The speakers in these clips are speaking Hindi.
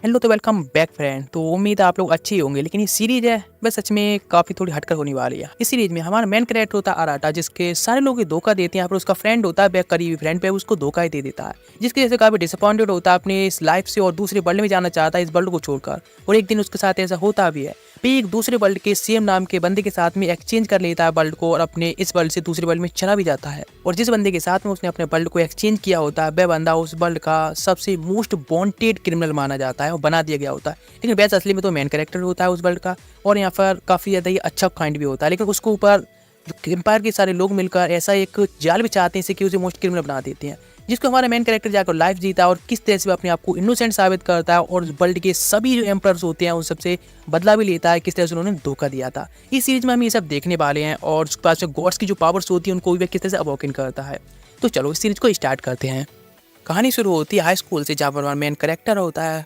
हेलो तो वेलकम बैक फ्रेंड। तो उम्मीद है आप लोग अच्छे ही होंगे। लेकिन ये सीरीज है वह सच में काफी थोड़ी हटकर होने वाली है। इस सीरीज में हमारा मेन कैरेक्टर होता है अराटा, जिसके सारे लोग ये धोखा देते हैं। यहाँ पर उसका फ्रेंड होता है, वह करीबी फ्रेंड पे उसको धोखा ही दे देता है, जिसकी वजह से काफी डिसअपॉइंटेड होता है अपने इस लाइफ से और दूसरे वर्ल्ड में जाना चाहता है, इस वर्ल्ड को छोड़कर। और एक दिन उसके साथ ऐसा होता भी है, फिर एक दूसरे वर्ल्ड के सेम नाम के बंदे के साथ में एक्सचेंज कर लेता है वर्ल्ड को और अपने इस वर्ल्ड से दूसरे वर्ल्ड में चला भी जाता है। और जिस बंदे के साथ में उसने अपने वर्ल्ड को एक्सचेंज किया होता है, वह बंदा उस वर्ल्ड का सबसे मोस्ट वांटेड क्रिमिनल माना जाता है और बना दिया गया होता है। लेकिन वैसे असली में तो मेन कैरेक्टर होता है उस वर्ल्ड का, और यहाँ पर काफी ज्यादा ही अच्छा काइंड भी होता है। लेकिन उसके ऊपर एम्पायर के सारे लोग मिलकर ऐसा एक जाल बिछाते हैं कि उसे मोस्ट क्रिमिनल बना देते हैं, जिसको हमारा मेन कैरेक्टर जाकर लाइफ जीता है और किस तरह से अपने आप को इनोसेंट साबित करता है और वर्ल्ड के सभी जो एम्पायर्स होते हैं उन सबसे बदला भी लेता है, किस तरह से उन्होंने धोखा दिया था। इस सीरीज में हम ये सब देखने वाले हैं और उसके पास गॉड्स की जो पावर्स होती है उनको भी किस तरह से अवॉकिन करता है। तो चलो इस सीरीज को स्टार्ट करते हैं। कहानी शुरू होती है हाई स्कूल से, जहाँ पर मेन कैरेक्टर होता है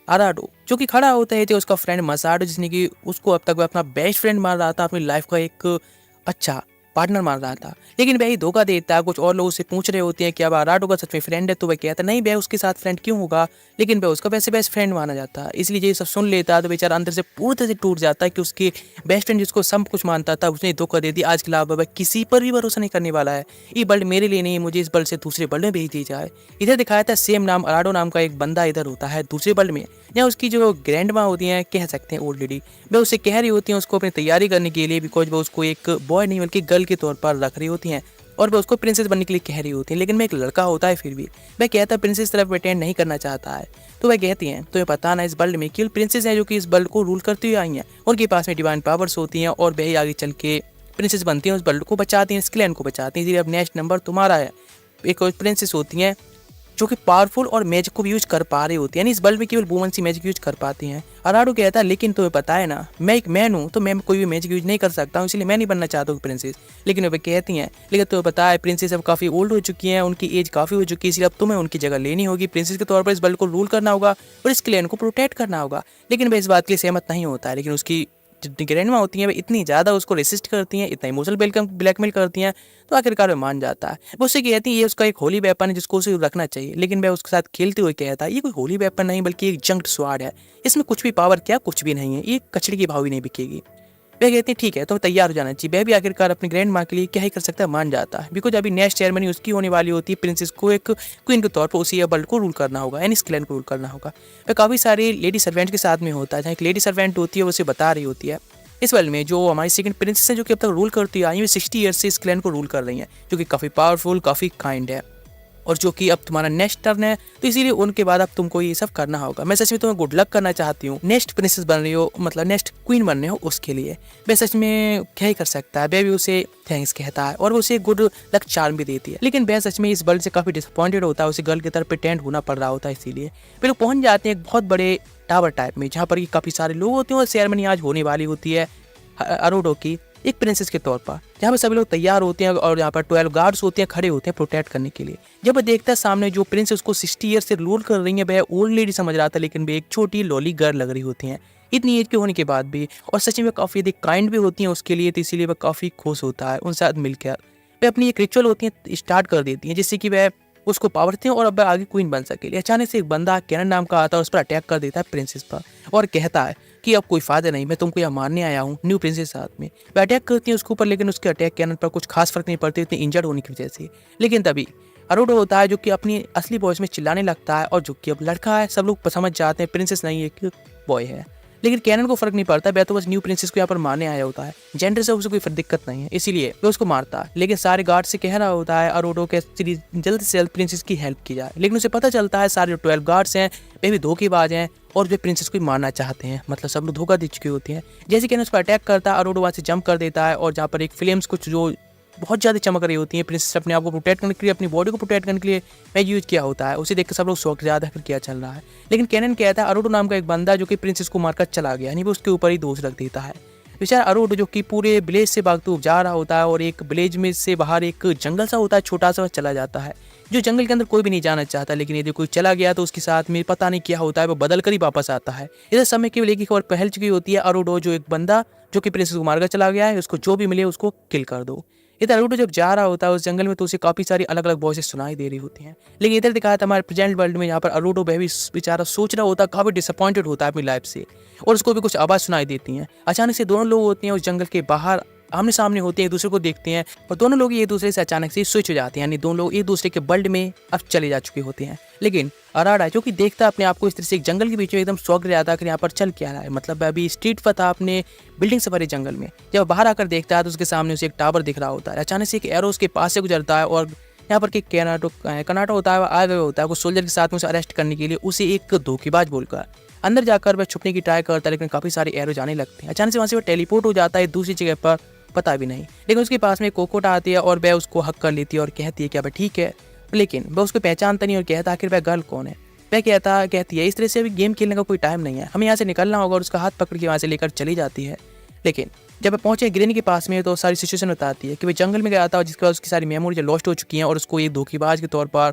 अराडो, जो कि खड़ा होता है उसका फ्रेंड मसाडो, जिसने कि उसको अब तक वह अपना बेस्ट फ्रेंड मान रहा था, अपनी लाइफ का एक अच्छा पार्टनर मान रहा था। लेकिन वह ही धोखा देता है। कुछ और लोग उससे पूछ रहे होते हैं कि अब अराडो का सच में फ्रेंड है, तो वह कहता है नहीं, वह उसके साथ फ्रेंड क्यों होगा, लेकिन वह उसका वैसे बेस्ट फ्रेंड माना जाता है। इसलिए ये सब सुन लेता है तो बेचारा अंदर से पूरी तरह से टूट जाता है कि उसके बेस्ट फ्रेंड जिसको सब कुछ मानता था उसने धोखा दे दिया। आज के अलावा वह किसी पर भी भरोसा नहीं करने वाला है। ये वर्ल्ड मेरे लिए नहीं, मुझे इस वर्ल्ड से दूसरे वर्ल्ड में भेज दी जाए। इधर दिखाया था सेम नाम अराडो नाम का एक बंदा इधर होता है दूसरे वर्ल्ड में, या उसकी जो ग्रैंड माँ होती हैं, कह सकते हैं ओल्ड लेडी, वह उससे कह रही होती हैं उसको अपनी तैयारी करने के लिए, बिकॉज वह उसको एक बॉय नहीं बल्कि गर्ल के तौर पर रख रही होती हैं और वह उसको प्रिंसेस बनने के लिए कह रही होती है। लेकिन वह एक लड़का होता है, फिर भी वह कहता है प्रिंसेस तरफ अटेंड नहीं करना चाहता है। तो वह कहती हैं तो ये पता ना इस वर्ल्ड में केवल प्रिंसेस है जो कि इस वर्ल्ड को रूल करती हुई आई हैं, उनके पास में डिवाइन पावर्स होती हैं और वही आगे चल के प्रिंसेस बनती हैं, उस वर्ल्ड को बचाती हैं, इस क्लैन को बचाती हैं। इसलिए अब नेक्स्ट नंबर तुम्हारा है। एक और प्रिंसेस होती हैं जो कि पावरफुल और मैजिक को भी यूज कर पा रही होती है, यानी इस वर्ल्ड में केवल वुमन सी मैजिक यूज कर पाती हैं। अराडो कहता है लेकिन तुम्हें पता है ना, मैं एक मैन हूँ, तो मैं कोई भी मैजिक यूज नहीं कर सकता हूँ, इसलिए मैं नहीं बनना चाहता हूँ प्रिंसेस। लेकिन वे कहती हैं लेकिन तुम्हें पता है प्रिंसेस अब काफ़ी ओल्ड हो चुकी हैं, उनकी एज काफ़ी हो चुकी है, इसलिए अब तुम्हें उनकी जगह लेनी होगी, प्रिंसेस के तौर पर इस वर्ल्ड को रूल करना होगा और इस क्लैन को प्रोटेक्ट करना होगा। लेकिन वह इस बात के लिए सहमत नहीं होता है। लेकिन उसकी जितनी ग्रैंडमा होती हैं वे इतनी ज़्यादा उसको रेसिस्ट करती हैं, इतना इमोशनल ब्लैकमेल करती हैं, तो आखिरकार वह मान जाता है। वो उससे कहती है ये उसका एक होली वेपन है जिसको उसे रखना चाहिए। लेकिन वह उसके साथ खेलते हुए कहता है ये कोई होली वेपन नहीं बल्कि एक जंक्ड स्वाड है, इसमें कुछ भी पावर क्या कुछ भी नहीं है, ये कचड़े की भाव भी नहीं बिकेगी। वह कहती है ठीक है तो तैयार हो जाना चाहिए। वह भी आखिरकार अपनी ग्रैंड माँ के लिए क्या ही कर सकता है, मान जाता है। बिकॉज अभी नेक्स्ट सेरेमनी उसकी होने वाली होती है, प्रिंसेस को एक क्वीन के तौर पर उसी वर्ल्ड को रूल करना होगा, यानी इस क्लैन को रूल करना होगा। वह काफ़ी सारे लेडी सर्वेंट के साथ में होता है, जहाँ एक लेडी सर्वेंट होती है वो उसे बता रही होती है इस वर्ल्ड में जो हमारी सेकंड प्रिंसेस है जो कि अब तक रूल करती आई है, 60 ईयर्स से इस क्लैन को रूल कर रही हैं, जो कि काफ़ी पावरफुल काफ़ी काइंड है, और जो कि अब तुम्हारा नेक्स्ट टर्न है, तो इसीलिए उनके बाद अब तुमको ये सब करना होगा। मैं सच में तुम्हें गुड लक करना चाहती हूँ, नेक्स्ट प्रिंसेस बन रही हो, मतलब नेक्स्ट क्वीन बन रहे हो उसके लिए। वह सच में क्या ही कर सकता है, वह भी उसे थैंक्स कहता है और वो उसे गुड लक चार्म भी देती है। लेकिन वह सच में इस वर्ल्ड से काफ़ी डिसअपॉइंटेड होता है, उसे गर्ल की तरफ प्रिटेंड होना पड़ रहा होता है। इसीलिए फिर वो पहुंच जाते हैं एक बहुत बड़े टावर टाइप में, जहाँ पर काफ़ी सारे लोग होते हैं और सेरेमनी आज होने वाली होती है अराडो की एक प्रिंसेस के तौर पर, जहाँ पर सभी लोग तैयार होते हैं और यहाँ पर 12 गार्ड्स होते हैं खड़े होते हैं प्रोटेक्ट करने के लिए। जब वह देखता है सामने जो प्रिंस उसको 60 ईयर से रूल कर रही है, वह ओल्ड लेडी समझ रहा था, लेकिन वे एक छोटी लॉली गर्ल लग रही होती हैं इतनी एज के होने के बाद भी, और सच में वे काफ़ी अधिक काइंड भी होती हैं उसके लिए, तो इसीलिए वह काफ़ी खुश होता है उनके साथ मिलकर। वे अपनी एक रिचुअल होती है स्टार्ट कर देती हैं जिससे कि वह उसको पावर थे और अब आगे क्वीन बन सके। अचानक से एक बंदा कैनन नाम का आता है, उस पर अटैक कर देता है प्रिंसेस पर और कहता है कि अब कोई फायदा नहीं, मैं तुमको यहाँ मारने आया हूँ न्यू प्रिंसेस साथ में। वह अटैक करती है उसके ऊपर, लेकिन उसके अटैक कैनन पर कुछ खास फर्क नहीं पड़ती इतनी इंजर्ड होने की वजह से। लेकिन तभी अराडो होता है जो कि अपनी असली वॉइस में चिल्लाने लगता है, और जो कि अब लड़का है सब लोग समझ जाते हैं प्रिंसेस नहीं एक बॉय है। लेकिन कैनन को फर्क नहीं पड़ता, वह तो बस न्यू प्रिंसेस को यहाँ पर मारने आया होता है, जेंडर से उसे कोई दिक्कत नहीं है, इसीलिए वह उसको मारता है। लेकिन सारे गार्ड से कह रहा होता है अराडो के जल्द से जल्द प्रिंसेस की हेल्प की जाए। लेकिन उसे पता चलता है सारे जो 12 गार्ड्स हैं वे भी धोखेबाज हैं और वे प्रिंसेस को मारना चाहते हैं, मतलब सब लोग धोखा दे चुके होते हैं। जैसे कैनन उस पर अटैक करता है, अराडो वहाँ से जंप कर देता है और जहाँ पर एक फ्लेम्स कुछ जो बहुत ज़्यादा चमक रही होती है, प्रिंसेस अपने आप को प्रोटेक्ट करने के लिए, अपनी बॉडी को प्रोटेक्ट करने के लिए मैग यूज किया होता है। उसे देखकर सब लोग शौक ज़्यादा फिर क्या चल रहा है। लेकिन कैनन कहता है अराडो नाम का एक बंदा जो कि प्रिंसेस को मारकर चला गया, यानी वो उसके ऊपर ही दोष रख देता है। बेचारा अराडो जो कि पूरे विलेज से भागते हुए जा रहा होता है और एक विलेज में से बाहर एक जंगल सा होता है छोटा सा, चला जाता है, जो जंगल के अंदर कोई भी नहीं जाना चाहता। लेकिन यदि कोई चला गया तो उसके साथ में पता नहीं क्या होता है, वो बदल कर ही वापस आता है। इधर समय केवल एक ही खबर फैल चुकी होती है, अराडो जो एक बंदा जो कि प्रिंसेस को मारकर चला गया है, उसको जो भी मिले उसको किल कर दो। इधर अरूटो जब जा रहा होता है उस जंगल में तो उसे काफ़ी सारी अलग-अलग वॉइसेस सुनाई दे रही होती हैं। लेकिन इधर दिखाया था हमारे प्रेजेंट वर्ल्ड में, यहाँ पर अरूटो वह भी बेचारा सोच रहा होता है, काफ़ी डिसअपॉइंटेड होता है अपनी लाइफ से और उसको भी कुछ आवाज़ सुनाई देती हैं। अचानक से दोनों लोग होते हैं उस जंगल के बाहर, आमने-सामने होते हैं, एक दूसरे को देखते हैं और दोनों लोग एक दूसरे से अचानक से स्विच हो जाते हैं, यानी दोनों लोग एक दूसरे के वर्ल्ड में अब चले जा चुके होते हैं। लेकिन अराडा जो कि देखता अपने आप को इस तरह से एक जंगल के बीच में एकदम शॉक रह जाता है कि यहाँ पर चल क्या रहा है, मतलब अभी स्ट्रीट पर था अपने बिल्डिंग से भरे जंगल में। जब बाहर आकर देखता है तो उसके सामने उसे एक टावर दिख रहा होता है। अचानक से एक एरो उसके पास से गुजरता है और यहाँ पर कनाटो होता है, आ गया होता है कुछ सोल्जर के साथ में उसे अरेस्ट करने के लिए, उसे एक धोखेबाज बोलकर अंदर जाकर वह छुपने की ट्राई करता है, लेकिन काफ़ी सारे एरो जाने लगते हैं। अचानक से वहाँ से वह टेलीपोर्ट हो जाता है दूसरी जगह पर, पता भी नहीं। लेकिन उसके पास में कोकोटा आती है और वह उसको हक कर लेती है और कहती है कि अब ठीक है, लेकिन वह उसको पहचानता नहीं और कहता आखिर वह गर्ल कौन है। वह कहती है इस तरह से अभी गेम खेलने का कोई टाइम नहीं है, हमें यहाँ से निकलना होगा, और उसका हाथ पकड़ के वहाँ से लेकर चली जाती है। लेकिन जब वह पहुंचे ग्रेनी के पास में तो सारी सिचुएशन बताती है कि वह जंगल में गया था जिसके बाद उसकी सारी मेमोरी लॉस्ट हो चुकी हैं और उसको एक धोखेबाज के तौर पर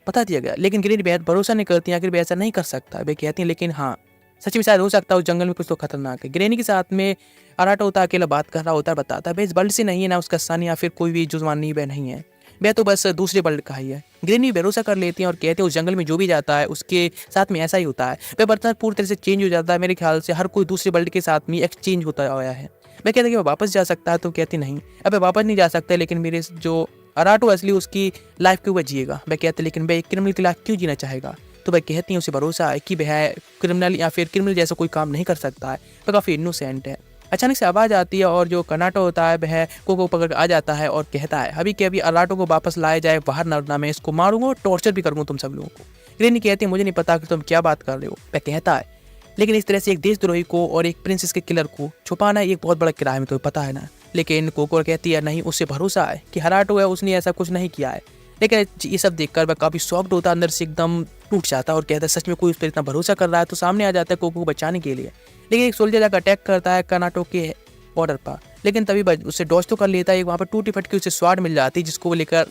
बता दिया गया। लेकिन ग्रेनी बेहद भरोसा नहीं करती है, आखिर वह ऐसा नहीं कर सकता। वे कहती हैं लेकिन हाँ, सच में शायद हो सकता है उस जंगल में कुछ तो खतरनाक है। ग्रेनी के साथ में अराटो होता है, अकेला बात कर रहा होता है, बताता है वह इस वर्ल्ड से नहीं है, ना उसका सन या फिर कोई भी जुजमानी वह नहीं है, वह तो बस दूसरे वर्ल्ड का ही है। ग्रेनी भरोसा कर लेती है और कहते हैं उस जंगल में जो भी जाता है उसके साथ में ऐसा ही होता है, वह बर्तन पूरी तरह से चेंज हो जाता है। मेरे ख्याल से हर कोई दूसरे वर्ल्ड के साथ में एक्सचेंज होता आया है। मैं कहता कि वह वापस जा सकता है तो कहती नहीं, अब वापस नहीं जा सकता, लेकिन मेरे जो अराटो असली उसकी लाइफ क्यों वह जिएगा। वह कहते लेकिन वह एक क्रिमिनल की लाइफ क्यों जीना चाहेगा। तो वह कहती हैं उसे भरोसा है कि वह क्रिमिनल या फिर क्रिमिनल जैसा कोई काम नहीं कर सकता है, वह काफ़ी इनोसेंट है। अचानक से आवाज़ आती है और जो कनाटो होता है वह कोको पकड़ आ जाता है और कहता है अभी के अभी अराटो को वापस लाया जाए, बाहर न मैं इसको मारूंगा और टॉर्चर भी करूंगा तुम सब लोगों को। ग्रेनी कहती है मुझे नहीं पता कि तुम क्या बात कर रहे हो। वह कहता है लेकिन इस तरह से एक देशद्रोही को और एक प्रिंसेस के किलर को छुपाना एक बहुत बड़ा क्राइम है, तुम्हें पता है ना। लेकिन कोको कहती है नहीं, उससे भरोसा है कि अराटो है, उसने ऐसा कुछ नहीं किया है। लेकिन ये सब देखकर वह काफ़ी शॉक्ड होता है, अंदर से एकदम टूट जाता है और कहता है सच में कोई उस पर इतना भरोसा कर रहा है। तो सामने आ जाता है कोको को बचाने के लिए, लेकिन एक सोल्जर जाकर अटैक करता है कनाटो के बॉर्डर पर। लेकिन तभी उससे डॉज तो कर लेता है, वहाँ पर टूटी फटकी उसे स्वाड मिल जाती है जिसको वो लेकर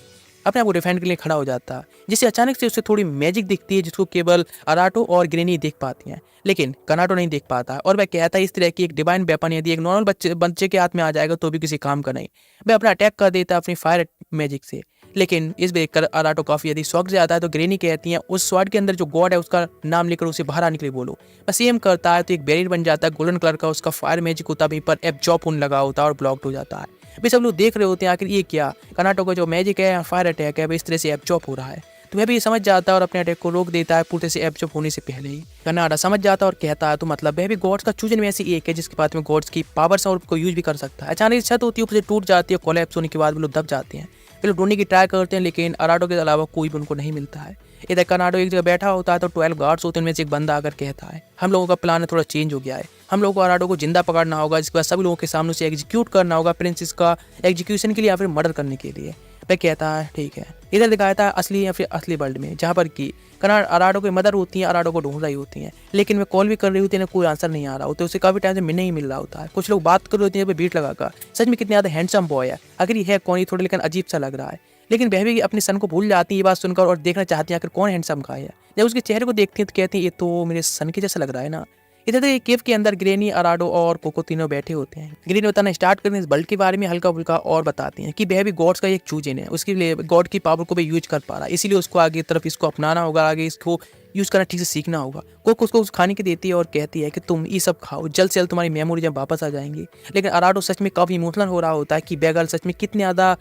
अपने आप को डिफेंड के लिए खड़ा हो जाता है, जिससे अचानक से उसे थोड़ी मैजिक दिखती है जिसको केवल अराटो और ग्रेनी देख पाती हैं, लेकिन कनाटो नहीं देख पाता। और वह कहता है इस तरह की एक डिवाइन वेपन यदि एक नॉर्मल बच्चे के हाथ में आ जाएगा तो भी किसी काम का नहीं। वह अपना अटैक कर देता है अपनी फायर मैजिक से, लेकिन इस देखकर अराटो काफ़ी यदि शौक से आता है। तो ग्रेनी कहती हैं उस स्वाड के अंदर जो गॉड है उसका नाम लेकर उसे बाहर आने के लिए बोलो। बस सेम करता है तो एक बैरियर बन जाता है गोल्डन कलर का, उसका फायर मैजिक होता है वहीं पर एब्जॉर्ब होने लगा होता है और ब्लॉक्ड हो जाता है। वे सब लोग देख रहे होते हैं आखिर ये क्या, कनाटो का जो मैजिक है फायर अटैक है वह इस तरह से एब्जॉर्ब हो रहा है। तो वह भी समझ जाता है और अपने अटैक को रोक देता है पूरे से एब्जॉर्ब होने से पहले ही। कनाडा समझ जाता है और कहता है तो मतलब वह भी गॉड्स का चूजन में से एक है जिसके पास में गॉड्स की पावर्स और को यूज भी कर सकता है। अचानक छत होती है ऊपर से टूट जाती है, कोलैप्स होने के बाद वो लोग दब जाते हैं। वे लोग ढूंढने की ट्राई करते हैं लेकिन अराटो के अलावा कोई भी उनको नहीं मिलता है। इधर कनाडो एक जगह बैठा होता है तो 12 गार्ड्स होते हैं, उनमें से एक बंदा आकर कहता है हम लोगों का प्लान थोड़ा चेंज हो गया है, हम लोगों को अराटो को जिंदा पकड़ना होगा, जिसके बाद सभी लोगों के सामने से एग्जीक्यूट करना होगा प्रिंसेस का एग्जीक्यूशन के लिए या फिर मर्डर करने के लिए। वह कहता है ठीक है। इधर दिखाया था असली या फिर असली वर्ल्ड में जहाँ पर कि कनाडा अराटो की मदर होती है, अराटो को ढूंढ रही होती हैं, लेकिन वे कॉल भी कर रही होती है, कोई आंसर नहीं आ रहा होता, उसे काफी टाइम से नहीं मिल रहा होता है। कुछ लोग बात कर रहे होते हैं बीट लगाकर सच में कितने ज़्यादा हैंडसम बॉय है, अगर ये है कौन, ही थोड़ा लेकिन अजीब सा लग रहा है। लेकिन वह भी अपने सन को भूल जाती है ये बात सुनकर और देखना चाहती है आखिर कौन हैंडसम का है। जब उसके चेहरे को देखती है तो कहती है ये तो मेरे सन के जैसा लग रहा है ना। इधर तो केव के अंदर ग्रेनी, अराडो और कोको तीनों बैठे होते हैं। ग्रेनी बताना स्टार्ट करने इस वर्ल्ड के बारे में हल्का फुल्का और बताती हैं कि वह भी गॉड्स का एक चूजन है, उसके लिए गॉड की पावर को भी यूज कर पा रहा है, इसीलिए उसको आगे तरफ इसको अपनाना होगा, आगे इसको यूज करना ठीक से सीखना होगा। कोको उसको खाने के देती है और कहती है कि तुम ये सब खाओ, जल्द से जल्द तुम्हारी मेमोरी जब वापस आ जाएंगी। लेकिन अराडो सच में काफ़ी इमोशनल हो रहा होता है कि बेगल सच में कितनी ज़्यादा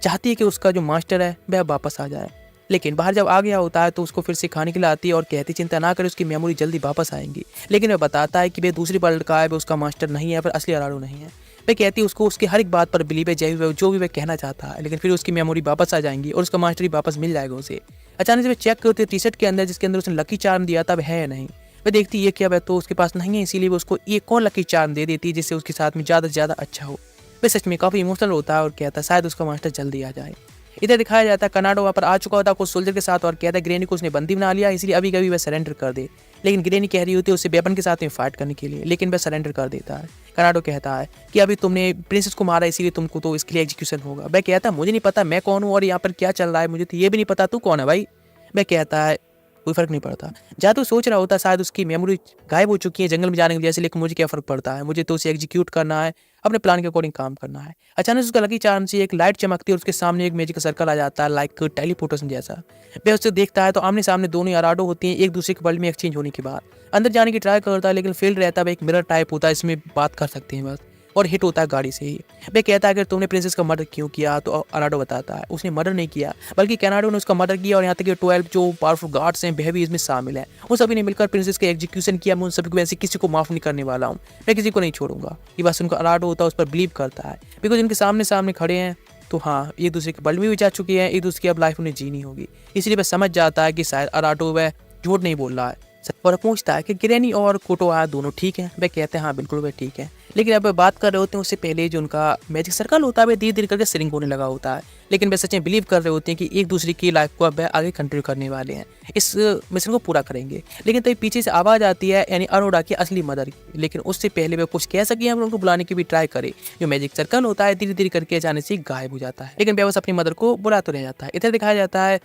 चाहती है कि उसका जो मास्टर है वह वापस आ जाए। लेकिन बाहर जब आ गया होता है तो उसको फिर से खाने के लिए आती है और कहती चिंता ना करे, उसकी मेमोरी जल्दी वापस आएंगी। लेकिन वह बताता है कि वह दूसरी वर्ल्ड का है, वह उसका मास्टर नहीं है, पर असली अराडो नहीं है। वह कहती है उसको उसकी हर एक बात पर बिलीव है, जो भी वह कहना चाहता है, लेकिन फिर उसकी मेमोरी वापस आ जाएंगी और उसका मास्टर ही वापस मिल जाएगा उसे। अचानक से वह चेक करती है टी शर्ट के अंदर जिसके अंदर उसने लकी चार्म दिया था वह है या नहीं। वह देखती है क्या वह तो उसके पास नहीं है, इसीलिए वो उसको एक और लकी चार्म दे देती है जिससे उसके साथ में ज़्यादा से ज़्यादा अच्छा हो। वह सच में काफ़ी इमोशनल होता है और कहता है शायद उसका मास्टर जल्दी आ जाए। इधर दिखाया जाता है कनाडो वहाँ पर आ चुका होता है कुछ सोल्जर के साथ और कहता है ग्रेनी को उसने बंदी बना लिया, इसलिए अभी कभी वह सरेंडर कर दे। लेकिन ग्रेनी कह रही होती है उससे वेपन के साथ में फाइट करने के लिए, लेकिन वह सरेंडर कर देता है। कनाडो कहता है कि अभी तुमने प्रिंसेस को मारा इसीलिए तुमको तो इसके लिए एग्जीक्यूशन होगा। वह कहता है मुझे नहीं पता मैं कौन हूँ और यहाँ पर क्या चल रहा है, मुझे तो ये भी नहीं पता तू कौन है भाई। वह कहता है कोई फ़र्क नहीं पड़ता। जहाँ तो सोच रहा होता शायद उसकी मेमोरी गायब हो चुकी है जंगल में जाने की वजह से, लेकिन मुझे क्या फ़र्क पड़ता है, मुझे तो उसे एग्ज़ीक्यूट करना है, अपने प्लान के अकॉर्डिंग काम करना है। अचानक से उसका लकी चार्म से एक लाइट चमकती है और उसके सामने एक मैजिक का सर्कल आ जाता है, लाइक टेलीपोर्टेशन जैसा। वह उसे देखता है तो आमने-सामने दोनों अराडो होती हैं एक दूसरे के वर्ल्ड में एक्सचेंज होने के बाद। अंदर जाने की ट्राई करता है लेकिन फ़ेल रहता है, वह एक मिरर टाइप होता है, इसमें बात कर सकते हैं बस, और हिट होता है गाड़ी से ही। वह कहता है कि तुमने प्रिंसेस का मर्डर क्यों किया? तो अराडो बताता है उसने मर्डर नहीं किया, बल्कि कैनाडो ने उसका मर्डर किया, और यहाँ तक कि 12 जो पावरफुल गार्ड्स हैं वह भी इसमें शामिल हैं। उन सभी ने मिलकर प्रिंसेस का एग्जीक्यूशन किया। मैं उन सभी को वैसे किसी को माफ़ नहीं करने वाला हूँ, मैं किसी को नहीं छोड़ूंगा। ये बात सुनकर अराडो होता है उस पर बिलीव करता है, बिकॉज इनके सामने सामने खड़े हैं तो हाँ, एक दूसरे के वर्ल्ड में भी जा चुके हैं, एक दूसरे की अब लाइफ उन्हें जीनी होगी। इसलिए वह समझ जाता है कि शायद अराडो वह झूठ नहीं बोल रहा है, और पूछता है कि ग्रैनी और कोटोआ दोनों ठीक हैं? वे कहते हैं हाँ बिल्कुल वे ठीक हैं। लेकिन अब वे बात कर रहे होते हैं उससे पहले जो उनका मैजिक सर्कल होता है वह धीरे धीरे करके श्रिंक होने लगा होता है। लेकिन वे सच में बिलीव कर रहे होते हैं कि एक दूसरे की लाइफ को अब वे आगे कंटिन्यू करने वाले हैं, इस मिशन को पूरा करेंगे। लेकिन तभी पीछे से आवाज़ आती है, यानी अरोड़ा की असली मदर की। लेकिन उससे पहले वे कुछ कह सके हम उनको बुलाने की भी ट्राई करे। जो मैजिक सर्कल होता है धीरे धीरे करके अचानक से गायब हो जाता है, लेकिन वे बस अपनी मदर को बुला तो रह जाता है। इधर दिखाया जाता है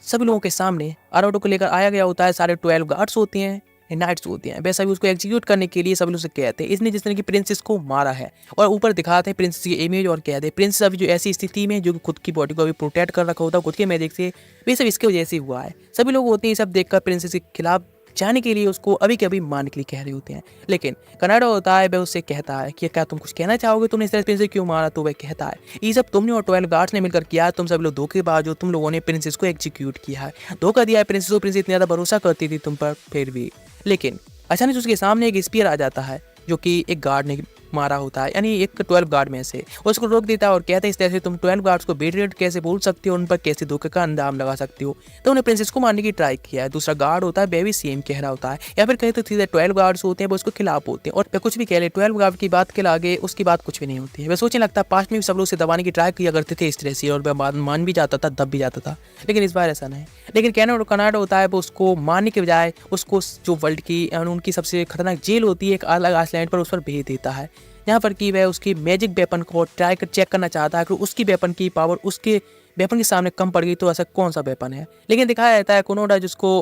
सभी लोगों के सामने अराडो को लेकर आया गया होता है। सारे 12 गार्ड्स होते हैं, नाइट्स होती हैं, वैसा भी उसको एग्जीक्यूट करने के लिए सभी लोग उसे कहते हैं इसने जिस तरह की प्रिंसेस को मारा है, और ऊपर दिखाते हैं प्रिंसेस की इमेज और कहते हैं प्रिंसेस अभी जो ऐसी स्थिति में जो कि खुद की बॉडी को अभी प्रोटेक्ट कर रखा होता है खुद के मैजिक से, वे सब इसके वजह से हुआ है। सभी लोग होते हैं सब देखकर प्रिंसेस के खिलाफ जाने के लिए उसको अभी के अभी मारने के लिए कह रहे होते हैं। लेकिन कनाडा होता है, वह उससे कहता है कि क्या तुम कुछ कहना चाहोगे, तुमने इस तरह प्रिंसेस क्यों मारा? तो वह कहता है ये सब तुमने और 12 गार्ड्स ने मिलकर किया, तुम सब लोग धोखेबाज हो, तुम लोगों ने प्रिंसेस को एग्जीक्यूट किया है, धोखा दिया है प्रिंसेस को। प्रिंसेस इतना ज़्यादा भरोसा करती थी तुम पर फिर भी। लेकिन अचानक उसके सामने एक स्पीयर आ जाता है जो कि एक गार्ड ने मारा होता है, यानी एक 12 गार्ड में से। उसको रोक देता है और कहता है इस तरह से तुम 12 गार्ड्स को बेटरेट कैसे बोल सकते हो, उन पर कैसे धोखे का अंजाम लगा सकते हो। तो उन्हें प्रिंसेस को मारने की ट्राई किया है। दूसरा गार्ड होता है बेबी सेम कह रहा होता है, या फिर कहीं तो सीधे 12 गार्ड्स होते हैं वो उसको खिलाफ होते हैं, और वह कुछ भी कह ले 12 गार्ड की बात के आगे उसकी बात कुछ भी नहीं होती है। वह सोचने लगता है पास्ट में भी सब लोग उसे दबाने की ट्राई किया करते थे इस तरह से, और वह मान भी जाता था, दब भी जाता था, लेकिन इस बार ऐसा नहीं। लेकिन कनाडा होता है वो उसको मारने के बजाय उसको जो वर्ल्ड की उनकी सबसे खतरनाक जेल होती है एक अलग आइसलैंड पर, उस पर भेज देता है, यहाँ पर कि वह उसकी मैजिक वेपन को ट्राई कर चेक करना चाहता है कि उसकी वेपन की पावर उसके वेपन के सामने कम पड़ गई तो ऐसा कौन सा वेपन है। लेकिन दिखाया जाता है कोनोडा जिसको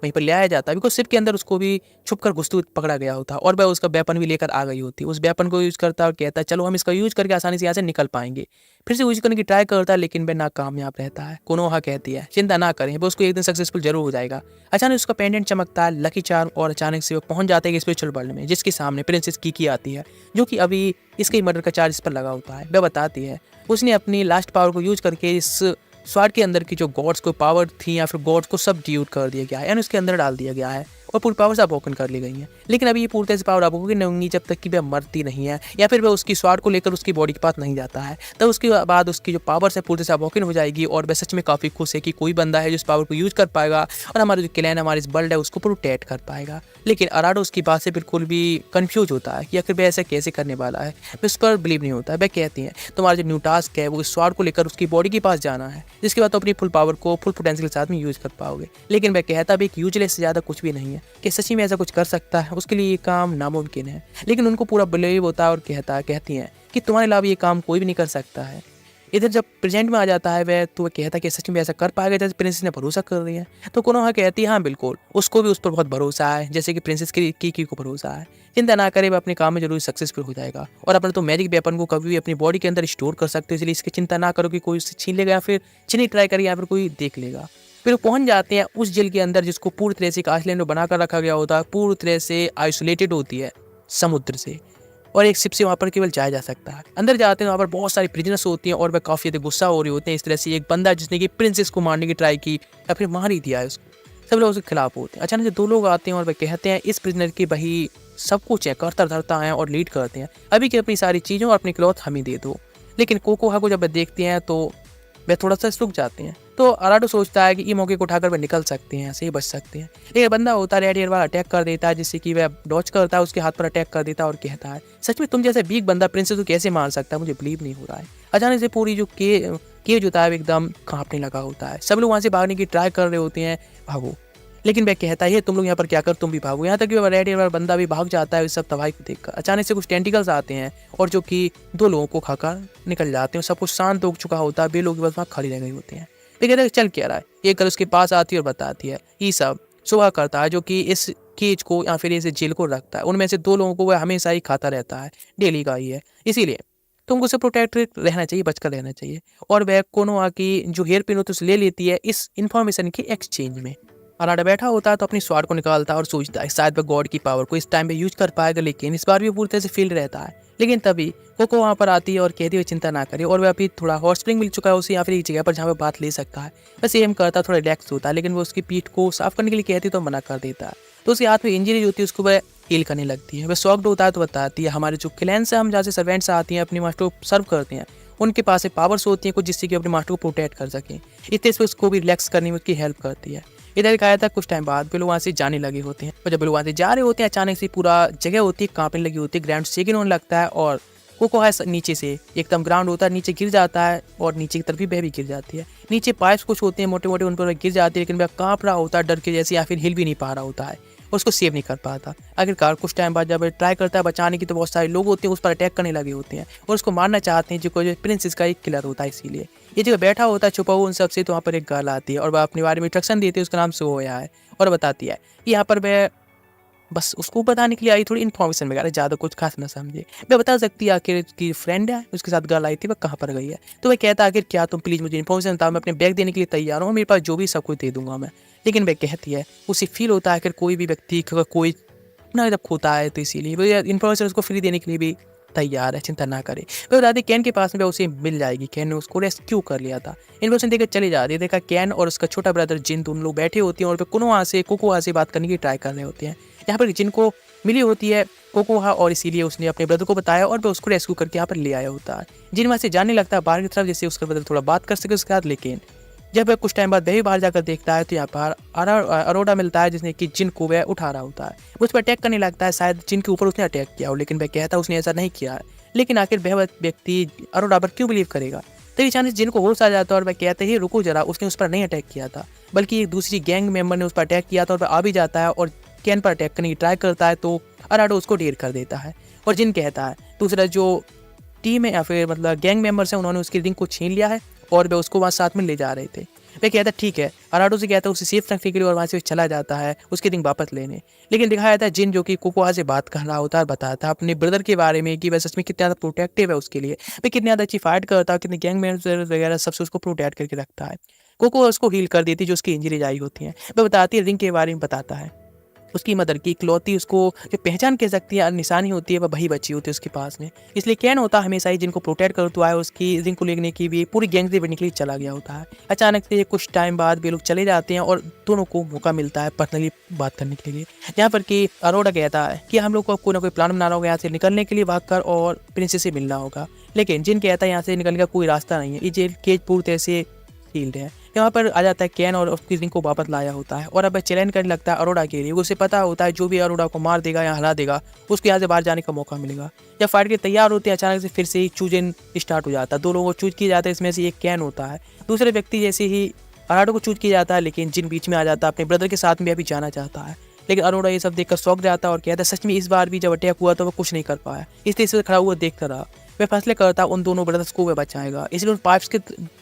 वहीं पर ले आया जाता है, बिकॉज शिप के अंदर उसको भी छुप कर घुसते हुए पकड़ा गया होता है, और वह उसका वेपन भी लेकर आ गई होती है। उस वेपन को यूज़ करता है और कहता है चलो हम इसका यूज़ करके आसानी से यहाँ से निकल पाएंगे। फिर से यूज करने की ट्राई करता है लेकिन वह नाकामयाब रहता है। कोनोहा कहती है चिंता ना करें, वो उसको एक दिन सक्सेसफुल जरूर हो जाएगा। अचानक उसका पेंडेंट चमकता है, लकी चार्म, और अचानक से वो पहुंच जाता है स्पिरिचुअल वर्ल्ड में, जिसके सामने प्रिंसेस कीकी आती है जो कि अभी इसके मर्डर का चार्ज इस पर लगा होता है। वह बताती है उसने अपनी लास्ट पावर को यूज करके इस स्वाड के अंदर की जो गॉड्स को पावर थी या फिर गॉड्स को सब ड्यूट कर दिया गया है, यानी उसके अंदर डाल दिया गया है, और पूरी पावर सब ओपन कर ली गई है। लेकिन अभी ये पूरी तरह से पावर अब होगी नहीं जब तक कि वह मरती नहीं है, या फिर वह उसकी स्वाड को लेकर उसकी बॉडी के पास नहीं जाता है। तब उसके बाद उसकी जो पावर है पूरी तरह से अवॉकन हो जाएगी, और वह सच में काफ़ी खुश है कि कोई बंदा है जो इस पावर को यूज कर पाएगा और हमारा जो क्लैन हमारे इस वर्ल्ड है उसको प्रोटेक्ट कर पाएगा। लेकिन अराडो उसकी बात से बिल्कुल भी कंफ्यूज होता है कि आखिर वह ऐसा कैसे करने वाला है, वह उस पर बिलीव नहीं होता है। वह कहती है तुम्हारा जो न्यू टास्क है वो इस स्वाड को लेकर उसकी बॉडी के पास जाना है, जिसके बाद तो अपनी फुल पावर को फुल पोटेंशियल के साथ में यूज कर पाओगे। लेकिन वह कहता है एक यूजलेस से ज़्यादा कुछ भी नहीं है, कि सच्ची में ऐसा कुछ कर सकता है, उसके लिए ये काम नामुमकिन है। लेकिन उनको पूरा बिलीव होता है और कहती हैं कि तुम्हारे अलावा ये काम कोई भी नहीं कर सकता है। इधर जब प्रेजेंट में आ जाता है वह, तो वह कहता है कि सच में ऐसा कर पाएगा जैसे प्रिंसेस ने भरोसा कर रही है। तो कोनोहा कहती है हाँ बिल्कुल, उसको भी उस पर बहुत भरोसा है जैसे कि प्रिंसेस की को भरोसा है। चिंता ना करे, वह अपने काम में जरूर सक्सेसफुल हो जाएगा, और अपने तो मैजिक वेपन को कभी भी अपनी बॉडी के अंदर स्टोर कर सकते हो, इसलिए इसकी चिंता ना करो कि कोई उससे छीन लेगा या फिर छीनी ट्राई करेगा या फिर कोई देख लेगा। फिर वो पहुंच जाते हैं उस जेल के अंदर जिसको पूरी तरह से एक आइसलैंड में बनाकर रखा गया होता है, पूरी तरह से आइसोलेटेड होती है समुद्र से, और एक शिप से वहाँ पर केवल जाया जा सकता है। अंदर जाते हैं वहाँ पर बहुत सारी प्रिजनर्स होती हैं, और वह काफ़ी ज़्यादा गुस्सा हो रहे होते हैं इस तरह से एक बंदा जिसने कि प्रिंसेस को मारने की ट्राई की या फिर मार ही दिया है उसको। सब लोग उसके खिलाफ होते हैं। अचानक से दो लोग आते हैं और वह कहते हैं इस प्रिजनर की वही सब कुछ है, करता धरता है और लीड करते हैं, अभी की अपनी सारी चीज़ों और अपनी क्लॉथ हमें दे दो। लेकिन कोकोहा को जब वह देखते हैं तो वह थोड़ा सा रुक जाते हैं। तो अराडो सोचता है कि ये मौके को उठाकर वह निकल सकते हैं, ऐसे ही बच सकते हैं। लेकिन बंदा होता है रेड एयर वाला अटैक कर देता है, जिससे कि वह डॉच करता है, उसके हाथ पर अटैक कर देता है और कहता है सच में तुम जैसे वीक बंदा प्रिंसेस को कैसे मार सकता है, मुझे बिलीव नहीं हो रहा है। अचानक से पूरी जो केज होता है एकदम कांपने लगा होता है। सब लोग वहाँ से भागने की ट्राई कर रहे होते हैं, भागो। लेकिन वह कहता है तुम लोग यहाँ पर क्या कर, तुम भी भागो। यहाँ तक कि वह रेड एयर वाला बंदा भी भाग जाता है इस सब तबाही को देखकर। अचानक से कुछ टेंटिकल्स आते हैं और जो कि दो लोगों को खाकर निकल जाते हैं। सब कुछ शांत हो चुका होता है, वे लोग बस वहाँ खड़े रह गए होते हैं। वे कहते हैं चल क्या रहा है, एक गर्ल उसके पास आती है और बताती है ये सब सुबह करता है जो कि इस केज को या फिर इस जेल को रखता है। उनमें से 2 लोगों को वह हमेशा ही खाता रहता है, डेली का ही है। इसीलिए तुमको उससे प्रोटेक्टेड रहना चाहिए, बचकर रहना चाहिए। और वह कोनोहा की जो हेयर पिन होती है उसे ले लेती है इस इन्फॉर्मेशन के एक्सचेंज में। अराडा बैठा होता है तो अपनी स्वाड को निकालता है और सोचता है शायद वह गॉड की पावर को इस टाइम पे यूज कर पाएगा, लेकिन इस बार भी पूरी तरह से फील रहता है। लेकिन तभी कोको वहाँ पर आती है और कहती हुई चिंता ना करे, और वह अभी थोड़ा हॉट स्प्रिंग मिल चुका है उसे या फिर एक जगह पर जहाँ पे बात ले सकता है। बस एम करता थोड़ा रिलैक्स होता है, लेकिन वो उसकी पीठ को साफ करने के लिए कहती तो मना कर देता है। तो उसके हाथ में इंजरी होती है, उसको वह हील करने लगती है। वह शॉक्ड होता है तो बताती है हमारे जो क्लैन से हम जहाँ से सर्वेंट्स आती हैं अपने मास्टर को सर्व करते हैं, उनके पास एक पावर्स होती हैं कुछ जिससे कि अपने मास्टर को प्रोटेक्ट कर सकें। इस तरह से उसको भी रिलैक्स करने में उसकी हेल्प करती है। इधर दिखाया था कुछ टाइम बाद वे लोग वहाँ से जाने लगे होते हैं, और जब लोग वहाँ से जा रहे होते हैं अचानक से पूरा जगह होती है कांपने लगी होती है, ग्राउंड शेकिंग होने लगता है और कोको है नीचे से एकदम ग्राउंड होता है नीचे गिर जाता है और नीचे की तरफ भी वह भी गिर जाती है। नीचे पाइप्स कुछ होते हैं मोटे मोटे, उन पर गिर जाती है, लेकिन वह कांप रहा होता है डर के जैसे या फिर हिल भी नहीं पा रहा होता है, उसको सेव नहीं कर पाता। आखिरकार कुछ टाइम बाद जब ट्राई करता है बचाने की तो बहुत सारे लोग होते हैं उस पर अटैक करने लगे होते हैं और उसको मारना चाहते हैं, जो प्रिंसेस का एक किलर होता है। इसीलिए ये जगह बैठा होता है छुपा हुआ उन सबसे, तो वहाँ पर एक गर्ल आती है और वह अपने बारे में इंस्ट्रक्शन देती है, उसका नाम सोया है, और बताती है कि यहाँ पर वह बस उसको बताने के लिए आई, थोड़ी इन्फॉर्मेशन वगैरह, ज़्यादा कुछ खास ना समझे। वह बता सकती है आखिर उसकी फ्रेंड है उसके साथ गर्ल आई थी वह कहाँ पर गई है। तो वह कहता है आखिर क्या तुम प्लीज़ मुझे इन्फॉर्मेशन बताओ, मैं अपने बैग देने के लिए तैयार हूँ, मेरे पास जो भी सब कुछ दे दूंगा मैं। लेकिन वह कहती है उसे फील होता है आखिर कोई भी व्यक्ति कोई ना जब खोता है तो इसीलिए वो इन्फॉर्मेशन उसको फ्री देने के लिए भी तैयार है, चिंता ना करे। वह बताती कैन के पास में उसे मिल जाएगी, कैन ने उसको रेस्क्यू कर लिया था। इन्फॉर्मेशन देकर चली जाती है। देखा कैन और उसका छोटा ब्रदर जिन दोनों लोग बैठे होते हैं और कोकोहा से बात करने की ट्राई कर रहे होते हैं। यहाँ पर जिन को मिली होती है कोकोहा और इसीलिए उसने अपने ब्रदर को बताया और वह उसको रेस्क्यू करके यहाँ पर ले आया होता है। जिन वहाँ से जाने लगता है बाहर की तरफ जैसे उसका ब्रदर थोड़ा बात कर सके उसके साथ, लेकिन जब वह कुछ टाइम बाद वही बाहर जाकर देखता है तो यहाँ पर अरोड़ा मिलता है जिसने कि जिन को वह उठा रहा होता है। वो उस पर अटैक करने लगता है, शायद जिन के ऊपर उसने अटैक किया हो, लेकिन वह कहता है उसने ऐसा नहीं किया है। लेकिन आखिर वह व्यक्ति अरोड़ा पर क्यों बिलीव करेगा। तभी अचानक जिन को होश आ जाता है और वह कहते ही रुको जरा, उसने उस पर नहीं अटैक किया था बल्कि एक दूसरी गैंग मेंबर ने उस पर अटैक किया था, और वह आ भी जाता है और कैन पर अटैक करने की ट्राई करता है तो अराडो उसको ढेर कर देता है। और जिन कहता है दूसरा जो टीम है या फिर मतलब गैंग मेंबर्स हैं उन्होंने उसकी रिंग को छीन लिया है और वह उसको वहाँ साथ में ले जा रहे थे। वह कहता है ठीक है, अराडो से कहता है उसे सेफ रखने के लिए और वहाँ से चला जाता है उसकी रिंग वापस लेने। लेकिन दिखाया जाता है जिन जो कि कोकोहा से बात कर रहा होता है, बताता है अपने ब्रदर के बारे में कि वह सच में कितना ज़्यादा प्रोटेक्टिव है उसके लिए, वह कितनी ज़्यादा अच्छी फाइट करता है, कितने गैंग मेंबर्स वगैरह सबसे उसको प्रोटेक्ट करके रखता है। कोको उसको हील कर देती है जो उसकी इंजरी आई होती है। वह बताती है रिंग के बारे में, बताता है उसकी मदर की इकलौती उसको जो पहचान कह सकती है निशानी होती है वह वही बची होती है उसके पास में। इसलिए कैन होता हमेशा ही जिनको प्रोटेक्ट करता है उसकी रिंग को लेने की भी पूरी गैंग से बनने के लिए चला गया होता है। अचानक से कुछ टाइम बाद वे लोग चले जाते हैं और दोनों को मौका मिलता है पर्सनली बात करने के लिए, जहाँ पर कि अरोड़ा कहता है कि हम लोग को कोई ना कोई प्लान बनाना होगा यहाँ से निकलने के लिए भागकर और प्रिंसेस से मिलना होगा। लेकिन जिन कहता है यहाँ से निकलने का कोई रास्ता नहीं है, ये जेल केज पूरी तरह से सील्ड है। यहाँ पर आ जाता है कैन और उसकी रिंग को वापस लाया होता है और अब चैलेंज करने लगता है अरोड़ा के लिए। उसे पता होता है जो भी अरोड़ा को मार देगा या हरा देगा उसको यहाँ से बाहर जाने का मौका मिलेगा। जब फाइट के तैयार होते हैं अचानक से फिर से ही चूजन स्टार्ट हो जाता है। 2 लोगों को चूज किया जाता है, इसमें से एक कैन होता है, दूसरे व्यक्ति जैसे ही अराडो को चूज किया जाता है, लेकिन जिन बीच में आ जाता है अपने ब्रदर के साथ में अभी जाना चाहता है। लेकिन अरोड़ा ये सब देखकर शॉक जाता है और कहता है सच में इस बार भी जब अटैक हुआ तो वह कुछ नहीं कर पाया, इसलिए इस खड़ा हुआ देखता रहा। वह फैसले करता है उन दोनों ब्रदर्स को वह बचाएगा, इसलिए उन पाइप्स के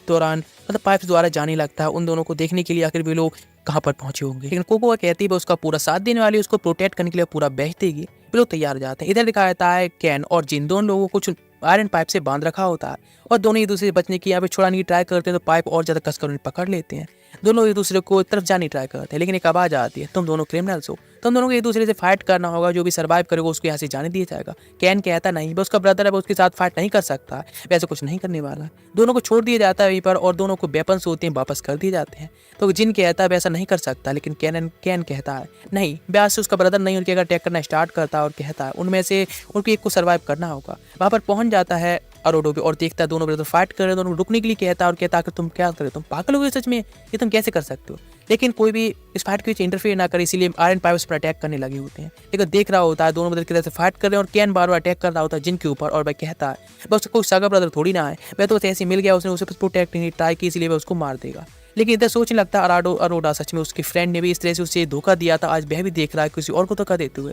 दौरान मतलब पाइप्स द्वारा जाने लगता है उन दोनों को देखने के लिए आखिर वे लोग कहाँ पर पहुंचे होंगे। लेकिन कोको कहती है उसका पूरा साथ देने वाली, उसको प्रोटेक्ट करने के लिए पूरा बेच देगी। वे लोग तैयार हो जाते हैं। इधर दिखाया जाता है कैन और जिन दोनों लोगों को कुछ आयरन पाइप से बांध रखा होता है और दोनों एक दूसरे से बचने की यहाँ पे छुड़ाने की ट्राई करते हैं तो पाइप और ज़्यादा कसकर उन्हें पकड़ लेते हैं। दोनों एक दूसरे को तरफ जाने ट्राई करते हैं, लेकिन एक आवाज़ आती है तुम दोनों क्रिमिनल्स हो, तुम दोनों को एक दूसरे से फाइट करना होगा, जो भी सर्वाइव करेगा उसको यहाँ से जाने दिया जाएगा। कैन कहता नहीं, वो उसका ब्रदर है, वो उसके साथ फाइट नहीं कर सकता, वैसे कुछ नहीं करने वाला। दोनों को छोड़ दिया जाता है वहीं पर और दोनों को वेपन्स होते हैं वापस कर दिए जाते हैं। तो जिन कहता है वैसा नहीं कर सकता, लेकिन कैन कहता है नहीं, ब्यास से उसका ब्रदर नहीं उनके अगर अटैक करना स्टार्ट करता है और कहता है उनमें से उनको एक को सर्वाइव करना होगा। वहाँ पर पहुंच जाता है अरोडो भी और देखता है दोनों ब्रदर फाइट कर रहे हैं, दोनों रुकने के लिए कहता है और कहता है कि तुम क्या कर रहे हो, तुम पागल हो गए सच में, ये तुम कैसे कर सकते हो। लेकिन कोई भी इस फाइट के बीच इंटरफेयर ना करे, इसीलिए आयरन पाइप्स पर अटैक करने लगे होते हैं। लेकिन देख रहा होता है दोनों ब्रदर की तरह से फाइट कर रहे हैं और कैन बार बार अटैक कर रहा होता है जिन के ऊपर और वह कहता है वह उसका कोई सगा ब्रदर थोड़ी ना है, वह तो ऐसे मिल गया, उसने उसे प्रोटेक्ट करने की ट्राई की इसलिए वह उसको मार देगा। लेकिन इधर सोचने लगता है अरोड़ा सच में उसके फ्रेंड ने भी इस तरह से उसे धोखा दिया था, आज वह भी देख रहा है किसी और को धोखा देते हुए।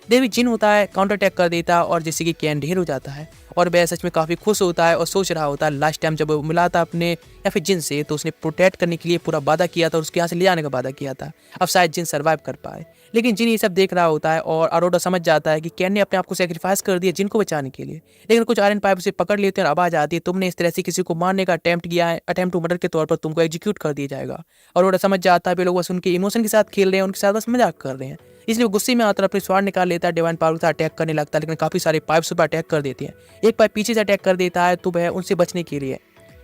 डेविड जिन होता है काउंटर अटैक कर देता है और जैसे कि कैन ढेर हो जाता है और वह सच में काफ़ी खुश होता है और सोच रहा होता है लास्ट टाइम जब वो मिला था अपने या फिर जिन से, तो उसने प्रोटेक्ट करने के लिए पूरा वादा किया था और उसके यहाँ से ले जाने का वादा किया था। अब शायद जिन सर्वाइव कर पाए, लेकिन जिन ये सब देख रहा होता है और अरोरा समझ जाता है कि कैन ने अपने आप को सेक्रीफाइस कर दिया जिन को बचाने के लिए। लेकिन कुछ आयरन पाइप उसे पकड़ लेते हैं और आवाज आती है, तुमने इस तरह से किसी को मारने का अटेम्प्ट किया है, अटेम्प्ट टू मर्डर के तौर पर तुमको एग्जीक्यूट कर दिया जाएगा। अरोरा समझ जाता है वे लोग बस उनके इमोशन के साथ खेल रहे हैं, उनके साथ बस मजाक कर रहे हैं। इसलिए वो गुस्से में आकर अपने स्वाड निकाल लेता है, डिवाइन पावर से अटैक करने लगता है, लेकिन काफी सारे पाइप पर अटैक कर देती हैं। एक पाइप पीछे से अटैक कर देता है तो वह उनसे बचने के लिए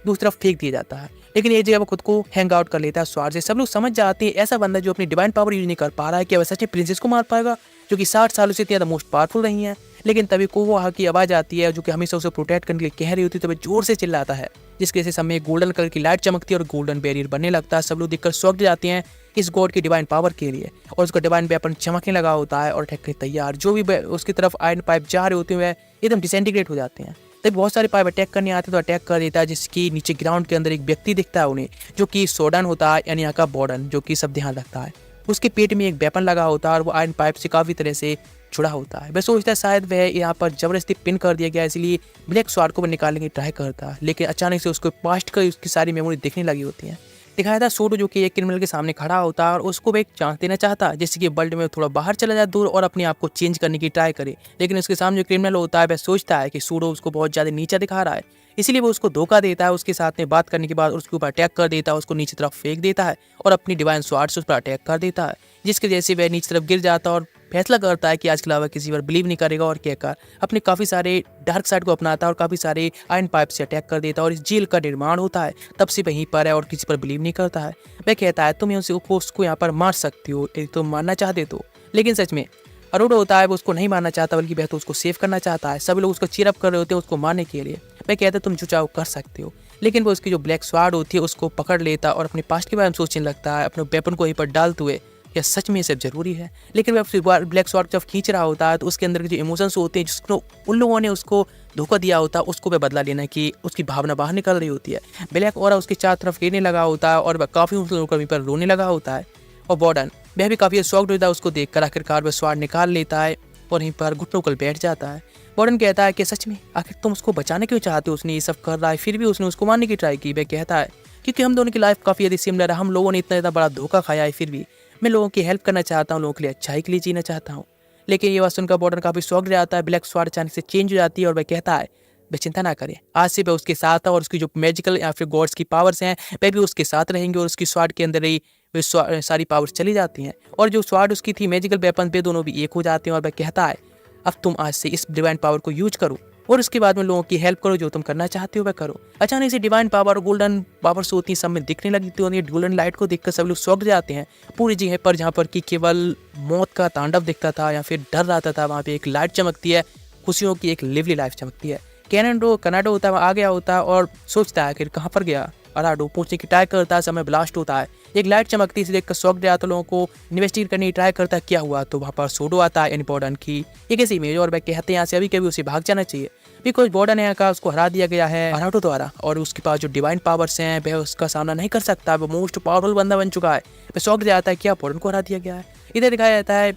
दूसरी तरफ फेंक दिया जाता है, लेकिन एक जगह वो खुद को हैंग आउट कर लेता है स्वाड से। सब लोग समझ जाते हैं ऐसा बंदा जो अपनी डिवाइन पावर यूज नहीं कर पा रहा है, क्या वह सच में प्रिंसेस को मार पाएगा जो कि 60 सालों से इतनी मोस्ट पावरफुल रही है। लेकिन तभी कोवोहा की आवाज आती है जो कि हमेशा उसे प्रोटेक्ट करने के लिए कह रही होती है, तभी जोर से चिल्लाता है जिसकी वजह से समय गोल्डन कलर की लाइट चमकती है और गोल्डन बैरियर बनने लगता है। सब लोग देखकर शॉक्ड जाते हैं इस गॉड की डिवाइन पावर के लिए और उसका डिवाइन वेपन चमकने लगा होता है और अटैक के तैयार। जो भी उसकी तरफ आयरन पाइप जा रहे होते हैं एकदम डिसइंटीग्रेट हो जाते हैं। तभी बहुत सारे पाइप अटैक करने आते हैं तो अटैक कर देता है, जिसकी नीचे ग्राउंड के अंदर एक व्यक्ति दिखता है उन्हें, जो कि सोडन होता है यानी यहाँ का बॉर्डन, जो कि सब ध्यान रखता है। उसके पेट में एक वेपन लगा होता है और वो आयरन पाइप से काफी तरह से जुड़ा होता है। वह सोचता है शायद वह यहाँ पर जबरदस्ती पिन कर दिया गया, इसलिए ब्लैक स्वाड को निकालने की ट्राई करता है, लेकिन अचानक से उसको पास्ट का उसकी सारी मेमोरी दिखने लगी होती है। दिखाया था सोडो जो कि एक क्रिमिनल के सामने खड़ा होता है और उसको भी एक चांस देना चाहता है जिससे कि वर्ल्ड में थोड़ा बाहर चला जाए दूर और अपने आप को चेंज करने की ट्राई करे। लेकिन उसके सामने जो क्रिमिनल होता है वह सोचता है कि सोडो उसको बहुत ज़्यादा नीचा दिखा रहा है, इसीलिए वो उसको धोखा देता है। उसके साथ में बात करने के बाद उसके ऊपर अटैक कर देता है, उसको नीचे तरफ फेंक देता है और अपनी डिवाइन स्वाड से उस पर अटैक कर देता है, जिसके जैसे वह नीचे तरफ गिर जाता है और फैसला करता है कि आज के अलावा किसी पर बिलीव नहीं करेगा और कहकर अपने काफ़ी सारे डार्क साइड को अपनाता है और काफ़ी सारे आयरन पाइप से अटैक कर देता है और इस जेल का निर्माण होता है तब से वहीं पर है और किसी पर बिलीव नहीं करता है। वह कहता है तुम उसको यहाँ पर मार सकती हो यदि तुम मारना चाहते तो, लेकिन सच में अरोडो होता है वो उसको नहीं मारना चाहता बल्कि वह तो उसको सेव करना चाहता है। सभी लोग उसको चीयर अप कर रहे होते हैं उसको मारने के लिए। वह कहता है तुम जो चाहो कर सकते हो, लेकिन वो उसकी जो ब्लैक स्वाड होती है उसको पकड़ लेता और अपने पास्ट के बारे में सोचने लगता है, अपने वेपन को वहीं पर डालते हुए क्या सच में ये सब जरूरी है। लेकिन वह ब्लैक स्वॉर्ड जब खींच रहा होता है तो उसके अंदर के जो इमोशंस होते हैं जिसको उन लोगों ने उसको धोखा दिया होता है उसको वह बदला लेना की उसकी भावना बाहर निकल रही होती है। ब्लैक ऑरा उसके चारों तरफ गिरने लगा होता है और वह काफ़ी उस लोगों को पर रोने लगा होता है और बॉर्डन वह भी काफ़ी शॉक्ड होता है उसको देखकर। आखिरकार वह स्वाड निकाल लेता है और वहीं पर घुटनों पर बैठ जाता है। बॉर्डन कहता है कि सच में आखिर तुम उसको बचाने क्यों चाहते हो, उसने ये सब कर रहा है फिर भी उसने उसको मारने की ट्राई की। वह कहता है क्योंकि हम दोनों की लाइफ काफ़ी ज़्यादा सिमिलर है, हम लोगों ने इतना बड़ा धोखा खाया है, फिर भी मैं लोगों की हेल्प करना चाहता हूँ, लोगों के लिए अच्छाई के लिए जीना चाहता हूँ। लेकिन ये बात सुनकर बॉर्डन काफ़ी शॉक जाता है। ब्लैक स्वाड अचानक से चेंज हो जाती है और वह कहता है वह चिंता ना करे, आज से वह उसके साथ है और उसकी जो मैजिकल या फिर गॉड्स की पावर्स हैं वह भी उसके साथ रहेंगे और उसकी स्वाड के अंदर ही वे सारी पावर्स चली जाती हैं और जो स्वाड उसकी थी मैजिकल वेपन वे दोनों भी एक हो जाते हैं। और वह कहता है अब तुम आज से इस डिवाइन पावर को यूज करो और उसके बाद में लोगों की हेल्प करो, जो तुम करना चाहते हो वह करो। अचानक से डिवाइन पावर और गोल्डन पावर्स होती हैं सब में दिखने लगी थी और ये गोल्डन लाइट को देखकर सब लोग शॉक जाते हैं। पूरी जगह पर जहाँ पर कि केवल मौत का तांडव दिखता था या फिर डर रहता था, वहाँ पे एक लाइट चमकती है, खुशियों की एक लिवली लाइफ चमकती है। कनाडो होता है आ गया होता है और सोचता है कि कहाँ पर गया। अराडो पूछने की ट्राई करता है, समय ब्लास्ट होता है, एक लाइट चमकती है देखकर शॉक जाता है, लोगों को इन्वेस्टिगेट करने की ट्राई करता है क्या हुआ। तो वहाँ पर सोडो आता है बॉर्डन की एक ऐसी इमेज और वह कहते हैं यहाँ से अभी कभी उसे भाग जाना चाहिए बिकॉज बॉर्डन यहाँ का उसको हरा दिया गया है अराडो द्वारा और उसके पास जो डिवाइन पावर्स हैं वह उसका सामना नहीं कर सकता, वो मोस्ट पावरफुल बंदा बन चुका है। वह शॉक जाता है क्या बॉर्डन को हरा दिया गया है। इधर दिखाया जाता है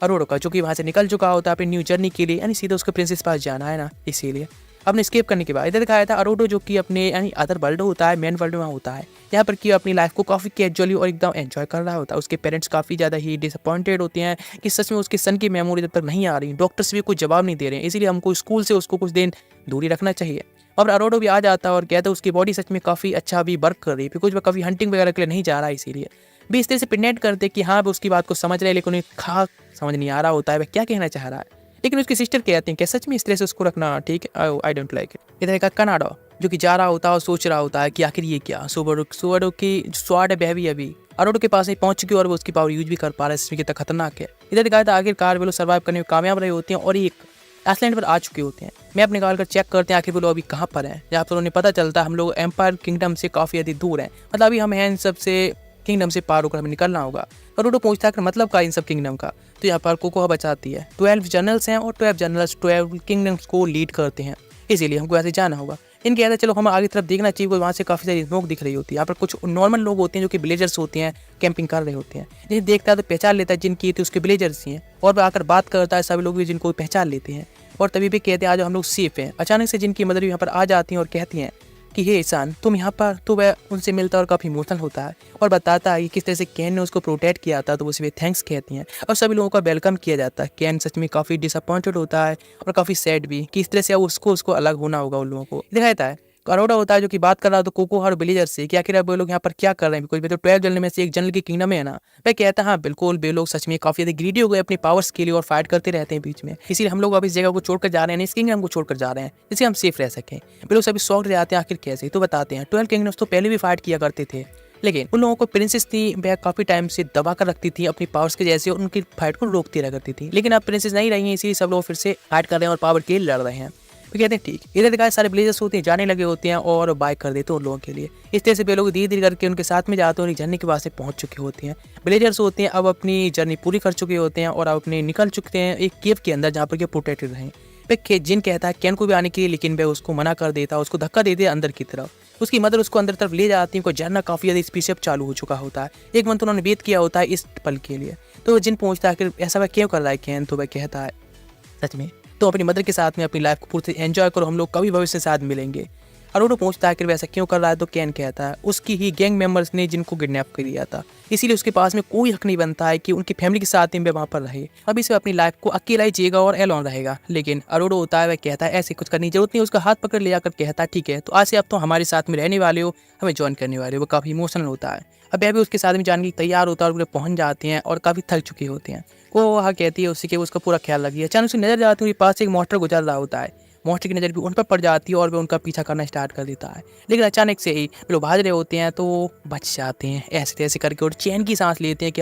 अरोडो का जो कि वहाँ से निकल चुका होता है अपनी न्यू जर्नी के लिए, यानी सीधे उसके प्रिंसेस पास जाना है ना, इसीलिए अपने स्केप करने के बाद इधर दिखाया था अरोडो जो कि अपने यानी अदर वर्ल्ड होता है, मेन वर्ल्ड में होता है, यहाँ पर कि अपनी लाइफ को काफ़ी कैजुअली और एकदम एंजॉय कर रहा होता है। उसके पेरेंट्स काफ़ी ज़्यादा ही डिसअपॉइंटेड होते हैं कि सच में उसके सन की मेमोरी जब तक नहीं आ रही, डॉक्टर्स भी कुछ जवाब नहीं दे रहे हैं, इसीलिए हमको स्कूल से उसको कुछ दिन दूरी रखना चाहिए। और अरोडो भी आ जाता है और कहता है उसकी बॉडी सच में काफ़ी अच्छा भी वर्क कर रही है बिकॉज वह कभी हंटिंग वगैरह के लिए नहीं जा रहा है, इसीलिए भी इस तरह से प्रेजेंट करते कि हाँ वो उसकी बात को समझ रहे हैं लेकिन उन्हें खास समझ नहीं आ रहा होता है वह क्या कहना चाह रहा है। लेकिन उसकी सिस्टर कहती हैं कि सच में इस तरह से उसको रखना ठीक है, आई डोंट लाइक इट। इधर का कनाडो जो कि जा रहा होता है और सोच रहा होता है कि आखिर ये क्या सोडो की स्वाड है वह भी अभी अरोडो के पास नहीं पहुंच चुकी और वो उसकी पावर यूज भी कर पा रहा है, इसमें कितना खतरनाक है। इधर दिखाया था आखिरकार वे लोग सर्वाइव करने में कामयाब रहे होते हैं और एक आइसलैंड पर आ चुके होते हैं। मैं अपने निकाल कर चेक करते हैं आखिर वो लोग अभी कहाँ पर हैं, जहाँ पर उन्हें पता चलता है हम लोग एम्पायर किंगडम से काफ़ी अधिक दूर हैं, मतलब अभी हम हैं इन सब से किंगडम से पार होकर हमें निकलना होगा। अरोडो पूछता है कि मतलब का इन सब किंगडम का, तो यहाँ पर कोकोहा बचाती है 12 जनरल्स हैं और 12 जनरल्स 12 किंगडम्स को लीड करते हैं, इसीलिए हमको ऐसे जाना होगा। इनके कहता है चलो हम आगे तरफ देखना चाहिए, वहाँ से काफ़ी सारी स्मोक दिख रही होती है। यहाँ पर कुछ नॉर्मल लोग होते हैं जो कि विलेजर्स होते हैं, कैंपिंग कर रहे होते हैं। जिन्हें देखता है तो पहचान लेता है जिनकी तो उसके विलेजर्स ही हैं, और वह आकर बात करता है, सभी लोग भी जिनको पहचान लेते हैं और तभी भी कहते हैं आज हम लोग सेफ हैं। अचानक से जिनकी मदर यहाँ पर आ जाती हैं और कहती हैं कि हे इंसान तुम यहाँ पर, तो वह उनसे मिलता है और काफ़ी इमोशनल होता है और बताता है कि किस तरह से कैन ने उसको प्रोटेक्ट किया था, तो उसे थैंक्स कहती हैं और सभी लोगों का वेलकम किया जाता है। कैन सच में काफ़ी डिसअपॉइंटेड होता है और काफ़ी सैड भी कि इस तरह से अब उसको अलग होना होगा उन लोगों को। दिखाता है अरोड़ा होता है जो कि बात कर रहा था कोको और विलेजर से कि आखिर अब वो लोग यहाँ पर क्या कर रहे हैं, कोई भी तो 12 जनरल में से एक जनरल की किंगडम है ना। वह कहता है हाँ बिल्कुल, वे लोग सच में काफी ज्यादा ग्रीडी हो गए अपने पावर्स के लिए और फाइट करते रहते हैं बीच में, इसीलिए हम लोग अब इस जगह को छोड़कर जा रहे हैं, इस किंगडम को छोड़कर जा रहे हैं जिससे हम सेफ रह सकें। वे लोग सभी शॉक रह जाते हैं आखिर कैसे, तो बताते हैं 12 किंगडम्स तो पहले भी फाइट किया करते थे, लेकिन उन लोगों को प्रिंसेस थी वह काफी टाइम से दबा कर रखती थी अपनी पावर्स के जैसे और उनकी फाइट को रोकती रह करती थी, लेकिन अब प्रिंसेस नहीं रही है, इसीलिए सब लोग फिर से फाइट कर रहे हैं और पावर के लिए लड़ रहे हैं। तो कहते हैं ठीक, इधर दिखाए सारे विलेजर्स होते हैं जाने लगे होते हैं और बाइक कर देते हैं उन लोगों के लिए। इस तरह से वे लोग धीरे धीरे करके उनके साथ में जाते हैं और झरने के पास से पहुंच चुके होते हैं। विलेजर्स होते हैं अब अपनी जर्नी पूरी कर चुके होते हैं और अब अपने निकल चुके हैं एक केव के अंदर जहाँ पर के प्रोटेक्टेड रहें। वह जिन कहता है कैन को भी आने के लिए, लेकिन वह उसको मना कर देता है, उसको धक्का देते हैं अंदर की तरफ। उसकी मदर उसको अंदर तरफ ले जाती है, उनको झरना काफी ज्यादा स्पीड से चालू हो चुका होता है। एक मंत्र उन्होंने वेद किया होता है इस पल के लिए। तो जिन पूछता है कि ऐसा वह क्यों कर रहा है कैन, तो वह कहता है सच में तो अपनी मदर के साथ में अपनी लाइफ को पूरी एंजॉय करो, हम लोग कभी भविष्य के साथ मिलेंगे। अरोड़ा पूछता है कि वैसा क्यों कर रहा है, तो कैन कहता है उसकी ही गैंग मेंबर्स ने जिनको किडनैप कर लिया था, इसीलिए उसके पास में कोई हक नहीं बनता है कि उनकी फैमिली के साथ में वहाँ पर रहे। अभी से अपनी लाइफ को अकेला ही जिएगा और एलोन रहेगा। लेकिन अरोड़ा होता है वह कहता है ऐसे कुछ करने की जरूरत नहीं, उसका हाथ पकड़ ले जाकर कहता है ठीक है तो आज से आप तो हमारे साथ में रहने वाले हो, हमें ज्वाइन करने वाले हो। वो काफी इमोशनल होता है। अब वह भी उसके साथ में जाने की तैयार होता है और वो पहुंच जाते हैं और काफी थक चुके होते हैं। वो वहाँ कहती है उससे कि उसका पूरा ख्याल रखिए। अचानक उसकी नजर जाती है पास एक मॉन्स्टर गुजर रहा होता है। मॉन्स्टर की नज़र भी उन पर पड़ जाती है और वे उनका पीछा करना स्टार्ट कर देता है, लेकिन अचानक से ही लोग भाग रहे होते हैं तो बच जाते हैं ऐसे तैसे करके और चैन की सांस लेते हैं कि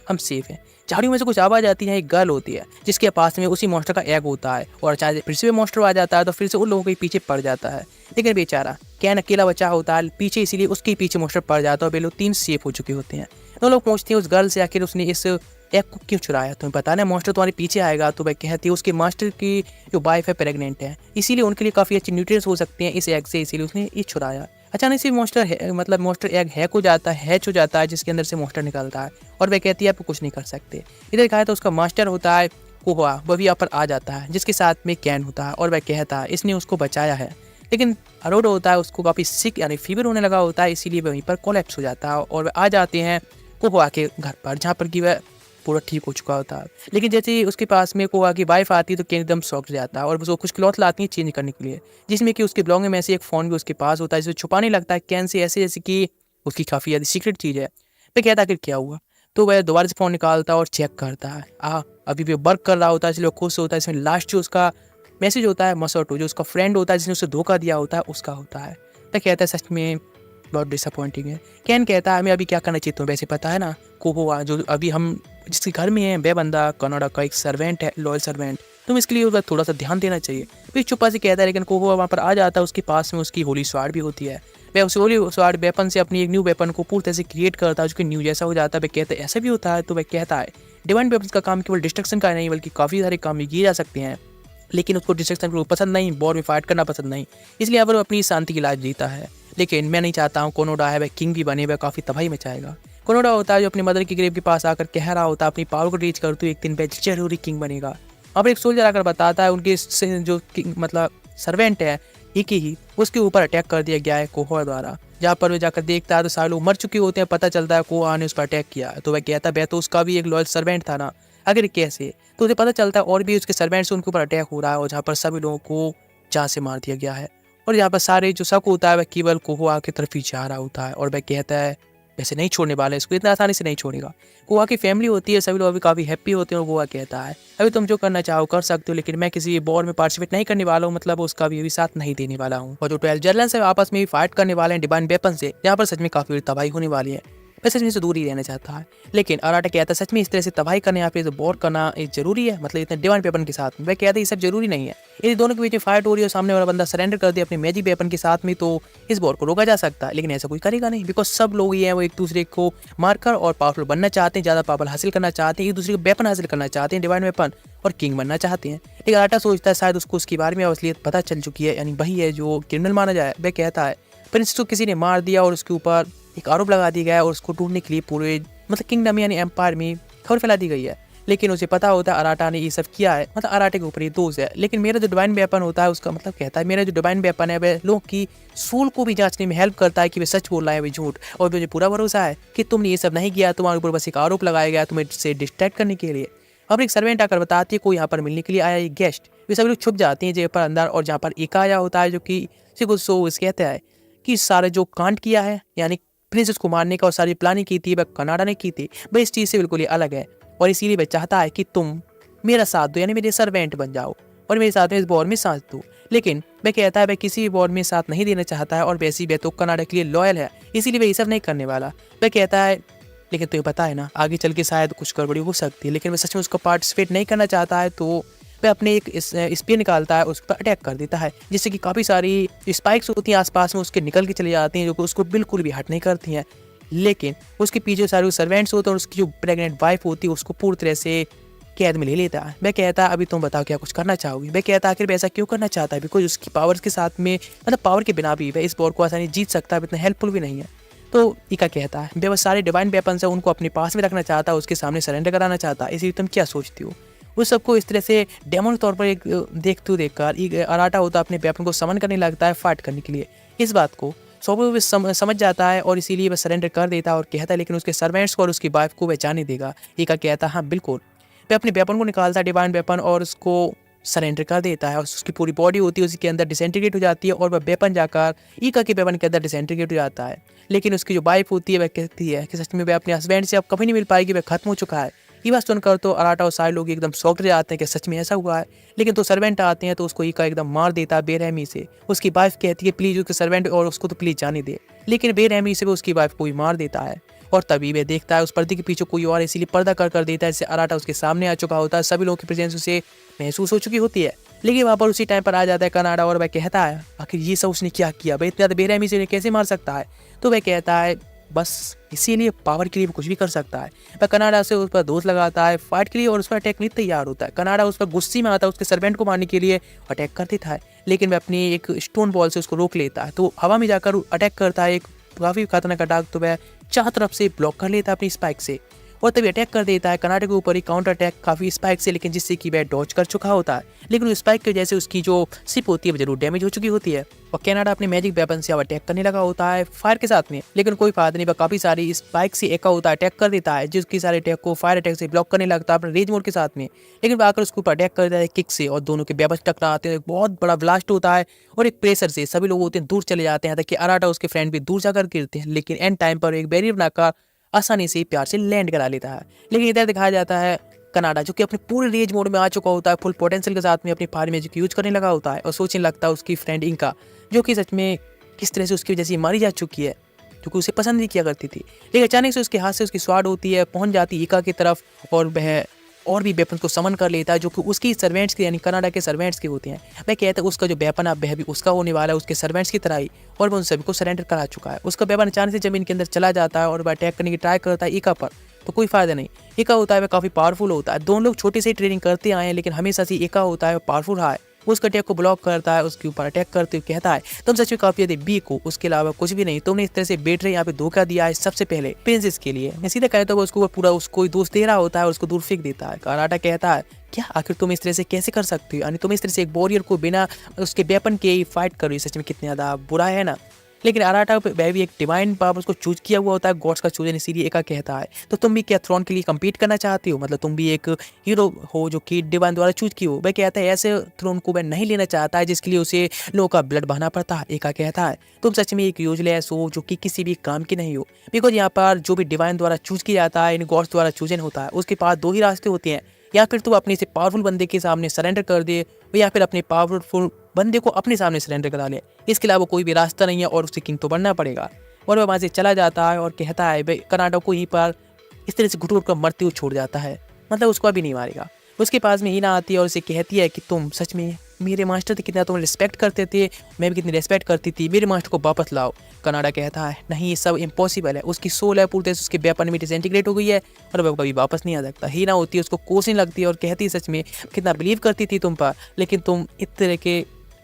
हम सेफ हैं। झाड़ियों में से कुछ आवाज आती है, एक गर्ल होती है जिसके पास में उसी मॉन्स्टर का एग होता है और अचानक फिर से मॉन्स्टर आ जाता है तो फिर से उन लोगों के पीछे पड़ जाता है। लेकिन बेचारा कैन अकेला बचा होता है पीछे, इसीलिए उसके पीछे मॉन्स्टर पड़ जाता है और वे लोग 3 सेफ हो चुके होते हैं। तो लोग पूछते हैं उस गर्ल से आखिर उसने इस एग को क्यों चुराया, तुम्हें पता ना मॉन्स्टर तुम्हारे पीछे आएगा। तो वह कहती है उसके मास्टर की जो वाइफ है प्रेग्नेंट है, इसीलिए उनके लिए काफ़ी अच्छे न्यूट्रिएंट्स हो सकते हैं इस एग से, इसीलिए उसने ये चुराया। अचानक से मॉन्स्टर एग हैक हो जाता है जिसके अंदर से मॉन्स्टर निकलता है और वह कहती है आप कुछ नहीं कर सकते। इधर कहा तो उसका मास्टर होता है कोहा, वह भी यहाँ पर आ जाता है जिसके साथ में कैन होता है और वह कहता है इसने उसको बचाया है। लेकिन अरोड़ा होता है उसको काफ़ी सिक यानी फीवर होने लगा होता है, इसीलिए वहीं पर कोलैप्स हो जाता है और वह आ जाते हैं कोहा के घर पर जहाँ पर कि वह पूरा ठीक हो चुका होता है। लेकिन जैसे ही उसके पास में कोहा की वाइफ आती है तो कैन एकदम शॉक हो जाता है और वो कुछ क्लॉथ लाती है चेंज करने के लिए, जिसमें कि उसके ब्लॉग में से एक फ़ोन भी उसके पास होता है जिसे छुपाने लगता है कैन से, ऐसे जैसे कि उसकी काफ़ी ज़्यादा सीक्रेट चीज़ है। मैं कहता आखिर क्या हुआ, तो वह दोबारा से फ़ोन निकालता है और चेक करता है अभी भी वर्क कर रहा होता है, इसलिए खुश होता है। इसमें लास्ट जो उसका मैसेज होता है मसोटो जो उसका फ्रेंड होता है जिसने उसे धोखा दिया होता है उसका होता है। मैं कहता है सच में बहुत डिसअपॉइंटिंग है। कैन कहता है हमें अभी क्या करना चाहिए, तुम्हें वैसे पता है ना कोहोआ जो अभी हम जिसके घर में है वह बंदा कनाडा का एक सर्वेंट है, लॉयल सर्वेंट, तुम इसके लिए थोड़ा सा ध्यान देना चाहिए। फिर चुप्पा से कहता है, लेकिन कोहोआ वहाँ पर आ जाता है, उसके पास में उसकी होली स्वार्ड भी होती है। वह उस होली स्वार्ड वेपन से अपनी एक न्यू वेपन को पूरी तरह से क्रिएट करता है जो कि न्यू जैसा हो जाता है। वह कहता है ऐसा भी होता है, तो वह कहता है डिवाइन वेपन्स का काम केवल डिस्ट्रक्शन का नहीं बल्कि काफ़ी सारे काम भी किए जा सकते हैं, लेकिन उसको डिस्ट्रक्शन पसंद नहीं, वॉर में फाइट करना पसंद नहीं, इसलिए अब वो अपनी शांति की लाइफ जीता है। लेकिन मैं नहीं चाहता हूँ कोनोडा है वह किंग भी बने, वह काफ़ी तबाही मचाएगा। कोनोडा होता है जो अपनी मदर की ग्रेव के पास आकर कह रहा होता है अपनी पावर को रीच कर तू एक दिन पे जरूरी किंग बनेगा। अब एक सोल्जर आकर बताता है उनके जो सर्वेंट है एक ही उसके ऊपर अटैक कर दिया गया है कोहोआ द्वारा। जहाँ पर वो जाकर देखता है तो सारे लोग मर चुके होते हैं, पता चलता है कोहोआ ने उस पर अटैक किया। तो वह कहता है तो उसका भी एक लॉयल सर्वेंट था ना, अगर कैसे, तो उसे पता चलता है और भी उसके सर्वेंट से उनके ऊपर अटैक हो रहा है और जहाँ पर सभी लोगों को जान से मार दिया गया है। और यहाँ पर सारे जो शक होता है वह केवल कोहोआ की तरफ ही जा रहा होता है और वह कहता है वैसे नहीं छोड़ने वाला है, इसको इतना आसानी से नहीं छोड़ेगा। कोहोआ की फैमिली होती है, सभी लोग अभी काफ़ी हैप्पी होते हैं और कोहोआ कहता है अभी तुम जो करना चाहो कर सकते हो, लेकिन मैं किसी वॉर में पार्टिसिपेट नहीं करने वाला हूँ, मतलब उसका भी अभी साथ नहीं देने वाला हूँ। और जो 12 जनरल्स है आपस में भी फाइट करने वाले हैं डिवाइन वेपन से, यहाँ पर सच में काफ़ी तबाही होने वाली है। वह सच में इससे दूर ही रहना चाहता है। लेकिन अराटा कहता है सच में इस तरह से तबाही करना या फिर वॉर करना जरूरी है, मतलब इतने डिवाइन वेपन के साथ में। वह कहता है ये सब जरूरी नहीं है। यदि दोनों के बीच में फाइट हो रही है और सामने वाला बंदा सरेंडर कर दे अपने मैजिक वेपन के साथ में, तो इस वॉर को रोका जा सकता है। लेकिन ऐसा कोई करेगा नहीं, बिकॉज सब लोग ये हैं वो एक दूसरे को मारकर और पावरफुल बनना चाहते हैं, ज्यादा पावर हासिल करना चाहते हैं, एक दूसरे को वेपन हासिल करना चाहते हैं, डिवाइन वेपन, और किंग बनना चाहते हैं। लेकिन अराटा सोचता है शायद उसको उसके बारे में असलियत पता चल चुकी है, यानी वही है जो क्रिमिनल माना जाए। वह कहता है प्रिंस को किसी ने मार दिया और उसके ऊपर एक आरोप लगा दिया गया है और उसको ढूंढने के लिए पूरे मतलब किंगडम यानी एम्पायर में खबर फैला दी गई है। लेकिन उसे पता होता है अराटा ने ये सब किया है, मतलब अराटे के ऊपर ये दोष है। लेकिन मेरा जो डिवाइन वेपन होता है उसका मतलब कहता है मेरा जो डिवाइन वेपन है वह लोगों की सोल को भी जांचने में हेल्प करता है कि वे सच बोल रहा है वे झूठ। और मुझे पूरा भरोसा है कि तुमने ये सब नहीं किया, तुम्हारे ऊपर बस एक आरोप लगाया गया तुम्हें से डिस्ट्रैक्ट करने के लिए। अब एक सर्वेंट आकर बताती है कोई यहाँ पर मिलने के लिए आया, एक गेस्ट। वे सभी लोग छुप जाते हैं जगह पर अंदर, और जहाँ पर एक आया होता है जो कि कहता है कि सारे जो कांड किया है यानी प्रिंसेस को मारने का और सारी प्लानिंग की थी वह कनाडा ने की थी, वह इस चीज़ से बिल्कुल ही अलग है। और इसीलिए वह चाहता है कि तुम मेरा साथ दो, यानी मेरे सर्वेंट बन जाओ और मेरे साथ में इस वॉर में साथ दो। लेकिन वह कहता है वह किसी भी वॉर में साथ नहीं देना चाहता है और वैसे वह तो कनाडा के लिए लॉयल है, इसीलिए वह ये सब नहीं करने वाला। वह कहता है लेकिन तुम्हें पता है ना आगे चल के शायद कुछ गड़बड़ी हो सकती है। लेकिन वह सच में उसको पार्टिसिपेट नहीं करना चाहता है, तो वह अपने एक स्पीयर निकालता है, उस पर अटैक कर देता है, जिससे कि काफ़ी सारी स्पाइक्स होती हैं आसपास में उसके निकल के चली जाती हैं, जो कि उसको बिल्कुल भी हट नहीं करती हैं। लेकिन उसके पीछे सारे सर्वेंट्स होते हैं और उसकी जो प्रेग्नेंट वाइफ होती है उसको पूरी तरह से कैद में ले लेता है। वह कहता है अभी तुम बताओ क्या कुछ करना चाहोगी। वह कहता है आखिर वह ऐसा क्यों करना चाहता है, बिकॉज उसकी पावर्स के साथ में मतलब पावर के बिना भी वह इस वॉर को आसानी जीत सकता है, इतना हेल्पफुल भी नहीं है। तो इका कहता है वह सारे डिवाइन वेपन्स है उनको अपने पास में रखना चाहता है, उसके सामने सरेंडर कराना चाहता है, इसलिए तुम क्या सोचती हो। उस सबको इस तरह से डेमो तौर पर एक देखकर अराटा होता अपने वेपन को समन करने लगता है फाइट करने के लिए। इस बात को सोबो भी समझ जाता है और इसीलिए वह सरेंडर कर देता है और कहता है लेकिन उसके सर्वेंट्स को और उसकी वाइफ को वह जाने देगा। इका कहता है हाँ बिल्कुल। वह अपने वेपन को निकालता है डिवाइन वेपन और उसको सरेंडर कर देता है और उसकी पूरी बॉडी होती है उसके अंदर डिसइंटीग्रेट हो जाती है और वह वेपन जाकर ईका के वेपन के अंदर डिसइंटीग्रेट हो जाता है। लेकिन उसकी जो वाइफ होती है वह कहती है कि सच में वह अपने हस्बैंड से अब कभी नहीं मिल पाएगी, वह खत्म हो चुका है। ये बात सुनकर तो अराटा और सारे लोग एकदम शॉक रह जाते हैं कि सच में ऐसा हुआ है। लेकिन तो सर्वेंट आते हैं तो उसको ईका एकदम मार देता है बेरहमी से। उसकी वाइफ कहती है प्लीज उसके सर्वेंट और उसको तो प्लीज जाने दे, लेकिन बेरहमी से वो उसकी वाइफ को ही मार देता है। और तभी वह देखता है उस पर्दे के पीछे कोई और, इसीलिए पर्दा कर देता है, जिससे अराटा उसके सामने आ चुका होता है। सभी लोगों की प्रेजेंस उसे महसूस हो चुकी होती है। लेकिन वहाँ पर उसी टाइम पर आ जाता है कनाडा और वह कहता है आखिर ये सब उसने क्या किया, वह इतना ज़्यादा बेरहमी से उन्हें कैसे मार सकता है। तो वह कहता है बस इसीलिए पावर के लिए कुछ भी कर सकता है। वह कनाडा से उस पर दोष लगाता है फाइट के लिए और उस पर अटैक नहीं तैयार होता है। कनाडा उस पर गुस्से में आता है, उसके सर्वेंट को मारने के लिए अटैक कर देता है, लेकिन वह अपनी एक स्टोन बॉल से उसको रोक लेता है। तो हवा में जाकर अटैक करता है एक काफ़ी खतरनाक अटैक, तो वह चार तरफ से ब्लॉक कर लेता है अपनी स्पाइक से और तभी अटैक कर देता है कनाडा के ऊपर ही काउंटर अटैक काफ़ी स्पाइक से, लेकिन जिससे कि वह डॉज कर चुका होता है। लेकिन उस स्पाइक की वजह से उसकी जो शिप होती है वो जरूर डैमेज हो चुकी होती है और कनाडा अपने मैजिक वेपन से अब अटैक करने लगा होता है फायर के साथ में। लेकिन कोई फायदा नहीं, वह काफ़ी सारी स्पाइक से एका होता है अटैक कर देता है, जिसकी सारे अटैक को फायर अटैक से ब्लॉक करने लगता है अपने रेज मोड के साथ में। लेकिन वह आकर उसके ऊपर अटैक कर देता है किक से और दोनों के वेपन टकराते हैं, बहुत बड़ा ब्लास्ट होता है और एक प्रेशर से सभी लोग होते हैं दूर चले जाते हैं, ताकि अराटा उसके फ्रेंड भी दूर जाकर गिरते हैं। लेकिन एंड टाइम पर एक बैरियर बनाकर आसानी से प्यार से लैंड करा लेता है। लेकिन इधर दिखाया जाता है कनाडा जो कि अपने पूरे रेज मोड में आ चुका होता है, फुल पोटेंशियल के साथ में अपनी फायर मैजिक यूज करने लगा होता है और सोचने लगता है उसकी फ्रेंड इनका, जो कि सच में किस तरह से उसकी वजह से मारी जा चुकी है, जो कि उसे पसंद नहीं किया करती थी। लेकिन अचानक से उसके हाथ से उसकी स्वाड होती है, पहुंच जाती है इका की तरफ और वह और भी वेपन को समन कर लेता है जो कि उसकी सर्वेंट्स के यानी कनाडा के सर्वेंट्स के होते हैं। वह कहता है उसका जो वेपन अब वह भी उसका होने वाला है, उसके सर्वेंट्स की तरह ही, और वह उन सभी को सरेंडर करा चुका है। उसका वेपन अचानक से जमीन के अंदर चला जाता है और वह अटैक करने की ट्राई करता है इका पर, तो कोई फायदा नहीं। इका होता है वह काफ़ी पावरफुल होता है, दोनों लोग छोटे से ही ट्रेनिंग करते आए हैं, लेकिन हमेशा से इका होता है वह पावरफुल रहा है। उसका अटैक को ब्लॉक करता है, उसके ऊपर अटैक करते हुए कहता है तुम सच में काफी ज्यादा वीक हो, उसके अलावा कुछ भी नहीं, तुमने इस तरह से बेट रहे यहाँ पे धोखा दिया है सबसे पहले प्रिंसेस के लिए। सीधा कहता है वो उसको पूरा उसको दोस्त दे रहा होता है और उसको दूर फेंक देता है। कराटा कहता है क्या आखिर तुम इस तरह से कैसे कर सकती हो, यानी तुम इस तरह से एक वॉरियर को बिना उसके वेपन के ही फाइट कर रही हो, सच में कितना ज्यादा बुरा है ना। लेकिन अराटा वह भी एक डिवाइन पावर उसको चूज किया हुआ होता है, गॉड्स का चूजन, इसीलिए एका कहता है तो तुम भी क्या थ्रोन के लिए कम्पीट करना चाहती हो, मतलब तुम भी एक हीरो हो जो कि डिवाइन द्वारा चूज की हो। वह कहता है ऐसे थ्रोन को वह नहीं लेना चाहता है जिसके लिए उसे लोगों का ब्लड बहाना पड़ता है। एका कहता है तुम सच में एक यूजलेस हो जो कि किसी भी काम की नहीं हो, बिकॉज यहाँ पर जो भी डिवाइन द्वारा चूज किया जाता है, इन गॉड्स द्वारा चूजन होता है, उसके पास दो ही रास्ते होते हैं, या फिर तू अपने से पावरफुल बंदे के सामने सरेंडर कर दे या फिर अपने पावरफुल बंदे को अपने सामने सरेंडर करा ले, इसके अलावा कोई भी रास्ता नहीं है और उसे किंग तो बनना पड़ेगा। और वह वहाँ से चला जाता है और कहता है भाई कर्नाटक को यहीं पर इस तरह से घुटुर कर मरते हुए छोड़ जाता है, मतलब उसको अभी नहीं मारेगा। उसके पास में हीना आती है और उसे कहती है कि तुम सच में मेरे मास्टर थे, कितना तुम रिस्पेक्ट करते थे, मैं भी कितनी रिस्पेक्ट करती थी, मेरे मास्टर को वापस लाओ। कनाडा कहता है नहीं, ये सब इम्पॉसिबल है, उसकी सोल है पूरी तरह से उसके वेपन में डिसइंटीग्रेट हो गई है और वह कभी वापस नहीं आ सकता। हीना होती है उसको कोसने लगती है और कहती है सच में कितना बिलीव करती थी तुम पर, लेकिन तुम इस तरह के,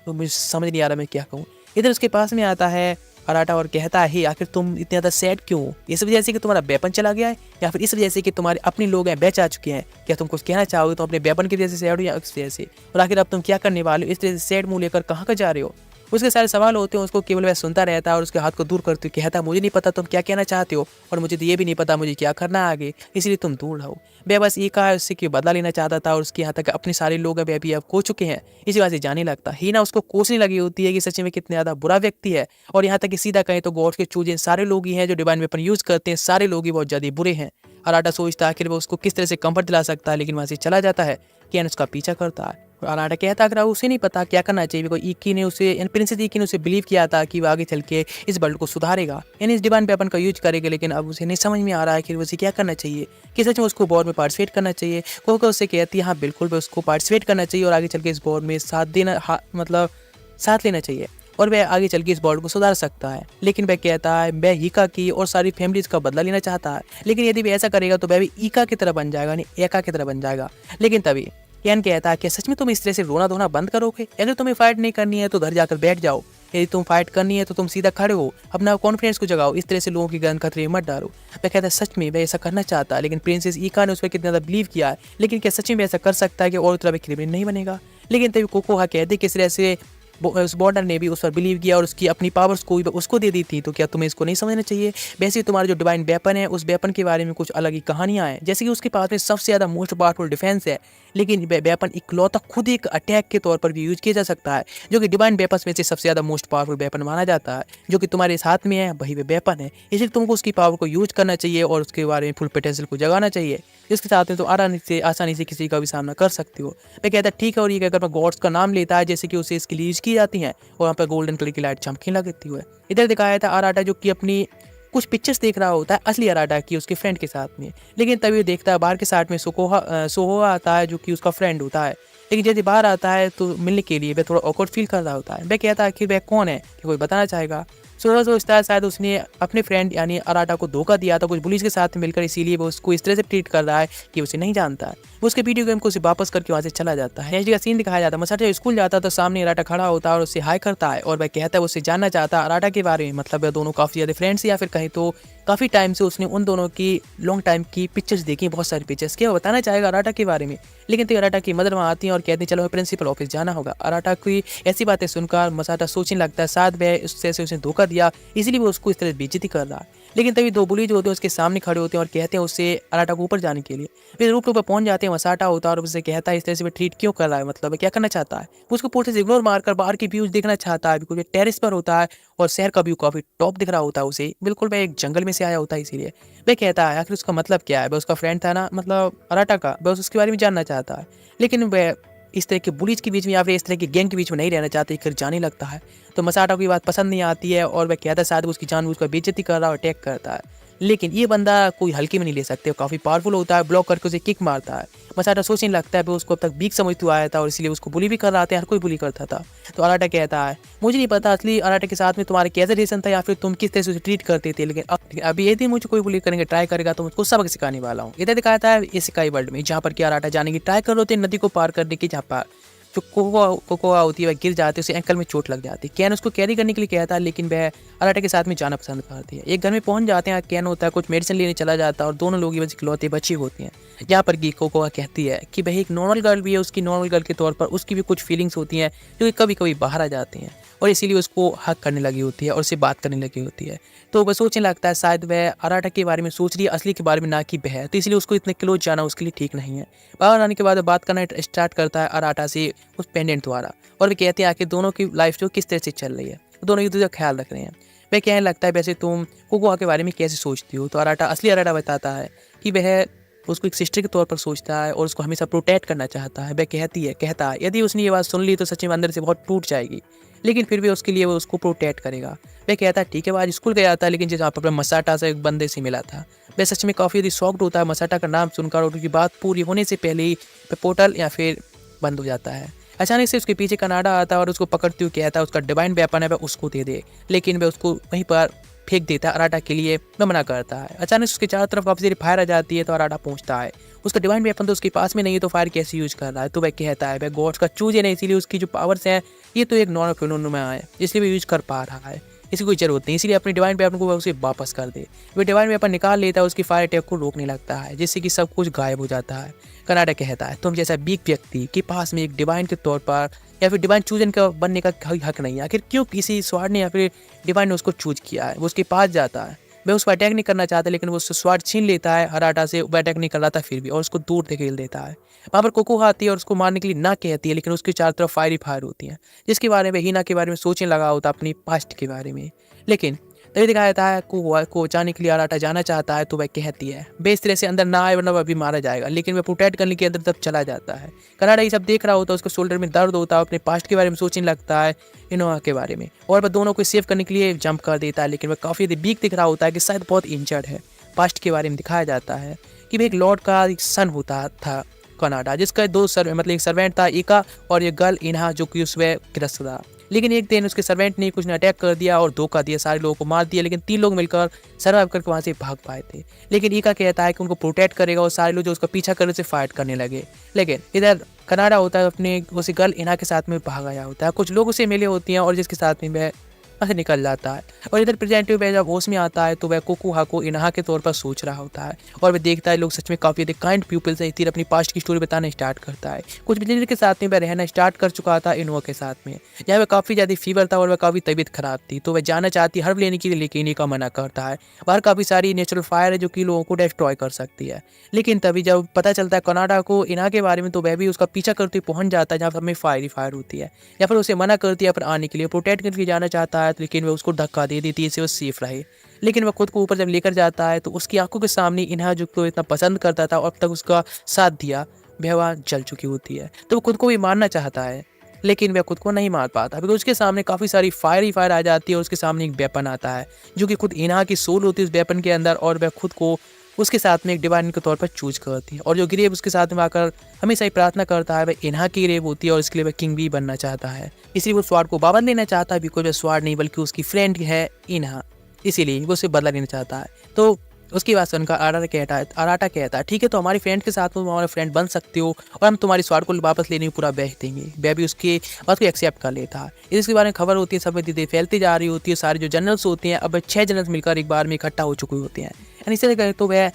तो मुझे समझ नहीं आ रहा मैं क्या कहूँ। इधर उसके पास में आता है अराटा और कहता है आखिर तुम इतने ज़्यादा सैड क्यों हो, इस वजह से कि तुम्हारा वेपन चला गया है या फिर इस वजह से कि तुम्हारे अपने लोग हैं बेच आ चुके हैं, क्या तुम कुछ कहना चाहोगे तो अपने वेपन की वजह से सैड हो या इस वजह से, और आखिर अब तुम क्या करने वाले हो, इस तरह से सैड मुंह लेकर कहाँ का जा रहे हो। उसके सारे सवाल होते हैं, उसको केवल वह सुनता रहता है और उसके हाथ को दूर करते हुए कहता है मुझे नहीं पता तुम क्या कहना चाहते हो और मुझे तो ये भी नहीं पता मुझे क्या करना है आगे, इसलिए तुम दूर रहो। वह बस ये कहा उससे कि बदला लेना चाहता था और उसके यहाँ तक अपने सारे लोग वह भी अब खो चुके हैं, इसी वजह से जाने लगता। हीना उसको कोसने लगी होती है कि सच में कितने ज़्यादा बुरा व्यक्ति है, और यहाँ तक कि सीधा कहें तो गॉड के चूजे सारे लोग ही हैं जो डिवाइन वेपन यूज़ करते हैं, सारे लोग ही बहुत ज़्यादा बुरे हैं। अराटा सोचता है आखिर वो उसको किस तरह से कंफर्ट दिला सकता है, लेकिन वहाँ से चला जाता है। कैन उसका पीछा करता है और अराटा कहता है अगर उसे नहीं पता क्या करना चाहिए, कोई इकी ने उसे यानी प्रिंसेस इकी ने उसे बिलीव किया था कि वो आगे चल के इस वर्ल्ड को सुधारेगा, यानी इस डिवाइन वेपन का यूज करेगा, लेकिन अब उसे नहीं समझ में आ रहा है कि उसे क्या करना चाहिए, कि सच में उसको वॉर में पार्टिसिपेट करना चाहिए। कोको उससे कहती है हाँ बिल्कुल उसको पार्टिसिपेट करना चाहिए और आगे चल के इस वॉर में साथ देना, मतलब साथ लेना चाहिए और वह आगे चल के इस वर्ल्ड को सुधार सकता है। लेकिन वह कहता है वह ईका की और सारी फैमिलीज का बदला लेना चाहता है, लेकिन यदि वह ऐसा करेगा तो वह भी ईका की तरह बन जाएगा, नहीं एका की तरह बन जाएगा। लेकिन तभी कैन कहता है कि सच में तुम इस तरह से रोना धोना बंद करोगे, अगर तुम्हें फाइट नहीं करनी है तो घर जाकर बैठ जाओ, यदि तुम फाइट करनी है तो तुम सीधा खड़े हो, अपना कॉन्फिडेंस को जगाओ, इस तरह से लोगों की गन खतरे में मत डालो। वह कहता है सच में वह ऐसा करना चाहता है, लेकिन प्रिंसेस ईका ने उस पर कितना ज़्यादा बिलीव किया है, लेकिन क्या सच में ऐसा कर सकता है कि और तरह क्रिमिनल नहीं बनेगा। लेकिन तभी कोकोहा कहते किस तरह से उस बॉर्डर ने भी उस पर बिलीव किया और उसकी अपनी पावर्स को भी उसको दे दी थी, तो क्या तुम्हें इसको नहीं समझना चाहिए। वैसे तुम्हारा जो डिवाइन वेपन है उस वेपन के बारे में कुछ अलग ही कहानियां हैं, जैसे कि उसके पास में सबसे ज़्यादा मोस्ट पावरफुल डिफेंस है, लेकिन वेपन इकलौता खुद एक अटैक के तौर पर भी यूज किया जा सकता है, जो कि डिवाइन वेपन्स में से सबसे ज़्यादा मोस्ट पावरफुल वेपन माना जाता है, जो कि तुम्हारे साथ में है वही वेपन है, इसलिए तुमको उसकी पावर को यूज करना चाहिए और उसके बारे में फुल पोटेंशियल को जगाना चाहिए, जिसके साथ में तो आसानी से किसी का भी सामना कर सकती हो। मैं कहता ठीक है, और ये कहकर मैं गॉड्स का नाम लेता है जैसे कि उसे इसके लिए यूज की जाती हैं और वहाँ पर गोल्डन कलर की लाइट चमकने लगती है। इधर दिखाया था अराटा जो कि अपनी कुछ पिक्चर्स देख रहा होता है असली अराटा की उसके फ्रेंड के साथ में, लेकिन तभी वो देखता है बाहर के साथ में सोहोआ आता है जो कि उसका फ्रेंड होता है, लेकिन जब बाहर आता है तो मिलने के लिए वह थोड़ा ऑकवर्ड फील कर रहा होता है। वह कहता है आखिर वह कौन है, कि कोई बताना चाहेगा। सोचता है शायद उसने अपने फ्रेंड यानी अराटा को धोखा दिया था कुछ पुलिस के साथ मिलकर, इसीलिए वो उसको इस तरह से ट्रीट कर रहा है कि उसे नहीं जानता है। वो उसके वीडियो गेम को उसे वापस करके वहाँ से चला जाता है। नेक्स्ट का सीन दिखाया जाता है, मसाटा स्कूल जाता तो सामने अराटा खड़ा होता है और उससे हाई करता है और वह कहता है उससे जानना चाहता है अराटा के बारे में, मतलब वह दोनों काफ़ी ज़्यादा फ्रेंड्स या फिर कहीं तो काफ़ी टाइम से उसने उन दोनों की लॉन्ग टाइम की पिक्चर्स देखी, बहुत सारी पिक्चर्स, क्या वो बताना चाहेगा अराटा के बारे में। लेकिन तो अराटा की मदर वहाँ आती है और कहती है चलो प्रिंसिपल ऑफिस जाना होगा। अराटा की ऐसी बातें सुनकर मसाटा सोचने लगता है शायद वह उससे उसने धोखा दिया, इसीलिए वो उसको इस तरह बेइज्जती कर रहा है। लेकिन तभी दो बुली जो होते हैं उसके सामने खड़े होते हैं और कहते हैं उससे अराटा को ऊपर जाने के लिए। वे रूप पर पहुंच जाते हैं, मसाटा होता है और उससे कहता है इस तरह से ट्रीट क्यों कर रहा है, मतलब क्या करना चाहता है। वो उसको पूरे से इग्नोर मारकर बाहर की व्यूज देखना चाहता है, बिल्कुल टेरिस पर होता है और शहर का व्यू काफी टॉप दिख रहा होता है उसे, बिल्कुल वह एक जंगल में से आया होता है, इसीलिए वह कहता है आखिर उसका मतलब क्या है। वह उसका फ्रेंड था ना, मतलब अराटा का, वह उसके बारे में जानना चाहता है, लेकिन वह इस तरह के बुलीज के बीच में या फिर इस तरह के गैंग के बीच में नहीं रहना चाहते, फिर जाने लगता है। तो मसाटा को ये बात पसंद नहीं आती है और वह कहता है शायद उसकी जानबूझकर बेइज्जती कर रहा है और अटैक करता है, लेकिन ये बंदा कोई हल्के में नहीं ले सकते, काफ़ी पावरफुल होता है, ब्लॉक करके उसे किक मारता है। मसाटा सोचने लगता है वो उसको अब तक वीक समझते हुआ आया था और इसलिए उसको बुली भी कर रहा था, हर कोई बुली करता था। तो अराटा कहता है मुझे नहीं पता असली अराटा के साथ में तुम्हारे कैसा रिलेशन था या फिर तुम किस तरह से उसे ट्रीट करते थे, लेकिन अभी यदि मुझे कोई बुली करेंगे ट्राई करेगा तो मुझको सबक सिखाने वाला हूँ। इधर दिखाया था इस इकाई वर्ल्ड में जहाँ पर कि अराटा जाने की ट्राई कर रहे होते नदी को पार करने की, जहाँ पर जो कोकोआ होती है वह गिर जाती है, उसे एंकल में चोट लग जाती है। कैन उसको कैरी करने के लिए कहता है, लेकिन वह अराटा के साथ में जाना पसंद करती है। एक घर में पहुंच जाते हैं, कैन होता है कुछ मेडिसिन लेने चला जाता है और दोनों लोग बस इकलौते बच्चे होते हैं। यहाँ पर कोकोआ कहती है कि भाई एक नॉर्मल गर्ल भी है, उसकी नॉर्मल गर्ल के तौर पर उसकी भी कुछ फीलिंग्स होती हैं जो कि कभी कभी बाहर आ जाती हैं और इसीलिए उसको हक करने लगी होती है और उससे बात करने लगी होती है। तो वह सोचने लगता है शायद वह अराटा के बारे में सोच रही है, असली के बारे में ना कि वह, तो इसलिए उसको इतने क्लोज जाना उसके लिए ठीक नहीं है। बाहर आने के बाद बात करना स्टार्ट करता है अराटा से उस पेंडेंट द्वारा और वे कहते हैं आखिर दोनों की लाइफ जो किस तरह से चल रही है, दोनों एक दूसरे का ख्याल रख रहे हैं। वह कहने लगता है वैसे तुम कोकोआ के बारे में कैसे सोचती हो, तो अराटा असली अराटा बताता है कि वह उसको एक सिस्टर के तौर पर सोचता है और उसको हमेशा प्रोटेक्ट करना चाहता है। वह कहता है यदि उसने ये बात सुन ली तो सच में अंदर से बहुत टूट जाएगी, लेकिन फिर भी उसके लिए वो उसको प्रोटेक्ट करेगा। वह कहता है ठीक है, वो आज स्कूल गया था, लेकिन जहाँ पर मसाटा से एक बंदे से मिला था। वह सच में काफ़ी ज़्यादा शॉक्ड होता है मसाटा का नाम सुनकर, और उनकी बात पूरी होने से पहले ही पोर्टल या फिर बंद हो जाता है। अचानक से उसके पीछे कनाडा आता है और उसको पकड़ते हुए कहता है उसका डिवाइन वेपन है वह उसको दे दे, लेकिन वह उसको वहीं पर फेंक देता है। अराटा के लिए वह मना करता है। अचानक उसके चारों तरफ काफ़ी सारी फायर आ जाती है, तो अराटा पहुंचता है। उसका डिवाइन वेपन तो उसके पास में नहीं है, तो फायर कैसे यूज कर रहा है? तो वह कहता है वह गॉड्स का चूज है, इसीलिए उसकी जो पावर्स हैं ये तो एक नॉन फिनोमेना है, इसलिए वह यूज कर पा रहा है। इसकी कोई जरूरत नहीं, इसलिए अपने डिवाइन वेपन को वह उसे वापस कर दे। वह डिवाइन वेपन निकाल लेता है, उसकी फायर अटैक को रोकने लगता है, जिससे कि सब कुछ गायब हो जाता है। कनाडा कहता है तुम जैसा वीक व्यक्ति के पास में एक डिवाइन के तौर पर या फिर डिवाइन चूजन का बनने का हक नहीं है। आखिर क्यों किसी स्वाड ने या फिर डिवाइन ने उसको चूज किया है? वो उसके पास जाता है, वह उसको अटैक नहीं करना चाहता, लेकिन वो उससे स्वाड छीन लेता है। अराटा से वो अटैक नहीं कर रहा था फिर भी, और उसको दूर धकेल देता है। वहाँ पर कोको आती है और उसको मारने के लिए ना कहती है, लेकिन उसके चारों तरफ फायर ही फायर होती है, जिसके बारे में हीना के बारे में सोचने लगा होता अपनी पास्ट के बारे में। लेकिन तभी दिखाया जाता है को बचाने के लिए अराटा जाना चाहता है, तो वह कहती है वे इस तरह से अंदर ना आए वरना वह भी मारा जाएगा, लेकिन वह प्रोटेक्ट करने के अंदर तब चला जाता है। कनाडा ये सब देख रहा होता है, उसके शोल्डर में दर्द होता है, अपने पास्ट के बारे में सोचने लगता है, इनोवा के बारे में, और वह दोनों को सेव करने के लिए जंप कर देता है। लेकिन वह काफ़ी वीक दिख रहा होता है कि शायद बहुत इंजर्ड है। पास्ट के बारे में दिखाया जाता है कि वह एक लॉर्ड का एक सन होता था कनाडा, जिसका दो मतलब एक सर्वेंट था इका और एक गर्ल इन्हा, जो कि उसमें गिरफ्त था। लेकिन एक दिन उसके सर्वेंट ने कुछ ने अटैक कर दिया और धोखा दिया, सारे लोगों को मार दिया, लेकिन 3 लोग मिलकर सर्वाइव करके वहाँ से भाग पाए थे। लेकिन इका कहता है कि उनको प्रोटेक्ट करेगा और सारे लोग जो उसका पीछा कर रहे थे फाइट करने लगे। लेकिन इधर कनाडा होता है अपने उसी गर्ल इन्हा के साथ में भाग आया होता है। कुछ लोग उसे मिले होती हैं और जिसके साथ में वह वहाँ से निकल जाता है। और इधर प्रेजेंटिव जब होश में आता है तो वह कोकुहा को इन्हा के तौर पर सोच रहा होता है, और वह देखता है लोग सच में काफ़ी अधिक काइंड पीपल्स हैं। इधर अपनी पास्ट की स्टोरी बताना स्टार्ट करता है। कुछ बिजनेस के साथ में वह रहना स्टार्ट कर चुका था इनोवा के साथ में, जहाँ वह काफ़ी ज़्यादा फीवर था और वह काफ़ी तबीयत खराब थी, तो वह जाना चाहती हर्ब लेने के लिए, लेकिन इन्हीं का मना करता है। बाहर काफ़ी सारी नेचुरल फायर है जो कि लोगों को डिस्ट्रॉय कर सकती है। लेकिन तभी जब पता चलता है कनाडा को इन्हा के बारे में, तो वह भी उसका पीछा करते हुए पहुंच जाता है जहाँ पर हमें फायर ही फायर होती है, या फिर उसे मना करती है पर आने के लिए प्रोटेक्ट करके जाना चाहता है, लेकिन वह उसको धक्का दे देती है इससे वो सेफ रहे। लेकिन वह खुद को ऊपर जब लेकर जाता है तो उसकी आंखों के सामने इन्हा जो को इतना पसंद करता था और अब तक उसका साथ दिया, वह जल चुकी होती है। तो वो खुद को भी मारना चाहता है, लेकिन वह खुद को नहीं मार पाता, क्योंकि उसके सामने काफ़ी सारी फायर ही फायर आ जाती है और उसके सामने एक वेपन आता है जो कि खुद इन्हा की सोल होती है उस वेपन के अंदर, और वह खुद को उसके साथ में एक डिवाइन के तौर पर चूज करती है। और जो ग्रेव उसके साथ में आकर हमेशा ही प्रार्थना करता है वह इन्हा की ग्रेव होती है, और इसके लिए वह किंग भी बनना चाहता है। इसलिए वो स्वाड को वापस लेना चाहता है, बिकॉज वह स्वाड नहीं बल्कि उसकी फ्रेंड है इन्हा, इसीलिए वो उसे बदला लेना चाहता है। तो उसकी बात सुनकर अराटा कहता है ठीक है, तो हमारी फ्रेंड के साथ तुम हमारे फ्रेंड बन सकते हो और हम तुम्हारी स्वाड को वापस लेने में पूरा बह देंगे। वह भी उसकी बात को एक्सेप्ट कर लेता है। इसके बारे में खबर होती है, सब धीरे फैलती जा रही होती है। सारे जो जनरल्स होते हैं अब 6 जनरल्स मिलकर एक बार में इकट्ठा हो चुके होते हैं, यानी इसे करें तो वह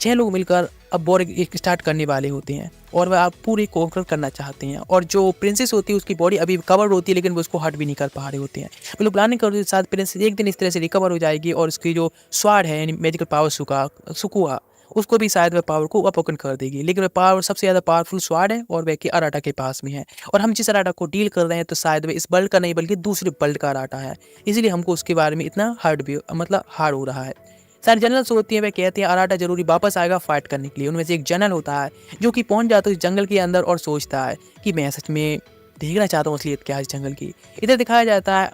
6 लोग मिलकर अब वॉर एक स्टार्ट करने वाले होते हैं, और वह आप पूरी कोंकर करना चाहते हैं। और जो प्रिंसेस होती है उसकी बॉडी अभी कवर होती है, लेकिन वो उसको हर्ट भी नहीं कर पा रहे होते हैं। वो लोग प्लानिंग कर रहे थे शायद प्रिंसेस एक दिन इस तरह से रिकवर हो जाएगी और उसकी जो स्वाड है यानी मैजिकल पावर सुकुआ, उसको भी शायद वह पावर को अपओपन कर देगी। लेकिन वह पावर सबसे ज़्यादा पावरफुल स्वाड है और वह के अराटा के पास में है, और हम जिस अराटा को डील कर रहे हैं तो शायद वह इस वर्ल्ड का नहीं बल्कि दूसरे वर्ल्ड का अराटा है, इसीलिए हमको उसके बारे में इतना हार्ड भी मतलब हार्ड हो रहा है। सारे जनरल्स होती हैं, वे कहते हैं अराटा जरूरी वापस आएगा फाइट करने के लिए। उनमें से एक जनरल होता है जो कि पहुंच जाता है इस जंगल के अंदर और सोचता है कि मैं सच में देखना चाहता हूँ असलियत क्या है इस जंगल की। इधर दिखाया जाता है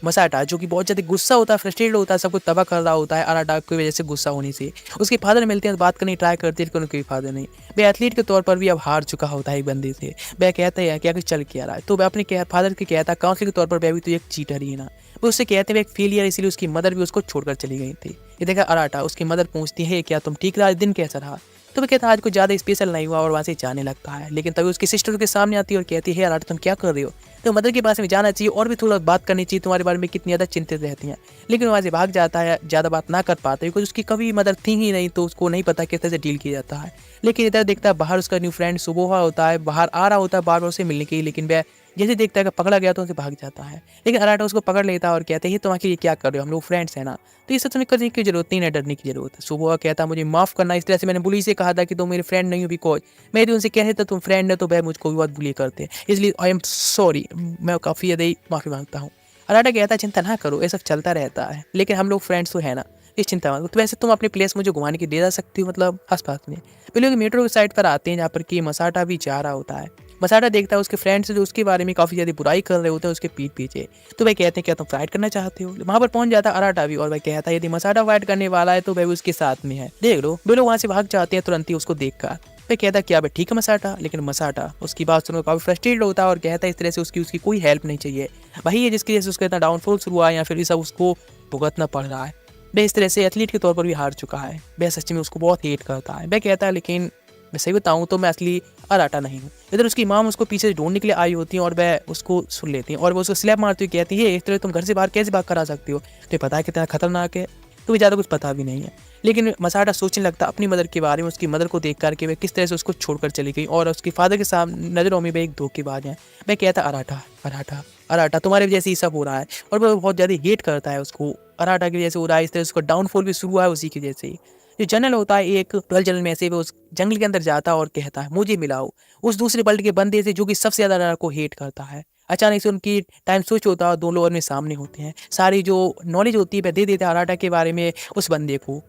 मसाटा जो कि बहुत ज़्यादा गुस्सा होता है, फ्रस्ट्रेटेड होता है, सब कुछ तबाह कर रहा होता है अराटा की वजह से गुस्सा होने से। उसके फादर मिलते हैं, बात करने ट्राई करते हैं, लेकिन उनके फादर नहीं। वह एथलीट के तौर पर भी अब हार चुका होता है एक बंदे से। वह कहता है क्या चल क्या रहा है, तो वह अपने फादर के कहता है काउंसलर के तौर पर वह भी तो एक चीटर ही है ना। वो उससे कहते हैं एक फेलियर, इसीलिए उसकी मदर भी उसको छोड़कर चली गई थी। ये देखा अराटा, उसकी मदर पूछती है क्या तुम ठीक रहा, दिन कैसा रहा? तो वह कहता है आज कुछ ज़्यादा स्पेशल नहीं हुआ, और वहाँ से जाने लगता है। लेकिन तभी उसकी सिस्टर के सामने आती है और कहती है अराटा तुम क्या कर रहे हो, तो मदर के पास में जाना चाहिए और भी थोड़ा बात करनी चाहिए, तुम्हारे बारे में कितनी ज़्यादा चिंतित रहती हैं। लेकिन वहाँ से भाग जाता है, ज़्यादा बात ना कर पाता है, क्योंकि उसकी कभी मदर थी ही नहीं, तो उसको नहीं पता किस तरह से डील किया जाता है। लेकिन इधर देखता है बाहर उसका न्यू फ्रेंड सुबोहा होता है, बाहर आ रहा होता है बार बार उसे मिलने के लिए, लेकिन वह जैसे देखता है कि पकड़ा गया तो उसे भाग जाता है। लेकिन अराटा उसको पकड़ लेता है और कहता है ये तुम आखिर ये क्या कर रहे हो, हम लोग फ्रेंड्स हैं ना, तो ये सब तुम्हें करने की जरूरत नहीं है, डरने की जरूरत है। सुबह कहता है मुझे माफ़ करना, इस तरह से मैंने बुली से कहा था कि तुम मेरे फ्रेंड नहीं हो, बिकॉज मैं यदि उनसे कहते तुम फ्रेंड है तो वह मुझको भी बहुत बुली करते हैं, इसलिए आई एम सॉरी, मैं काफ़ी ज़्यादा ही माफ़ी मांगता हूँ। अराटा कहता है चिंता ना करो, ये सब चलता रहता है, लेकिन हम लोग फ्रेंड्स तो है ना। इस चिंता मत। तो वैसे तुम अपने प्लेस मुझे घुमाने की दे जा सकती हो, मतलब आस-पास में। वे लोग मेट्रो की साइड पर आते हैं जहाँ पर कि मसाटा भी जा रहा होता है। मसाटा देखता है उसके फ्रेंड्स जो उसके बारे में काफ़ी ज़्यादा बुराई कर रहे होते हैं उसके पीठ पीछे। तो वह कहते हैं क्या तुम फाइट करना चाहते हो? वहाँ पर पहुँच जाता है अराटा भी और वह कहता है यदि मसाटा फाइट करने वाला है तो वह भी उसके साथ में है। देख लो, वे लोग वहाँ से भाग जाते हैं तुरंत ही उसको देखकर। वह कहता है क्या बे ठीक है मसाटा, लेकिन मसाटा उसकी बात सुनकर काफ़ी फ्रस्ट्रेटेड होता है और कहता है इस तरह से उसकी उसकी कोई हेल्प नहीं चाहिए। वही है जिसकी वजह से उसका इतना डाउनफॉल शुरू हुआ है या फिर ये सब उसको भुगतना पड़ रहा है। वह इस तरह से एथलीट के तौर पर भी हार चुका है। वह सच में उसको बहुत हेट करता है। वह कहता है लेकिन मैं सही बताऊँ तो मैं असली अराटा नहीं हूँ। इधर उसकी माम उसको पीछे से ढूंढने के लिए आई होती है और वह उसको सुन लेती है और वो उसको स्लैप मारती हुई कहती है इस तरह तुम घर से बाहर कैसे भाग कर आ सकती हो? तो पता है कितना खतरनाक है? तो ज़्यादा कुछ पता भी नहीं है। लेकिन मसाटा सोचने लगता अपनी मदर के बारे में, उसकी मदर को देख कर के वह किस तरह से उसको छोड़कर चली गई और उसके फादर के सामने नज़रों में वह एक धोखेबाज है। मैं कहता अराटा अराटा अराटा तुम्हारे वजह से ये सब हो रहा है और वह बहुत ज़्यादा हेट करता है उसको। अराटा की वजह से हो रहा है, इस तरह से उसका डाउनफॉल भी शुरू हुआ है उसी की वजह से ही। जो जनरल होता है एक 12 जनरल में से वो उस जंगल के अंदर जाता है और कहता है मुझे मिलाओ उस दूसरे बल्ट के बंदे से जो कि सबसे ज़्यादा अराटा को हेट करता है। अचानक से उनकी टाइम स्विच होता है और दोनों लोग में सामने होते हैं। सारी जो नॉलेज होती है वह दे देते हैं अराटा के बारे में उस बंदे को,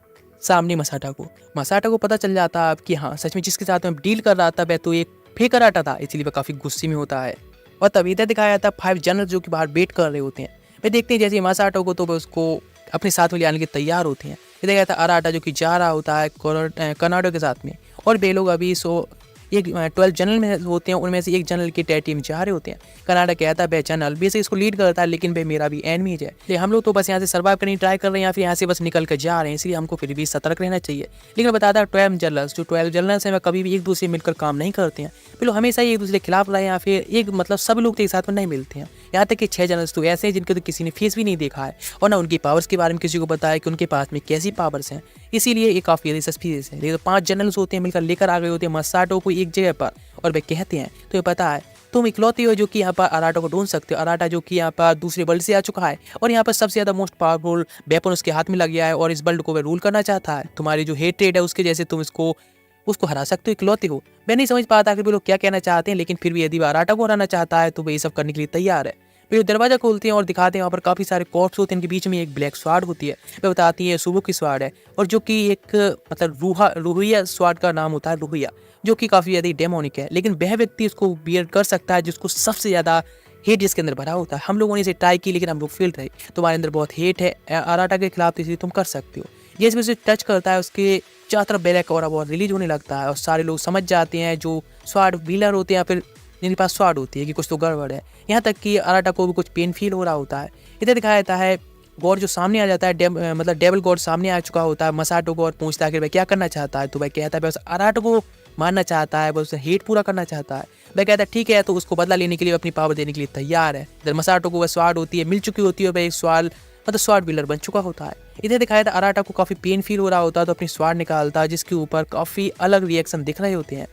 सामने मसाटा को। मसाटा को पता चल जाता है अब कि हाँ सच में जिसके साथ में डील कर रहा था वह तो एक फेक अराटा था, इसलिए वह काफ़ी गुस्से में होता है। और तभी इधर दिखाया जाता है 5 जनरल जो कि बाहर वेट कर रहे होते हैं। वे देखते हैं जैसे मसाटो को तो वह उसको अपने साथ में ले आने की तैयार होते हैं। इधर कहता है अराटा जो कि जा रहा होता है कर्नाटो के साथ में और वे लोग अभी एक 12 जनरल में होते हैं, उनमें से एक जनरल की टीम जा रहे होते हैं। कर्नाटक कहता है वह जनरल बेसिक इसको लीड करता है लेकिन वह मेरा भी एनिमी है, इसलिए हम लोग तो बस यहाँ से सर्वाइव करने की ट्राई कर रहे हैं या फिर यहाँ से बस निकल कर जा रहे हैं, इसलिए हमको फिर भी सतर्क रहना चाहिए। लेकिन बताता है 12 जनरल्स जो 12 जनरल्स हैं वह कभी भी एक दूसरे से मिलकर काम नहीं करते हैं, फिर लोग हमेशा ही एक दूसरे के खिलाफ रहे या फिर एक मतलब सब लोग तो एक साथ में नहीं मिलते हैं। यहाँ तक कि 6 जनरल्स तो ऐसे हैं जिनके तो किसी ने फेस भी नहीं देखा है और ना उनकी पावर्स के बारे में किसी को बताया कि उनके पास में कैसी पावर्स हैं, इसीलिए ये काफ़ी ज़्यादा सस्पिशियस है। लेकिन 5 जनरल्स होते हैं मिलकर लेकर आ गए होते हैं मसाटो को एक जगह पर और वे कहते हैं तो ये पता है तुम इकलौते हो जो कि यहाँ पर अराटा को ढूंढ सकते हो। अराटा जो कि यहाँ पर दूसरे वर्ल्ड से आ चुका है और यहाँ पर सबसे ज़्यादा मोस्ट पावरफुल वेपन उसके हाथ में लग गया है और इस वर्ल्ड को वह रूल करना चाहता है। तुम्हारी जो हेट्रेड है उसके जैसे तुम उसको हरा सकते हो, इकलौते हो। मैं नहीं समझ पाता कि वे लोग क्या कहना चाहते हैं, लेकिन फिर भी यदि वह अराटा को हराना चाहता है तो वे ये सब करने के लिए तैयार है। फिर दरवाजा खोलते हैं और दिखाते हैं वहाँ पर काफ़ी सारे कॉर्प्स होते हैं, इनके बीच में एक ब्लैक स्वार्ड होती है। वह बताती है सुबह की स्वार्ड है और जो कि एक मतलब रूहिया स्वार्ड का नाम होता है, रूहिया, जो कि काफ़ी ज़्यादा डेमोनिक है। लेकिन वह व्यक्ति उसको बियर कर सकता है जिसको सबसे ज़्यादा हेट जिसके अंदर भरा होता है। हम लोगों ने इसे ट्राई की लेकिन हम लोग फेल रहे। तुम्हारे अंदर बहुत हेट है अराटा के खिलाफ, तो इसलिए तुम कर सकते हो। जैसे उसे टच करता है उसके चारों तरफ ब्लैक और बहुत रिलीज होने लगता है और सारे लोग समझ जाते हैं जो स्वार्ड व्हीलर होते हैं या फिर जिनके पास स्वार्ड होती है कि कुछ तो गड़बड़ है। यहाँ तक कि अराटा को भी कुछ पेन फील हो रहा होता है। इधर दिखाया जाता है गॉड जो सामने आ जाता है, मतलब डेविल गॉड सामने आ चुका होता है मसाटो को और पूछता है कि वह क्या करना चाहता है। तो वह कहता है बस अराटा को मारना चाहता है, बस हेट पूरा करना चाहता है। वह कहता है ठीक है, तो उसको बदला लेने के लिए अपनी पावर देने के लिए तैयार है। इधर मसाटो को वह स्वार्ड होती है, मिल चुकी होती है, वह एक स्वार्ड व्हीलर बन चुका होता है। इधर दिखाया था अराटा को काफ़ी पेन फील हो रहा होता है तो अपनी स्वार्ड निकालता है जिसके ऊपर काफ़ी अलग रिएक्शन दिख रहे होते हैं।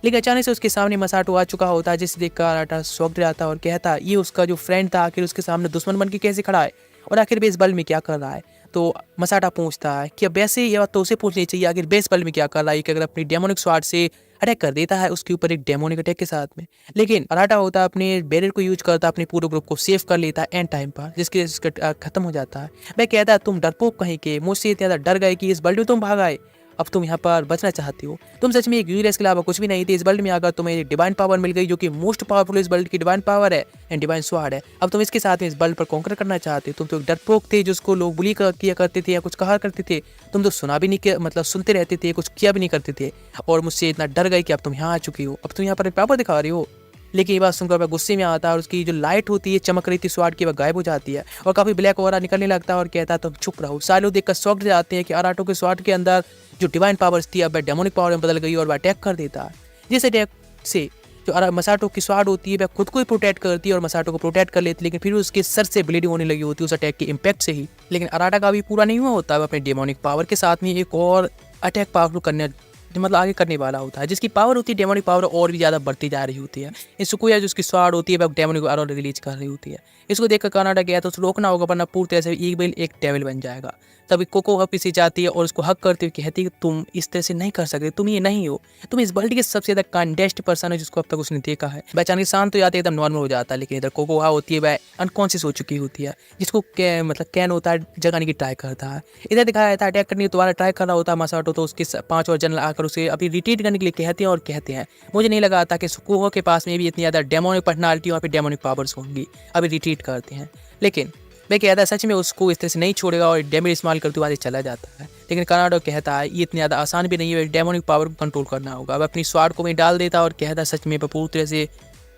लेकिन अचानक से उसके सामने मसाटो आ चुका होता है जिसे देखकर अराटा शॉक्ड जाता है और कहता है ये उसका जो फ्रेंड था आखिर उसके सामने दुश्मन बन के कैसे खड़ा है और आखिर बेस बल में क्या कर रहा है। तो मसाटा पूछता है कि अब वैसे ये बात तो उसे पूछनी चाहिए आखिर बेस बल में क्या कर रहा है कि अगर अपनी डेमोनिक स्वार्ड से अटैक कर देता है उसके ऊपर एक डेमोनिक अटैक के साथ में। लेकिन अराटा होता है अपने बैरियर को यूज करता है, अपने पूरे ग्रुप को सेव कर लेता है एंड टाइम पर, जिसके खत्म हो जाता है। वह कहता है तुम डरपोक कहीं के, मुझसे इतना डर गए कि इस वर्ल्ड में तुम भाग आए, अब तुम यहाँ पर बचना चाहती हो। तुम सच में एक यूनिवर्स के अलावा कुछ भी नहीं थे। इस वर्ल्ड में आकर तुम्हें डिवाइन पावर मिल गई जो कि मोस्ट पावरफुल इस वर्ल्ड की डिवाइन पावर है एंड डिवाइन स्वार्ड है। अब तुम इसके साथ में इस वर्ल्ड पर कॉन्कर करना चाहते हो। तुम तो एक डरपोक थे जिसको लोग बुली किया करते थे या कुछ कहा करते थे। तुम तो सुना भी नहीं, मतलब सुनते रहते थे, कुछ किया भी नहीं करते थे और मुझसे इतना डर गए कि अब तुम यहाँ आ चुकी हो, अब तुम यहाँ पर पावर दिखा रही हो। लेकिन ये बात सुनकर वह गुस्से में आता है और उसकी जो लाइट होती है चमक रही थी स्वार्ड की वह गायब हो जाती है और काफी ब्लैक ऑरा निकलने लगता है और कहता है तुम चुप रहो। सारे लोग देखकर शॉक्ड जाते हैं कि अराटो के स्वार्ड के अंदर जो डिवाइन पावर्स थी अब वह डेमोनिक पावर में बदल गई और वह अटैक कर देता है। जिस अटैक से जो मसाटो की स्वार्ड होती है वह खुद को ही प्रोटेक्ट करती है और मसाटो को प्रोटेक्ट कर लेती है, लेकिन फिर उसके सर से ब्लीडिंग होने लगी होती है उस अटैक के इम्पैक्ट से ही। लेकिन अराटा का भी पूरा नहीं हुआ होता है, वह अपने डेमोनिक पावर के साथ में एक और अटैक पावरफुल करने मतलब आगे करने वाला होता है, जिसकी पावर होती है डेमोनिक पावर और भी ज़्यादा बढ़ती जा रही होती है। इस सुकुया जो उसकी स्वाड होती है वह डेमोनिक पावर रिलीज कर रही होती है। इसको देखकर कनाडा गया तो उसको रोकना होगा, वरना पूरी तरह से ईविल एक डेविल बन जाएगा। तभी कोको पीछे जाती है और उसको हक करते हुए कहती है कि तुम इस तरह से नहीं कर सकते, तुम ये नहीं हो, तुम इस वर्ल्ड के सबसे ज़्यादा काइंडेस्ट पर्सन है जिसको अब तक उसने देखा है। वह अचानक शांत हो जाती है, एकदम नॉर्मल हो जाता है। लेकिन इधर कोको होती है वह अनकॉन्शियस हो चुकी होती है, जिसको मतलब कैन होता है जगाने की ट्राई करता है। इधर दिखाया जाता है अटैक करने की दोबारा ट्राई कर रहा होता है मसाटो, तो उसके 5 और जनरल आकर उसे अभी रिट्रीट करने के लिए कहते हैं और कहते हैं मुझे नहीं लगा था कि सुकुहो के पास में भी इतनी ज़्यादा डेमोनिक पर्सनालिटी और फिर डेमोनिक पावर्स होंगी। अभी रिट्रीट करते हैं, लेकिन मैं कहता है सच में उसको इस तरह से नहीं छोड़ेगा और डैमेज इस्तेमाल करते हुए चला जाता है। लेकिन कनाडो कहता है ये इतनी ज़्यादा आसान भी नहीं है, डेमोनिक पावर को कंट्रोल करना होगा। वह अपनी स्वाड को वहीं डाल देता है और कहता है सच में पूरी तरह से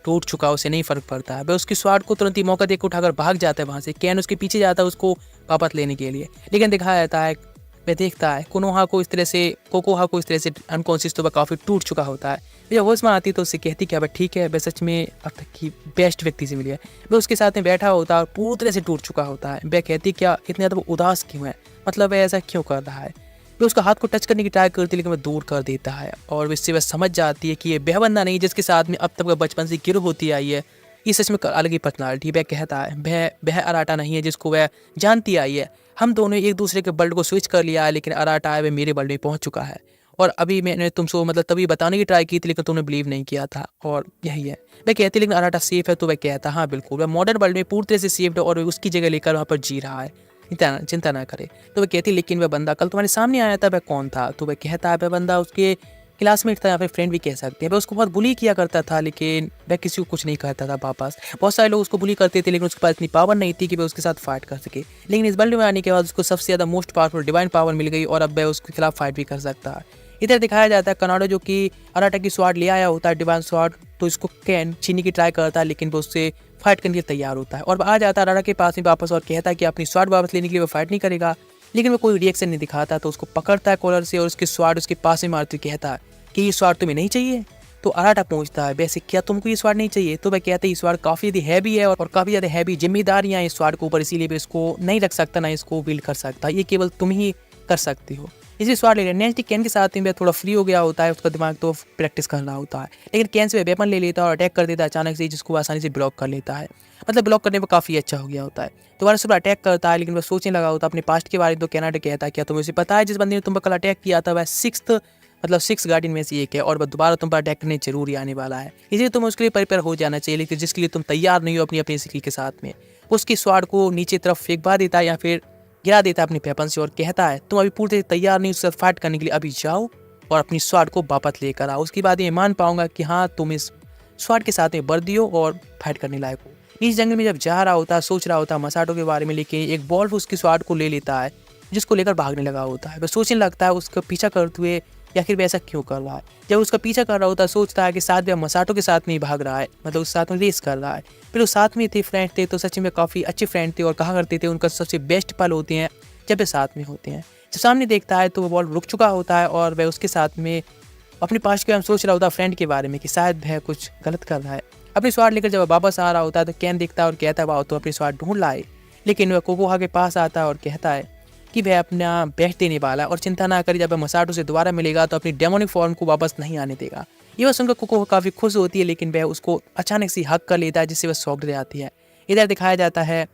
टूट चुका, उसे नहीं फर्क पड़ता है। वह उसकी स्वाड को तुरंत ही मौका देकर उठाकर भाग जाता है वहाँ से। कैन उसके पीछे जाता है उसको वापस लेने के लिए, लेकिन दिखाया जाता है वह देखता है कोकोहा को इस तरह से अनकॉन्शियस, तो वह काफ़ी टूट चुका होता है। जब होश में आती तो उससे कहती कि अब ठीक है, वह सच में अब तक की बेस्ट व्यक्ति से मिली है। वह उसके साथ में बैठा होता है और पूरी तरह से टूट चुका होता है। वह कहती क्या इतने ज़्यादा उदास क्यों है, मतलब वह ऐसा क्यों कर रहा है। वह उसका हाथ को टच करने की ट्राई करती है, लेकिन वह दूर कर देता है और इससे वह समझ जाती है कि ये वह बंदा नहीं जिसके साथ में अब तक वह बचपन से गिरफ्त होती आई है। ये सच में अलग ही पर्सनालिटी। वह कहता है वह अराटा नहीं है जिसको वह जानती आई है। हम दोनों एक दूसरे के वर्ल्ड को स्विच कर लिया है, लेकिन अराटा है वह मेरे वर्ल्ड में पहुंच चुका है। और अभी मैंने तुमको मतलब तभी बताने की ट्राई की थी, लेकिन तुमने बिलीव नहीं किया था, और यही है। वह कहती लेकिन अराटा सेफ है, तो वह कहता हाँ बिल्कुल, वह मॉडर्न वर्ल्ड में पूरी तरह से सेफ है और वह उसकी जगह लेकर वहाँ पर जी रहा है, चिंता ना करे। तो वह कहती लेकिन वह बंदा कल तुम्हारे सामने आया था, वह कौन था। तो वह कहता है वह बंदा उसके क्लासमेट था या फिर फ्रेंड भी कह सकते हैं। वह उसको बहुत बुली किया करता था, लेकिन वह किसी को कुछ नहीं कहता था वापस। बहुत सारे लोग उसको बुली करते थे, लेकिन उसके पास इतनी पावर नहीं थी कि वह उसके साथ फाइट कर सके। लेकिन इस वर्ल्ड में आने के बाद उसको सबसे ज़्यादा मोस्ट पावरफुल डिवाइन पावर मिल गई और अब वह उसके खिलाफ फाइट भी कर सकता है। इधर दिखाया जाता है कनाडो जो कि अराटा की स्वाड ले आया होता है, डिवाइन स्वाड, तो इसको कैन छीनने की ट्राई करता है, लेकिन वो उससे फाइट करने के लिए तैयार होता है और आ जाता है अराटा के पास में वापस और कहता है कि अपनी स्वाड वापस लेने के लिए वो फाइट नहीं करेगा। लेकिन वो कोई रिएक्शन नहीं दिखाता, तो उसको पकड़ता है कॉलर से और उसकी स्वाड उसके पास में मारते कहता है कि ये स्वाड तुम्हें नहीं चाहिए। तो अराटा पूछता है वैसे क्या तुमको ये स्वाड नहीं चाहिए। तो वह कहते हैं ये स्वाड काफ़ी ज़्यादा हैवी है और काफ़ी ज़्यादा हैवी जिम्मेदारियाँ इस स्वाड के ऊपर, इसीलिए भी इसको नहीं रख सकता, ना इसको बिल्ड कर सकता, ये केवल तुम ही कर सकती हो। इसी स्वाड ले लिया। नेक्स्ट कैन के साथ में थोड़ा फ्री हो गया होता है, उसका दिमाग तो प्रैक्टिस करना होता है, लेकिन कैन से वेपन ले लेता है और अटैक कर देता है अचानक से, जिसको आसानी से ब्लॉक कर लेता है। मतलब ब्लॉक करने पर काफ़ी अच्छा हो गया होता है। दोबारा सुबह अटैक करता है, लेकिन वह सोचने लगा होता है अपने पास्ट के बारे में। तो कैनाडा कहता है क्या तुम्हें उसे पता है जिस बंदे ने तुम पर कल अटैक किया था वह सिक्स गार्डियन में से एक है और वह दोबारा तुम पर अटैक करने जरूरी आने वाला है, इसलिए तुम्हें उसके लिए प्रिपेयर हो जाना चाहिए, लेकिन जिसके लिए तुम तैयार नहीं हो अपनी स्किल के साथ में। उसकी स्वाड को नीचे तरफ फेंकवा देता है या फिर गिरा देता है अपने वेपन से और कहता है तुम अभी पूरी तरह तैयार नहीं उसके साथ फाइट करने के लिए, अभी जाओ और अपनी स्वाड को वापस लेकर आओ। उसके बाद ये मान पाऊंगा कि हाँ तुम इस स्वाड के साथ में वर्दी हो और फाइट करने लायक हो। इस जंगल में जब जा रहा होता है, सोच रहा होता है मसाटो के बारे में, लेकिन एक वोल्फ उसकी स्वाड को ले लेता है, जिसको लेकर भागने लगा होता है। वह सोचने लगता है उसका पीछा करते हुए या फिर वह ऐसा क्यों कर रहा है। जब उसका पीछा कर रहा होता है सोचता है कि साथ वह मसाटो के साथ में ही भाग रहा है, मतलब उस साथ में रेस कर रहा है। फिर उस साथ में थे फ्रेंड थे, तो सच में काफ़ी अच्छे फ्रेंड थे और कहा करते थे उनका सबसे बेस्ट पल होते हैं जब वे साथ में होते हैं। जब सामने देखता है तो वो बॉल रुक चुका होता है और वह उसके साथ में अपने पास के बारे में सोच रहा होता है, फ्रेंड के बारे में, कि शायद वह कुछ गलत कर रहा है। अपनी स्वाड लेकर जब वह वापस आ रहा होता है तो कैन देखता है और कहता है वाह तो अपनी स्वाड ढूंढ लाए। लेकिन वह कोकोहा के पास आता है और कहता है कि वह अपना बेस्ट देने वाला है और चिंता ना करे, जब वह मसाटो से दोबारा मिलेगा तो अपनी डेमोनिक फॉर्म को वापस नहीं आने देगा। ये वह सुनकर कोकोहा काफ़ी खुश होती है, लेकिन वह उसको अचानक से हक कर लेता है, जिससे वह शॉक्ड हो जाती है। इधर दिखाया जाता है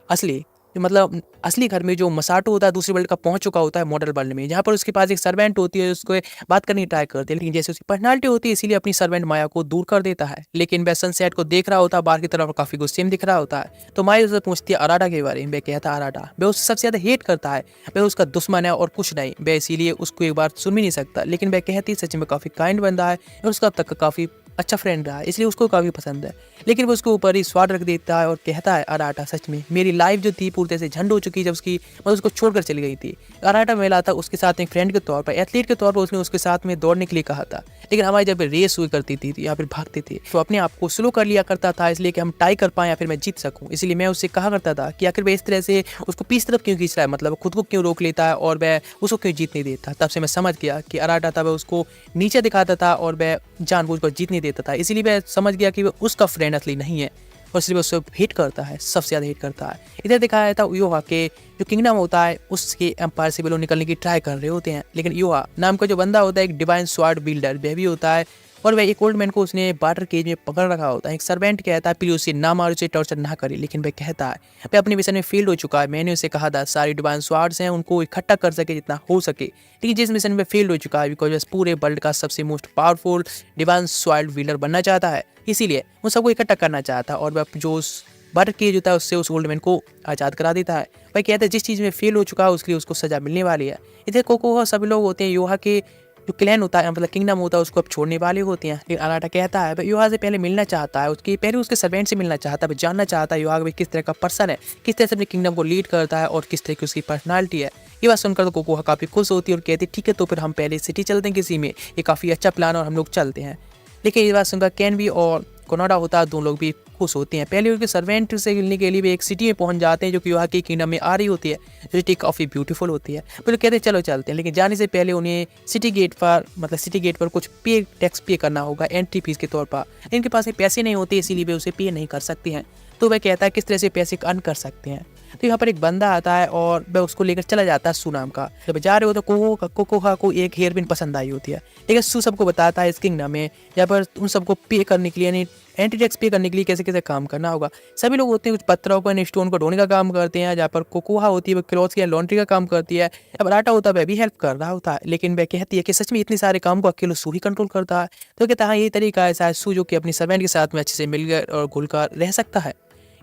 असली घर में जो मसाटो होता है दूसरी वर्ल्ड का पहुंच चुका होता है मॉडल वर्ल्ड में, जहाँ पर उसके पास एक सर्वेंट होती है, उसको बात करने की ट्राई करती है, लेकिन जैसे उसकी पर्सनालिटी होती है इसीलिए अपनी सर्वेंट माया को दूर कर देता है। लेकिन वह सनसेट को देख रहा होता है बाहर की तरफ, काफी गुस्से में दिख रहा होता है। तो माया उससे पूछती है अराटा के बारे में। वह कहता है अराटा वह उससे सबसे ज्यादा हेट करता है, वह उसका दुश्मन है और कुछ नहीं, वह इसीलिए उसको एक बार सुन भी नहीं सकता। लेकिन वह कहती है सच में काफी काइंड बंदा है और उसका अब तक का काफी अच्छा फ्रेंड रहा है, इसलिए उसको काफ़ी पसंद है। लेकिन वो उसके ऊपर ही स्वाद रख देता है और कहता है अराटा सच में मेरी लाइफ जो थी पूरी तरह से झंड हो चुकी जब उसको छोड़कर चली गई थी। अराटा मिला था उसके साथ एक फ्रेंड के तौर पर, एथलीट के तौर पर उसने उसके साथ में दौड़ने के लिए कहा था, लेकिन हमारी जब रेस हुई करती थी या फिर भागती थी तो अपने आप को स्लो कर लिया करता था, इसलिए कि हम टाई कर पाएँ या फिर मैं जीत सकूँ। इसलिए मैं उससे कहा करता था कि आखिर वह इस तरह से उसको पीछे तरफ क्यों खींच रहा है, मतलब खुद को क्यों रोक लेता है और वह उसको क्यों जीत नहीं देता। तब से मैं समझ गया कि अराटा था वह उसको नीचे दिखाता था और वह जानबूझकर जीत नहीं देता था, इसीलिए वह समझ गया कि वह उसका फ्रेंड असली नहीं है, और सिर्फ उससे हिट करता है, सबसे ज़्यादा हिट करता है। इधर दिखाया था योहा के जो किंगडम होता है उसके एम्पायर से भी लोग निकलने की ट्राई कर रहे होते हैं, लेकिन योहा नाम का जो बंदा होता है एक डिवाइन स्वॉर्ड बिल्डर वह भी होता है और वह एक ओल्ड मैन को उसने वाटर केज में पकड़ रखा होता है। एक सर्वेंट कहता है प्लीज उसे ना मारो, उसे टॉर्चर ना करे, लेकिन वह कहता है वह अपने मिशन में फेल्ड हो चुका है। मैंने उसे कहा था सारी डिवाइन स्वॉर्ड्स हैं उनको इकट्ठा कर सके जितना हो सके, लेकिन जिस मिशन में फेल्ड हो चुका है बिकॉज पूरे वर्ल्ड का सबसे most powerful divine sword wheeler बनना चाहता है, इसीलिए वो सबको इकट्ठा करना चाहता है और वह जो उस वाटर केज होता है उससे उस ओल्ड मैन को आज़ाद करा देता है। वह कहता है जिस चीज़ में फेल हो चुका है उसके लिए उसको सजा मिलने वाली है। इधर कोकोहा सभी लोग होते हैं योहा के जो क्लैन होता है मतलब किंगडम होता है उसको अब छोड़ने वाले होते हैं, लेकिन अराटा कहता है योहा से पहले मिलना चाहता है, उसके पहले उसके सर्वेंट से मिलना चाहता है, जानना चाहता है योहा किस तरह का पर्सन है, किस तरह से अपने किंगडम को लीड करता है और किस तरह की उसकी पर्सनालिटी है। ये बात सुनकर तो कोकोहा काफ़ी खुश होती है और कहती है ठीक है तो फिर हम पहले सिटी चलते हैं किसी में, ये काफ़ी अच्छा प्लान और हम लोग चलते हैं। लेकिन ये बात सुनकर कैन भी और कोनोडा होता है दोनों लोग भी खुश होते हैं। पहले उनके सर्वेंट से मिलने के लिए भी एक सिटी में पहुंच जाते हैं जो कि योहा के किंगडम में आ रही होती है, जो सिटी काफ़ी ब्यूटीफुल होती है। फिर कहते हैं चलो चलते हैं, लेकिन जाने से पहले उन्हें सिटी गेट पर कुछ टैक्स पे करना होगा एंट्री फीस के तौर पर। इनके पास पैसे नहीं होते इसीलिए वे उसे पे नहीं कर सकते हैं। तो वह कहता है किस तरह से पैसे अर्न कर सकते हैं। तो यहाँ पर एक बंदा आता है और वह उसको लेकर चला जाता है सू नाम का। जब जा रहे हो तो कोकोहा को एक हेयर पिन पसंद आई होती है, लेकिन सू सबको बताता है इस किंगडम में यहाँ पर उन सबको पे करने के लिए यानी एंटी टैक्स पे करने के लिए कैसे कैसे काम करना होगा। सभी लोग होते हैं कुछ पत्थरों पर स्टोन को ढोने का काम करते हैं, जहाँ पर कोकोहा होती है वो क्लॉथ्स की लॉन्ड्री का काम करती है। अब अराटा होता है वह भी हेल्प कर रहा होता है, लेकिन वह कहती है कि सच में इतने सारे काम को अकेले सू ही कंट्रोल करता है। तो कहता है यही तरीका है शायद सू जो कि अपनी सर्वेंट के साथ में अच्छे से मिलकर और घुलकर रह सकता है।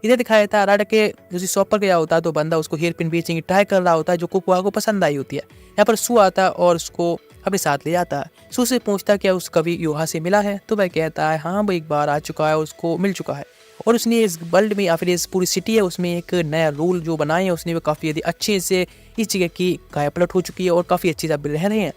इधर दिखाया था अराटा के जो शॉप पर गया होता है तो बंदा उसको हेयर पिन बेचने की ट्राई कर रहा होता है जो कोकोहा को पसंद आई होती है। यहाँ पर सू आता है और उसको अपने साथ ले जाता है। सू से पूछता क्या उस कभी योहा से मिला है, तो वह कहता है हाँ वो एक बार आ चुका है, उसको मिल चुका है और उसने इस वर्ल्ड में या फिर इस पूरी सिटी है उसमें एक नया रूल जो बनाए हैं उसने वो काफ़ी अच्छे से इस जगह की काया पलट हो चुकी है और काफ़ी अच्छी तरह रह रहे हैं,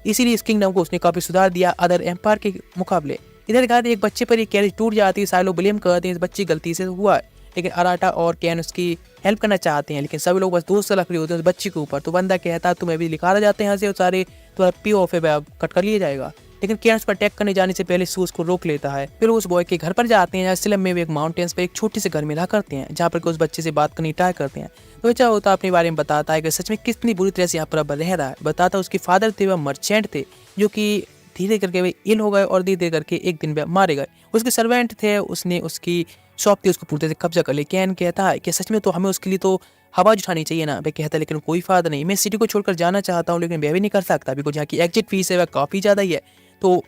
इसीलिए इस किंगडम को उसने काफ़ी सुधार दिया अदर एम्पायर के मुकाबले। इधर कहा एक बच्चे पर एक कैरेज टूट जाती है, सारे लोग ब्लेम करते हैं इस बच्चे गलती से हुआ है, लेकिन अराटा और कैन उसकी हेल्प करना चाहते हैं, लेकिन सभी लोग बस दोस्त रख रहे होते हैं उस बच्ची के ऊपर। तो बंदा कहता है तुम्हें भी लिखा जाते हैं यहाँ से और सारे तुम्हारा पी ऑफ है कट कर लिया जाएगा, लेकिन कैन उस पर अटैक करने जाने से पहले सू उसको रोक लेता है। फिर उस बॉय के घर पर जाते हैं, स्लम में एक माउंटेन्स पर एक छोटे से घर में रहा करते हैं जहाँ पर उस बच्चे से बात करने ट्राई करते हैं। तो बच्चा होता अपने बारे में बताता है कि सच में कितनी बुरी तरह से यहाँ पर अब रह रहा है। बताता उसके फादर थे वह मर्चेंट थे जो कि धीरे करके वे इल हो गए और धीरे करके एक दिन वे मारे गए। उसके सर्वेंट थे उसने उसकी शॉप थी उसको पूरी तरह से कब्जा कर लिया। कैन कहता है कि सच में तो हमें उसके लिए तो आवाज़ उठानी चाहिए ना। वह कहता है लेकिन कोई फायदा नहीं, मैं सिटी को छोड़कर जाना चाहता हूँ लेकिन वह भी नहीं कर सकता बिकॉज यहाँ की एग्जिट फीस है वह काफ़ी ज़्यादा ही है। तो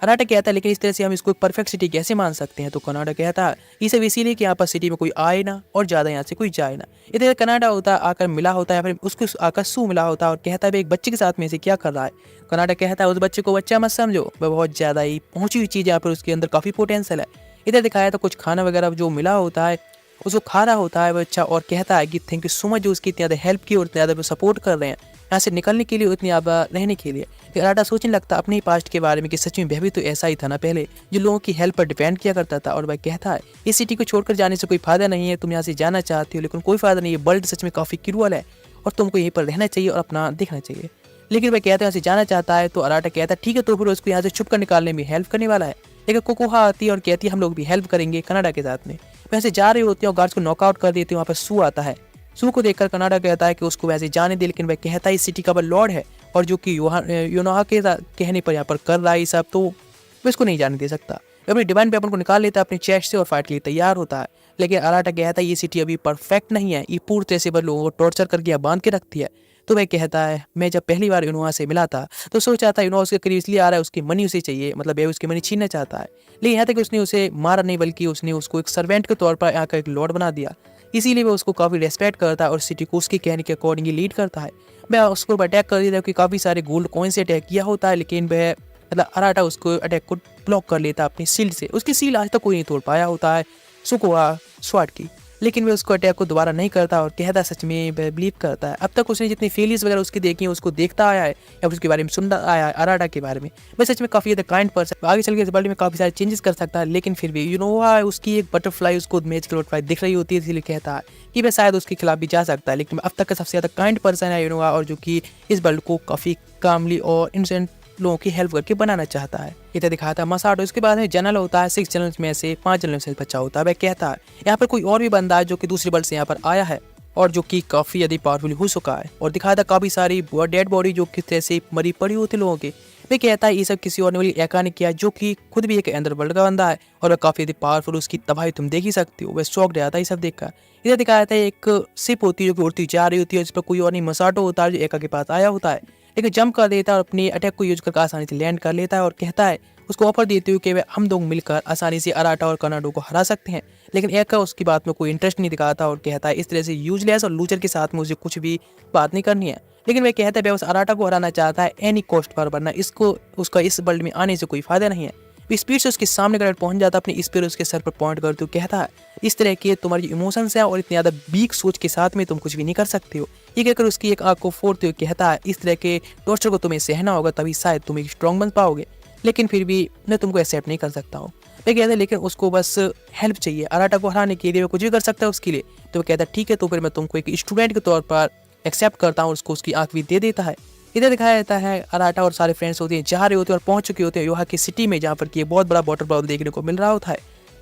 अराटा कहता है लेकिन इस तरह से हम इसको एक परफेक्ट सिटी कैसे मान सकते हैं। तो कनाडा कहता है ये सब इसीलिए कि यहाँ पर सिटी में कोई आए ना और ज़्यादा यहाँ से कोई जाए ना। इधर कनाडा होता है आकर मिला होता है, फिर उसको आकर सू मिला होता है और कहता है एक बच्चे के साथ में से क्या कर रहा है। कनाडा कहता है उस बच्चे को बच्चा मत समझो, वह बहुत ज़्यादा ही पहुँची हुई चीज़ यहाँ पर उसके अंदर काफ़ी पोटेंशियल है। इधर दिखाया तो कुछ खाना वगैरह जो मिला होता है उसको खा रहा होता है बच्चा और कहता है कि थैंक यू सो मच जो उसकी इतनी ज़्यादा हेल्प की और इतनी ज़्यादा सपोर्ट कर रहे हैं यहाँ से निकलने के लिए उतनी ज़्यादा रहने के लिए। फिर अराटा सोचने लगता अपने ही पास्ट के बारे में कि सच में वह भी तो ऐसा ही था ना पहले जो लोगों की हेल्प पर डिपेंड किया करता था। और वह कहता है इस सिटी को छोड़कर जाने से कोई फायदा नहीं है, तुम यहाँ से जाना चाहती हो लेकिन कोई फायदा नहीं है, वर्ल्ड सच में काफ़ी क्रूअल है और तुमको यहीं पर रहना चाहिए और अपना देखना चाहिए। लेकिन वह कहता है यहाँ से जाना चाहता है। तो अराटा कहता है ठीक है तो फिर उसको यहाँ से छुप कर निकालने में हेल्प करने वाला है। लेकिन कोकोहा आती है और कहती है हम लोग भी हेल्प करेंगे कनाडा के साथ में। वैसे जा रहे होते हैं और गार्ड्स को नॉकआउट कर देते हैं। वहाँ पर सू आता है, सू को देखकर कनाडा कहता है कि उसको वैसे जाने दे, लेकिन वह कहता है इस सिटी का वह लॉर्ड है और जो कि योनोहा के कहने पर यहाँ पर कर रहा है सब, तो वह इसको नहीं जाने दे सकता। वह अपने डिवाइन वेपन को निकाल लेता है अपने चेस्ट से और फाइट के लिए तैयार होता है। लेकिन अराटा कहता है ये सिटी अभी परफेक्ट नहीं है, ये पूरी तरह से वह लोगों को टॉर्चर करके बांध के रखती है। तो वह कहता है मैं जब पहली बार योनोहा से मिला था तो सोचा था योनोहा उसके करीब इसलिए आ रहा है उसकी मनी उसे चाहिए, मतलब वह उसकी मनी छीनना चाहता है। लेकिन यहाँ तक उसने उसे मारा नहीं बल्कि उसने उसको एक सर्वेंट के तौर पर यहाँ का एक लॉर्ड बना दिया, इसीलिए वह उसको काफ़ी रेस्पेक्ट करता है और सिटी को उसके कहने के अकॉर्डिंग लीड करता है। वह उसको अटैक कर देता है कि काफ़ी सारे गोल्ड कॉइन से अटैक किया होता है, लेकिन वह मतलब अराटा उसको अटैक को ब्लॉक कर लेता है अपनी शील्ड से। उसकी शील्ड आज तक कोई नहीं तोड़ पाया होता है सुकोहा स्वॉर्ड की, लेकिन वह उसको अटैक को दोबारा नहीं करता और कहता सच में वह बिलीव करता है। अब तक उसने जितनी फेलियर्स वगैरह उसकी देखी है उसको देखता आया है या उसके बारे में सुनता आया है अराटा के बारे में। वह सच में काफ़ी ज़्यादा काइंड पर्सन, आगे चल के इस वर्ल्ड में काफ़ी सारे चेंजेस कर सकता है। लेकिन फिर भी योनोहा उसकी एक बटरफ्लाई उसको मैजिकल बटरफ्लाई दिख रही होती है, इसलिए कहता है कि वह शायद उसके खिलाफ भी जा सकता है। लेकिन अब तक का सबसे ज़्यादा काइंड पर्सन है योनोहा और जो कि इस वर्ल्ड को काफ़ी कामली और इनोसेंट लोगों की हेल्प करके बनाना चाहता है। इधर दिखाता है मसाटो। इसके बाद में जनरल होता है, 6 जनरल में से 5 जनरल से बच्चा होता है। वह कहता है यहाँ पर कोई और भी बंदा है जो कि दूसरे वर्ल्ड से यहाँ पर आया है और जो कि काफी ज्यादा पावरफुल हो चुका है। और दिखाया था काफी सारी डेड बॉडी जो किस तरह से मरी पड़ी होती लोगों की। वे कहता है ये सब किसी और ने एका ने किया, जो कि खुद भी एक अंदर वर्ल्ड का बंदा है और वह काफी ज्यादा पावरफुल, उसकी तबाही तुम देख ही सकती हो। वह शॉक रहता है ये सब देखकर। इधर दिखाया था एक शिप होती है जो कि उड़ती जा रही होती है, जिस पर कोई और नहीं मसाटो होता है जो एका के पास आया होता है, लेकिन जंप कर देता है और अपनी अटैक को यूज करके आसानी से लैंड कर लेता है और कहता है उसको ऑफर देते हुए कि वे हम दोनों मिलकर आसानी से अराटा और कनाडो को हरा सकते हैं। लेकिन एका उसकी बात में कोई इंटरेस्ट नहीं दिखाता और कहता है इस तरह से यूजलेस और लूजर के साथ में उसे कुछ भी बात नहीं करनी है। लेकिन वह कहता है वह उस अराटा को हराना चाहता है एनी कॉस्ट पर, वरना इसको उसका इस वर्ल्ड में आने से कोई फायदा नहीं है। स्पीड से उसके सामने करेक्ट पहुंच जाता है, अपनी स्पीड उसके सर पर पॉइंट करते हुए कहता है इस तरह के तुम्हारी इमोशंस है और इतनी ज्यादा वीक सोच के साथ में तुम कुछ भी नहीं कर सकते हो। ये कहकर उसकी एक आंख को फोड़ते हुए कहता है इस तरह के टॉर्चर को तुम्हें सहना होगा, तभी शायद तुम एक स्ट्रॉन्ग बन पाओगे, लेकिन फिर भी मैं तुमको एक्सेप्ट नहीं कर सकता हूँ। वह कहता है लेकिन उसको बस हेल्प चाहिए, अराटा को हराने के लिए वो कुछ भी कर सकता है उसके लिए। तो वो कहता है ठीक है, तो फिर मैं तुमको एक स्टूडेंट के तौर पर एक्सेप्ट करता हूँ। उसको उसकी आंख भी दे देता है। इधर दिखाया जाता है अराटा और सारे फ्रेंड्स होते हैं जा रहे होते हैं और पहुंच चुके होते हैं योहा की सिटी में, जहाँ पर कि एक बहुत बड़ा वाटरफॉल देखने को मिल रहा होता है।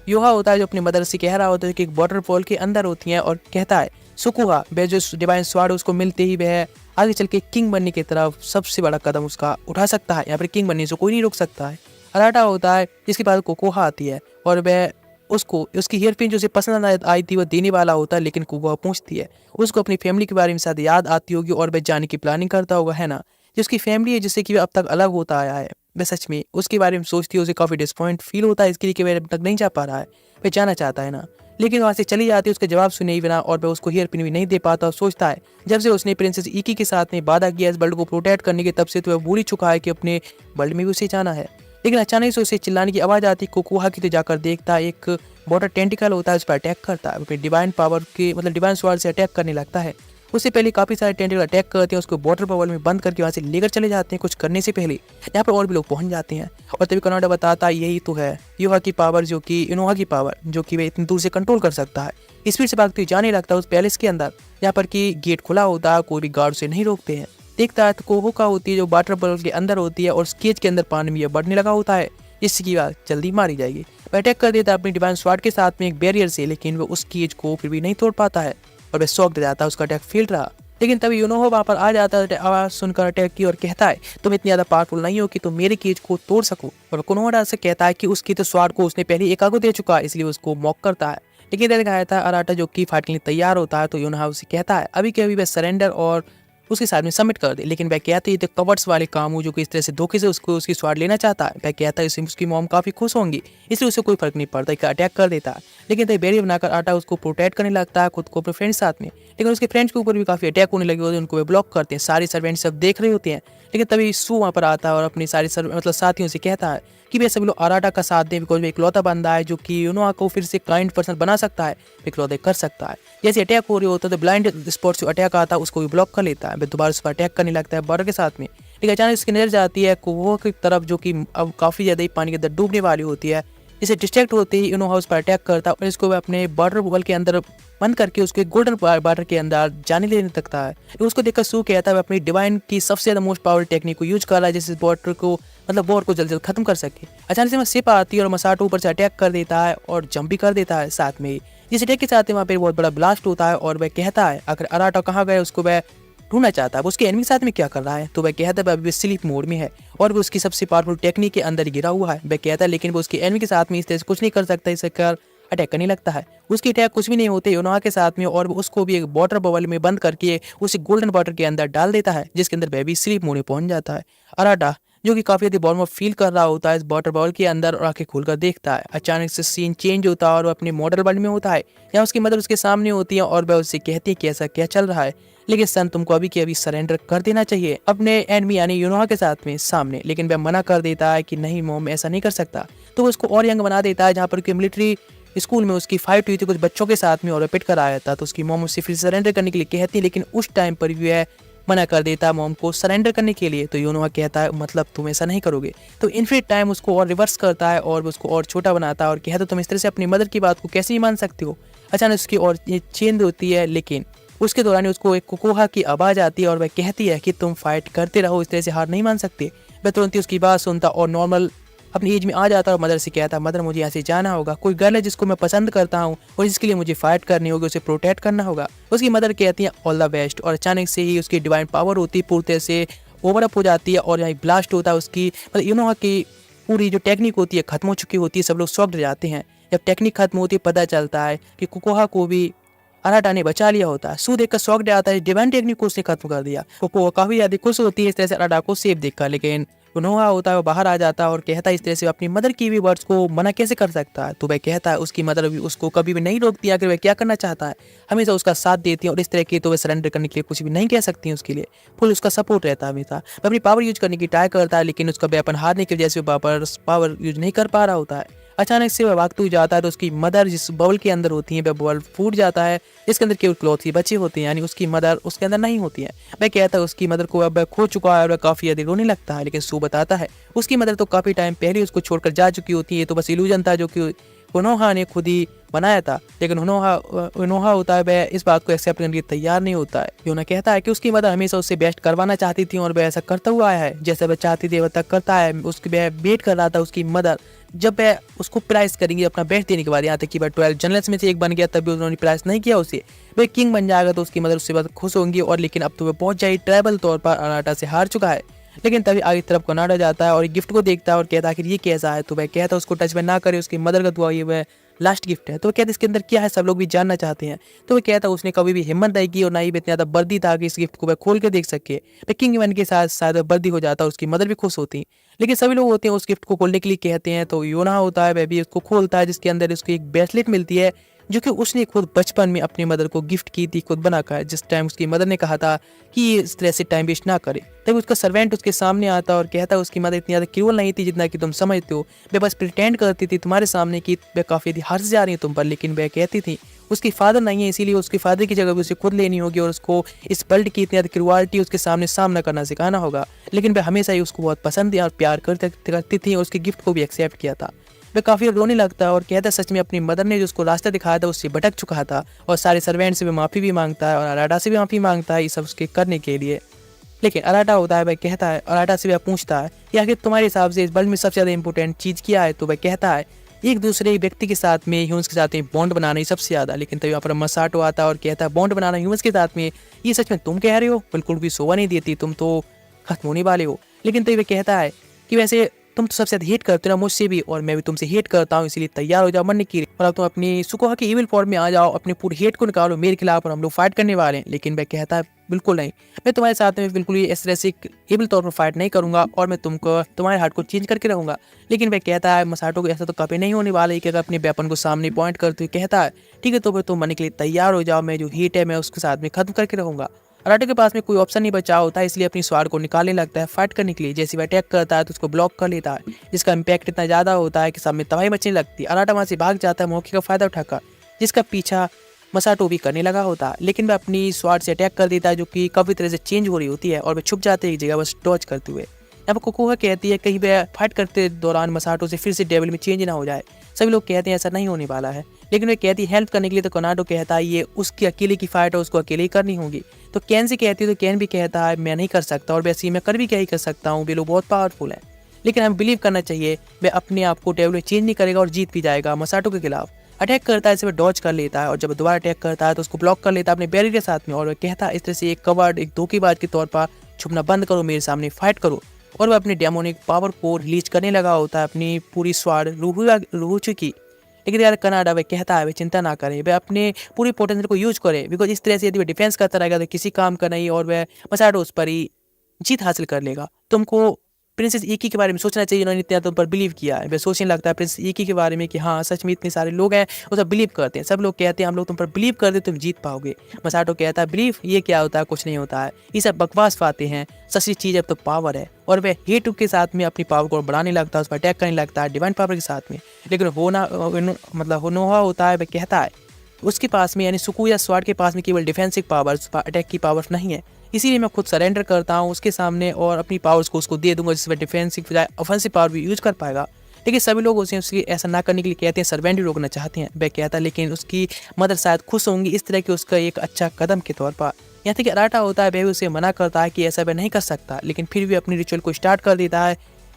योहा होता है जो अपनी मदर से कह रहा होता है कि एक वाटरफॉल के अंदर होती है और कहता है सुकुहा वह जो डिवाइन स्वार्ड उसको मिलते ही वह आगे चल के किंग बनने की तरफ सबसे बड़ा कदम उसका उठा सकता है। यहाँ पर किंग बनने से कोई नहीं रोक सकता है। अराटा होता है जिसके बाद कोकोहा आती है और वह उसको उसकी हेयर पिन जो उसे पसंद आई थी वह देने वाला होता है, लेकिन कोकोहा पूछती है उसको अपनी फैमिली के बारे में शायद याद आती होगी और वह जाने की प्लानिंग करता होगा, है ना। जो उसकी फैमिली है जिससे कि वह अब तक अलग होता आया है, वह सच में उसके बारे में सोचती है। उसे काफी डिसपॉइंट फील होता है इसके लिए कि वह अब तक नहीं जा पा रहा है, वह जाना चाहता है ना। लेकिन वहां से चली जाती है उसका जवाब सुने ही बिना और वह उसको हेयर पिन भी नहीं दे पाता और सोचता है जब से उसने प्रिंसेस इकी के साथ में वादा किया इस वर्ल्ड को प्रोटेक्ट करने के, तब से तो वह भूल ही चुका है कि अपने वर्ल्ड में भी उसे जाना है। लेकिन अचानक से उसे चिल्लाने की आवाज आती है। कोकोहा की तो जाकर देखता है एक वाटर टेंटिकल होता है उस पर अटैक करता है, अपने डिवाइन पावर के मतलब डिवाइन स्वार्ड से अटैक करने लगता है। उससे पहले काफी सारे टेंटिकल अटैक करते हैं, उसको वाटर बबल में बंद करके वहां से लेकर चले जाते हैं कुछ करने से पहले। यहाँ पर और भी लोग पहुंच जाते हैं और तभी कनाडा बताता है यही तो है योहा की पावर, जो कि इनोहा की पावर, जो कि वे इतनी दूर से कंट्रोल कर सकता है। स्पीड से भागते हुए जाने लगता है उस पैलेस के अंदर, यहाँ पर कि गेट खुला होता है, कोई भी गार्ड से नहीं रोकते हैं। देखता है तो कोहोका होती है जो वाटर बबल के अंदर होती है और केज के अंदर पानी में बढ़ने लगा होता है, जिसकी बात जल्दी मारी जाएगी। वह अटैक कर देता है अपनी डिवाइन स्वार्ड के साथ में एक बैरियर से, लेकिन वो उस केज को फिर भी नहीं तोड़ पाता है और वह शॉक दे जाता है, उसका अटैक फेल रहा। लेकिन तभी यूनोहो वहां पर आ जाता है आवाज सुनकर अटैक की और कहता है तुम इतनी ज्यादा पावरफुल नहीं हो कि तुम मेरे केज को तोड़ सको। और कोनोहा से कहता है कि उसकी तो स्वार्ड को उसने पहले एका को दे चुका है, इसलिए उसको मॉक करता है। लेकिन इधर दिखाया था अराटा जो कि फाइट के लिए तैयार होता है, तो यूनोहा उसे कहता है अभी के अभी वह सरेंडर और उसके साथ में सबमिट कर दे। लेकिन वह कहती है तो कवर्ट्स वाले काम हो जो कि इस तरह से धोखे से उसको उसकी स्वाड लेना चाहता है। वह कहता है इससे उसकी मॉम काफी खुश होंगी, इसलिए उसे कोई फर्क नहीं पड़ता, एक अटैक कर देता है। लेकिन तभी बैरियर बनाकर आटा उसको प्रोटेक्ट करने लगता है खुद को अपने फ्रेंड्स साथ में। लेकिन उसके फ्रेंड्स के ऊपर भी काफी अटैक होने लगे होते हैं, उनको वे ब्लॉक करते हैं। सारे सर्वेंट सब देख रहे होते हैं। लेकिन तभी सू वहाँ पर आता है और अपने सारे मतलब साथियों से कहता है कि वे सभी लोग अराटा का साथ दें, बिकॉज वे इकलौता बंदा है जो कि यूनोहा को फिर से काइंड पर्सन बना सकता है, इकलौते कर सकता है। जैसे अटैक हो रही होता है तो ब्लाइंड स्पॉट से अटैक आता है उसको भी ब्लॉक कर लेता है। वे दोबारा उस पर अटैक करने लगता है बॉर्डर के साथ में। लेकिन अचानक उसकी नजर जाती है कोहो की तरफ जो कि अब काफी ज्यादा ही पानी के अंदर डूबने वाली होती है। इसे डिस्ट्रैक्ट होते ही यूनोहा उस पर अटैक करता है और इसको अपने बॉर्डर बबल के अंदर बंद करके उसके गोल्डन बॉर्डर के अंदर जाने देने लगता है। उसको देखकर सू कहता है अपनी डिवाइन की सबसे ज्यादा मोस्ट पावरफुल टेक्निक को यूज कर रहा है, जिससे बॉर्डर को मतलब वॉर को जल्द जल्द खत्म कर सके। अचानक से वहाँ शिप आती है और मसाटो ऊपर से अटैक कर देता है और जंप भी कर देता है साथ में ही। जिस अटैक के साथ वहाँ पे बहुत बड़ा ब्लास्ट होता है और वह कहता है अगर अराटा कहाँ गए उसको वह ढूंढना चाहता है, उसके एनिमी के साथ में क्या कर रहा है। तो वह कहता है अभी स्लीप मोड में है और वो उसकी सबसे पावरफुल टेक्निक के अंदर गिरा हुआ है। वह कहता है लेकिन वो उसके एनिमी के साथ में इस तरह से कुछ नहीं कर सकता, इसे कर अटैक करने लगता है। उसकी अटैक कुछ भी नहीं होते यूनोहा के साथ में और वो उसको भी एक वाटर बबल में बंद करके उसे गोल्डन वाटर के अंदर डाल देता है, जिसके अंदर वह भी स्लीप मोड में पहुंच जाता है। अराटा जो कि काफी ज्यादा वार्म अप फील कर रहा होता है इस वाटर बॉल के अंदर और आंखें खोलकर देखता है। अचानक से सीन चेंज होता है और वो अपने मॉडल वर्ल्ड में होता है। यहाँ उसकी मदर उसके सामने होती है और वह उससे कहती है कि ऐसा क्या चल रहा है। लेकिन सन तुमको अभी के अभी सरेंडर कर देना चाहिए अपने एनिमी यानी यूनोहा के साथ में सामने। लेकिन वह मना कर देता है कि नहीं मॉम ऐसा नहीं कर सकता। तो वो उसको और यंग बना देता है, जहाँ पर कि मिलिट्री स्कूल में उसकी फाइट हुई थी कुछ बच्चों के साथ में और पिट कर आया था। तो उसकी मॉम उससे फिर सरेंडर करने के लिए कहती है, लेकिन उस टाइम पर भी वह मना कर देता मॉम को सरेंडर करने के लिए। तो यूनोहा कहता है मतलब तुम ऐसा नहीं करोगे। तो इनफिनिट टाइम उसको और रिवर्स करता है और उसको और छोटा बनाता है और कहता है तुम इस तरह से अपनी मदर की बात को कैसे ही मान सकते हो। अचानक उसकी और ये चेंज होती है, लेकिन उसके दौरान उसको एक कोकोहा की आवाज आती है और वह कहती है कि तुम फाइट करते रहो, इस तरह से हार नहीं मान सकते। वह तुरंत ही उसकी बात सुनता और नॉर्मल अपनी एज में आ जाता और मदर से कहता, मदर मुझे यहाँ से जाना होगा, कोई गर्ल है जिसको मैं पसंद करता हूँ और जिसके लिए मुझे फाइट करनी होगी, उसे प्रोटेक्ट करना होगा। उसकी मदर कहती है ऑल द बेस्ट और अचानक से ही उसकी डिवाइन पावर होती है पूरी तरह से ओवर अप हो जाती है और यहाँ ब्लास्ट होता है उसकी, मतलब की पूरी जो टेक्निक होती है खत्म हो चुकी होती है। सब लोग शॉक्ड हो जाते हैं। जब टेक्निक खत्म होती है पता चलता है कि कोकोहा को भी अराटा ने बचा लिया होता है। सू देखकर शॉक्ड आता है, डिवाइन टेक्निक को उसने खत्म कर दिया। कोकोहा काफी ज्यादा खुश होती है इस तरह से अराटा को सेफ देखकर, लेकिन कोनोहा होता है वो बाहर आ जाता है और कहता है इस तरह से अपनी मदर की भी वर्ड्स को मना कैसे कर सकता है। तो वह कहता है उसकी मदर भी उसको कभी भी नहीं रोकती, आखिर वह क्या करना चाहता है, हमेशा उसका साथ देती है और इस तरह की तो वह सरेंडर करने के लिए कुछ भी नहीं कह सकती है, उसके लिए फुल उसका सपोर्ट रहता है हमेशा। वह अपनी पावर यूज करने की ट्राई करता है लेकिन उसका वेपन हारने की वजह से पावर यूज नहीं कर पा रहा होता है। अचानक से वह भागते हुए जाता है तो उसकी मदर जिस बबल के अंदर होती है वह बबल फूट जाता है, जिसके अंदर केवल क्लॉथ ही बचे होते हैं, यानी उसकी मदर उसके अंदर नहीं होती है। वह कहता है उसकी मदर को अब खो चुका है और वह काफी ज्यादा रोने लगता है, लेकिन सू बताता है उसकी मदर तो काफी टाइम पहले उसको छोड़कर जा चुकी होती है, तो बस इल्यूजन था जो कि कोनोहा ने खुद ही बनाया था। लेकिन उनोहा होता है वह इस बात को एक्सेप्ट करने के लिए तैयार नहीं होता है। योना कहता है कि उसकी मदर हमेशा उससे बेस्ट करवाना चाहती थी और वह ऐसा करता हुआ आया है, जैसे वह चाहती थी वह तक करता है। उसकी वह वेट कर रहा था उसकी मदर जब वह उसको प्राइस करेंगे अपना बेस्ट देने के बाद, यहाँ तक कि वह 12 जनरल्स में से एक बन गया तब भी उन्होंने प्राइस नहीं किया उसे। वह किंग बन जाएगा तो उसकी मदर उससे बहुत खुश होंगी और लेकिन अब तो वह बहुत ज्यादा ट्राइबल तौर पर अराटा से हार चुका है। लेकिन तभी आगे तरफ कोनाडा जाता है और एक गिफ्ट को देखता है और कहता है कि ये कैसा है। तो वह कहता है उसको टच में ना करे, उसकी मदर का दुआ ये वह लास्ट गिफ्ट है। तो वह कहता है इसके अंदर क्या है, सब लोग भी जानना चाहते हैं। तो वह कहता है उसने कभी भी हिम्मत नहीं की और ना ही इतना ज्यादा वर्दी था कि इस गिफ्ट को वह खोल के देख सके। वह किंग इवन के साथ शायद वर्दी हो जाता है, उसकी मदर भी खुश होती, लेकिन सभी लोग होते हैं उस गिफ्ट को खोलने के लिए कहते हैं। तो योना होता है वह भी उसको खोलता है जिसके अंदर उसको एक ब्रेसलेट मिलती है जो कि उसने खुद बचपन में अपनी मदर को गिफ्ट की थी, खुद बनाकर। जिस टाइम उसकी मदर ने कहा था कि इस तरह से टाइम वेस्ट ना करे, तभी उसका सर्वेंट उसके सामने आता और कहता है उसकी मदर इतनी ज्यादा क्रूअल नहीं थी जितना कि तुम समझते हो। वह बस प्रिटेंड करती थी तुम्हारे सामने कि वह काफी हर्ष जा रही है तुम पर, लेकिन वह कहती थी उसकी फादर नहीं है, इसीलिए उसके फादर की जगह भी उसे खुद लेनी होगी और उसको इस वर्ल्ड की इतनी ज्यादा क्रूअल्टी उसके सामने सामना करना सिखाना होगा। लेकिन वह हमेशा ही उसको बहुत पसंद और प्यार करती थी और उसके गिफ्ट को भी एक्सेप्ट किया था। वह काफी रोने लगता है और कहता है सच में अपनी मदर ने जो उसको रास्ता दिखाया था उससे भटक चुका था और सारे सर्वेंट से भी माफी भी मांगता है और अराटा से भी माफी मांगता है ये सब उसके करने के लिए। लेकिन अराटा होता है वह कहता है, अराटा से वह पूछता है कि आखिर तुम्हारे हिसाब से इस वर्ल्ड में सबसे ज्यादा इंपॉर्टेंट चीज क्या है। तो वह कहता है एक दूसरे व्यक्ति के साथ में, ह्यूमंस के साथ में बॉन्ड बनाना ही सबसे ज्यादा। लेकिन तभी यहाँ पर मसाटो आता है और कहता है बॉन्ड बनाना ह्यूमंस के साथ में, ये सच में तुम कह रहे हो, बिल्कुल भी शोभा नहीं देती, तुम तो खत्म होने वाले हो। लेकिन तभी वह कहता है कि वैसे तुम तो सबसे हेट करते हो ना मुझसे भी, और मैं भी तुमसे हेट करता हूँ, इसलिए तैयार हो जाओ मरने के लिए और अब तुम अपनी सुकोहा के इविल फॉर्म में आ जाओ, अपने पूरे हेट को निकालो मेरे खिलाफ और हम लोग फाइट करने वाले हैं। लेकिन वह कहता है बिल्कुल नहीं, मैं तुम्हारे साथ में बिल्कुल ही इस तरह से इविल तौर पर फाइट नहीं करूंगा और मैं तुमको तुम्हारे हार्ट को चेंज करके रहूंगा। लेकिन वह कहता है मसाटो को ऐसा तो कभी नहीं होने वाला है कि अगर अपने वेपन को सामने पॉइंट करते हुए कहता है ठीक है तो फिर तुम मरने के लिए तैयार हो जाओ, मैं जो हेट है मैं उसके साथ में खत्म करके रहूंगा। अराटा के पास में कोई ऑप्शन नहीं बचा होता है, इसलिए अपनी स्वाड को निकालने लगता है फाइट करने के लिए। जैसे वह अटैक करता है तो उसको ब्लॉक कर लेता है, जिसका इम्पैक्ट इतना ज्यादा होता है कि सामने तबाही मचने लगती है। अराटा वहां से भाग जाता है मौके का फायदा उठाकर, जिसका पीछा मसाटो भी करने लगा होता है। लेकिन वह अपनी स्वाड से अटैक कर देता है जो कि काफी तरह से चेंज हो रही होती है और वह छुप जाते हैं एक जगह बस डॉज करते हुए। यहाँ पर कोकोहा कहती है कहीं वह फाइट करते दौरान मसाटो से फिर से डेविल में चेंज ना हो जाए। सभी लोग कहते हैं ऐसा नहीं होने वाला है, लेकिन वे कहती है हेल्प करने के लिए। तो कोनाडो कहता है ये उसकी अकेले की फाइट है, उसको अकेले ही करनी होगी। तो कैन से कहती है तो कैन भी कहता है मैं नहीं कर सकता और वैसे ही मैं कर भी क्या ही कर सकता हूँ, वे लोग बहुत पावरफुल है। लेकिन हमें बिलीव करना चाहिए वह अपने आप को डेविल में चेंज नहीं करेगा और जीत भी जाएगा। मसाटो के खिलाफ अटैक करता है, इसे वह डॉज कर लेता है और जब दोबारा अटैक करता है तो उसको ब्लॉक कर लेता है अपने बैरियर के साथ में और वह कहता है इस तरह से एक कवर्ड एक धोखेबाज के तौर पर छुपना बंद करो, मेरे सामने फाइट करो। और वह अपने डेमोनिक पावर को रिलीज करने लगा होता है, अपनी पूरी स्वाड रूहुचु की। लेकिन यार कनाडा वह कहता है वह चिंता ना करे, वह अपने पूरी पोटेंशियल को यूज करे, बिकॉज इस तरह से यदि वह डिफेंस करता रहेगा तो किसी काम का नहीं और वह मसाटो उस पर ही जीत हासिल कर लेगा। तुमको प्रिंसेस इकी के बारे में सोचना चाहिए, उन्होंने इतना तुम पर बिलीव किया है। वह सोचने लगता है प्रिंसेस इकी के बारे में कि हाँ सच में इतने सारे लोग हैं वो सब बिलीव करते हैं, सब लोग कहते हैं हम लोग तुम पर बिलीव करते तुम जीत पाओगे। मसाटो कहता है बिलीव ये क्या होता है, कुछ नहीं होता है, ये सब बकवास बातें हैं, सच्ची चीज अब तो पावर है। और वह हेटू के साथ में अपनी पावर को बढ़ाने लगता है, उस पर अटैक करने लगता है डिवाइन पावर के साथ में। लेकिन होनोहा होता है वह कहता है उसके पास में यानी सुकुया स्वाड के पास में केवल डिफेंसिव पावर्स अटैक की पावर्स नहीं है, इसीलिए मैं खुद सरेंडर करता हूँ उसके सामने और अपनी पावर्स को उसको दे दूंगा जिससे वह डिफेंसिव बजाय ऑफेंसिव पावर भी यूज कर पाएगा। लेकिन सभी लोग उसे उसकी ऐसा ना करने के लिए कहते हैं, सर्वेंट भी रोकना चाहते हैं। वह कहता है लेकिन उसकी मदर शायद खुश होंगी इस तरह की उसका एक अच्छा कदम के तौर पर। यहाँ तक कि अराटा होता है, वह भी उसे मना करता है कि ऐसा वह नहीं कर सकता, लेकिन फिर भी अपनी रिचुअल को स्टार्ट कर देता है।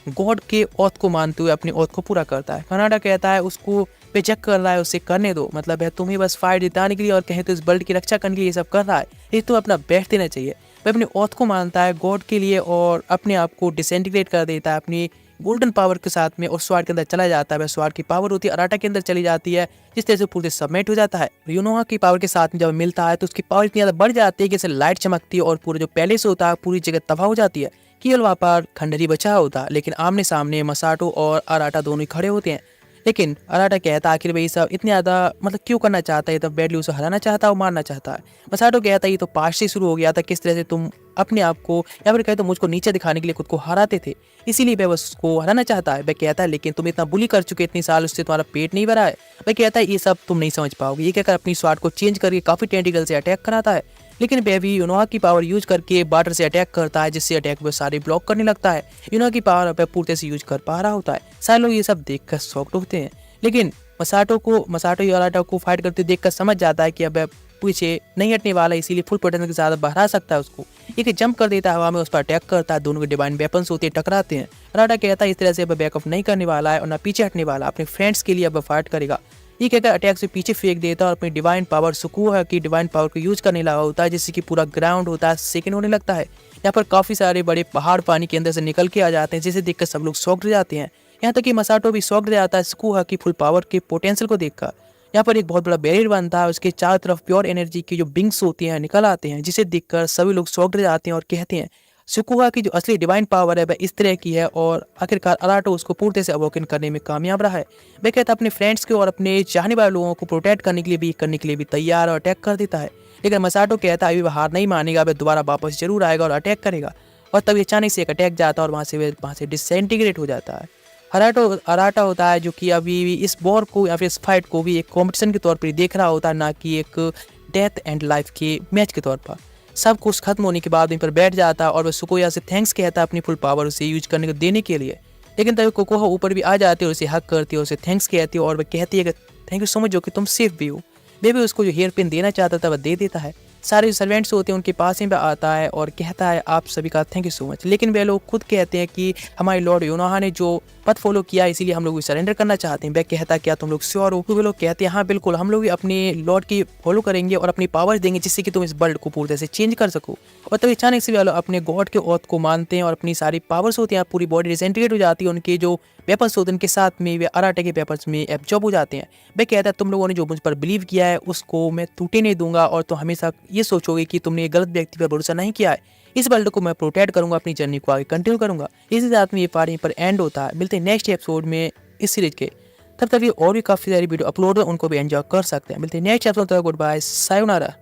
गॉड के औथ को मानते हुए अपनी औथ को पूरा करता है। कनाडा कहता है उसको बेचक कर रहा है, उसे करने दो, मतलब है तुम्हें बस फाइट जिताने के लिए और कहें तो इस वर्ल्ड की रक्षा करने के लिए ये सब कर रहा है, ये तो अपना बेस्ट देना चाहिए। वह अपनी औथ को मानता है गॉड के लिए और अपने आप को डिसइंटीग्रेट कर देता है अपनी गोल्डन पावर के साथ में और स्वार्ड के अंदर चला जाता है। वह स्वार्ड की पावर होती है अराटा के अंदर चली जाती है, जिस तरह से पूरे सबमिट हो जाता है। यूनोहा की पावर के साथ में जब मिलता है तो उसकी पावर इतनी ज़्यादा बढ़ जाती है कि जैसे लाइट चमकती है और पूरे जो पैलेस होता है पूरी जगह तबाह हो जाती है। केवल वहाँ पर खंडहर बचा होता है, लेकिन आमने सामने मसाटो और अराटा दोनों ही खड़े होते हैं। लेकिन अराटा कहता है आखिर भाई सब इतने ज़्यादा मतलब क्यों करना चाहता है, तब बैडली उसे हराना चाहता है और मारना चाहता है। मसाटो कहता है ये तो पास्ट से शुरू हो गया था, किस तरह से तुम अपने आप को या फिर कहे तो मुझको नीचे दिखाने के लिए खुद को हराते थे, इसीलिए वह उसको हराना चाहता है। वह कहता है लेकिन तुम इतना बुली कर चुके इतनी साल, उससे तुम्हारा पेट नहीं भरा है। वह कहता है ये सब तुम नहीं समझ पाओगे। ये कहकर अपनी स्वार्ड को चेंज करके काफ़ी टेंटिकल से अटैक कराता है, लेकिन वह भी यूनोहा की पावर यूज करके वाटर से अटैक करता है, जिससे अटैक वो सारे ब्लॉक करने लगता है। यूनोहा की पावर वह पूरी तरह से यूज कर पा रहा होता है। सारे लोग ये सब देखकर शॉक्ड होते हैं, लेकिन मसाटो और अराटा को फाइट करते देखकर समझ जाता है कि अब पीछे नहीं हटने वाला, इसीलिए फुल पोटेंशियल के साथ बढ़ा सकता है उसको। एक जंप कर देता है हवा में, उस पर अटैक करता है, दोनों के डिवाइन वेपन्स होते हैं, टकराते हैं। अराटा कहता है इस तरह से अब बैकअप नहीं करने वाला है और ना पीछे हटने वाला, अपने फ्रेंड्स के लिए अब फाइट करेगा। ये कहकर अटैक से पीछे फेंक देता है और अपनी डिवाइन पावर सुकुहा की डिवाइन पावर को यूज करने लगा होता है, जिससे कि पूरा ग्राउंड होता है सेकंड होने लगता है। यहाँ पर काफी सारे बड़े पहाड़ पानी के अंदर से निकल के आ जाते हैं, जिसे देखकर सब लोग शॉक्ड हो जाते हैं। यहाँ तक कि मसाटो भी शॉक्ड हो जाता है सुकुहा की फुल पावर के पोटेंशियल को देखकर। यहाँ पर एक बहुत बड़ा बैरियर बनता है, उसके चारों तरफ प्योर एनर्जी की जो बिंग्स होती हैं निकल आते हैं, जिसे देखकर सभी लोग शॉक्ड हो जाते हैं और कहते हैं सुकुहा की जो असली डिवाइन पावर है वह इस तरह की है। और आखिरकार अराटो उसको पूरी तरह से अवोकन करने में कामयाब रहा है। वह कहता है अपने फ्रेंड्स को और अपने चाहने वाले लोगों को प्रोटेक्ट करने के लिए भी तैयार और अटैक कर देता है। लेकिन मसाटो कहता है अभी वह हार नहीं मानेगा, वह दोबारा वापस जरूर आएगा और अटैक करेगा। और तभी अचानक से एक अटैक जाता है और वहाँ से डिसइंटीग्रेट हो जाता है। अराटा होता है जो कि अभी इस वॉर को या फिर इस फाइट को भी एक कॉम्पिटिशन के तौर पर देखा रहा होता है, ना कि एक डेथ एंड लाइफ के मैच के तौर पर। सब कुछ खत्म होने के बाद वहीं पर बैठ जाता है और वह सुकोया से थैंक्स कहता है अपनी फुल पावर उसे यूज करने को देने के लिए। लेकिन तभी कोकोहा ऊपर भी आ जाती है और उसे हक करती है, उसे थैंक्स कहती है और वह कहती है कि थैंक यू सो मच जो कि तुम सेफ भी हो। वे भी उसको जो हेयर पिन देना चाहता था वह दे देता है। सारे जो सर्वेंट्स होते हैं उनके पास ही आता है और कहता है आप सभी का थैंक यू सो मच। लेकिन वे लोग खुद कहते हैं कि हमारे लॉर्ड यूनोहा ने जो पथ फॉलो किया इसीलिए हम लोग सरेंडर करना चाहते हैं। वह कहता है क्या तुम लोग श्योर हो? तो वे लोग कहते हैं हाँ बिल्कुल, हम लोग भी अपने लॉर्ड की फॉलो करेंगे और अपनी पावर्स देंगे जिससे कि तुम इस वर्ल्ड को पूरी तरह से चेंज कर सको। और तभी अचानक से वे लोग अपने गॉड के औथ को मानते हैं और अपनी सारी पावर्स होती हैं पूरी बॉडी डिसइंटीग्रेट हो जाती है। उनके जो वेपन्स होते हैं उनके साथ में वे अराटे के वेपन्स में एब्जॉर्ब हो जाते हैं। वह कहता है तुम लोगों ने जो मुझ पर बिलीव किया है उसको मैं टूटे नहीं दूंगा और तुम हमेशा ये सोचोगे कि तुमने गलत व्यक्ति पर भरोसा नहीं किया है। इस वर्ल्ड को मैं प्रोटेक्ट करूंगा, अपनी जर्नी को आगे कंटिन्यू करूंगा। इसी साथ में ये पार्ट यहीं पर एंड होता है। मिलते हैं नेक्स्ट एपिसोड में इस सीरीज के। तब तक ये और भी काफी सारी वीडियो अपलोड है, उनको भी एंजॉय कर सकते हैं। मिलते हैं नेक्स्ट एपिसोड तक। Good bye, sayonara.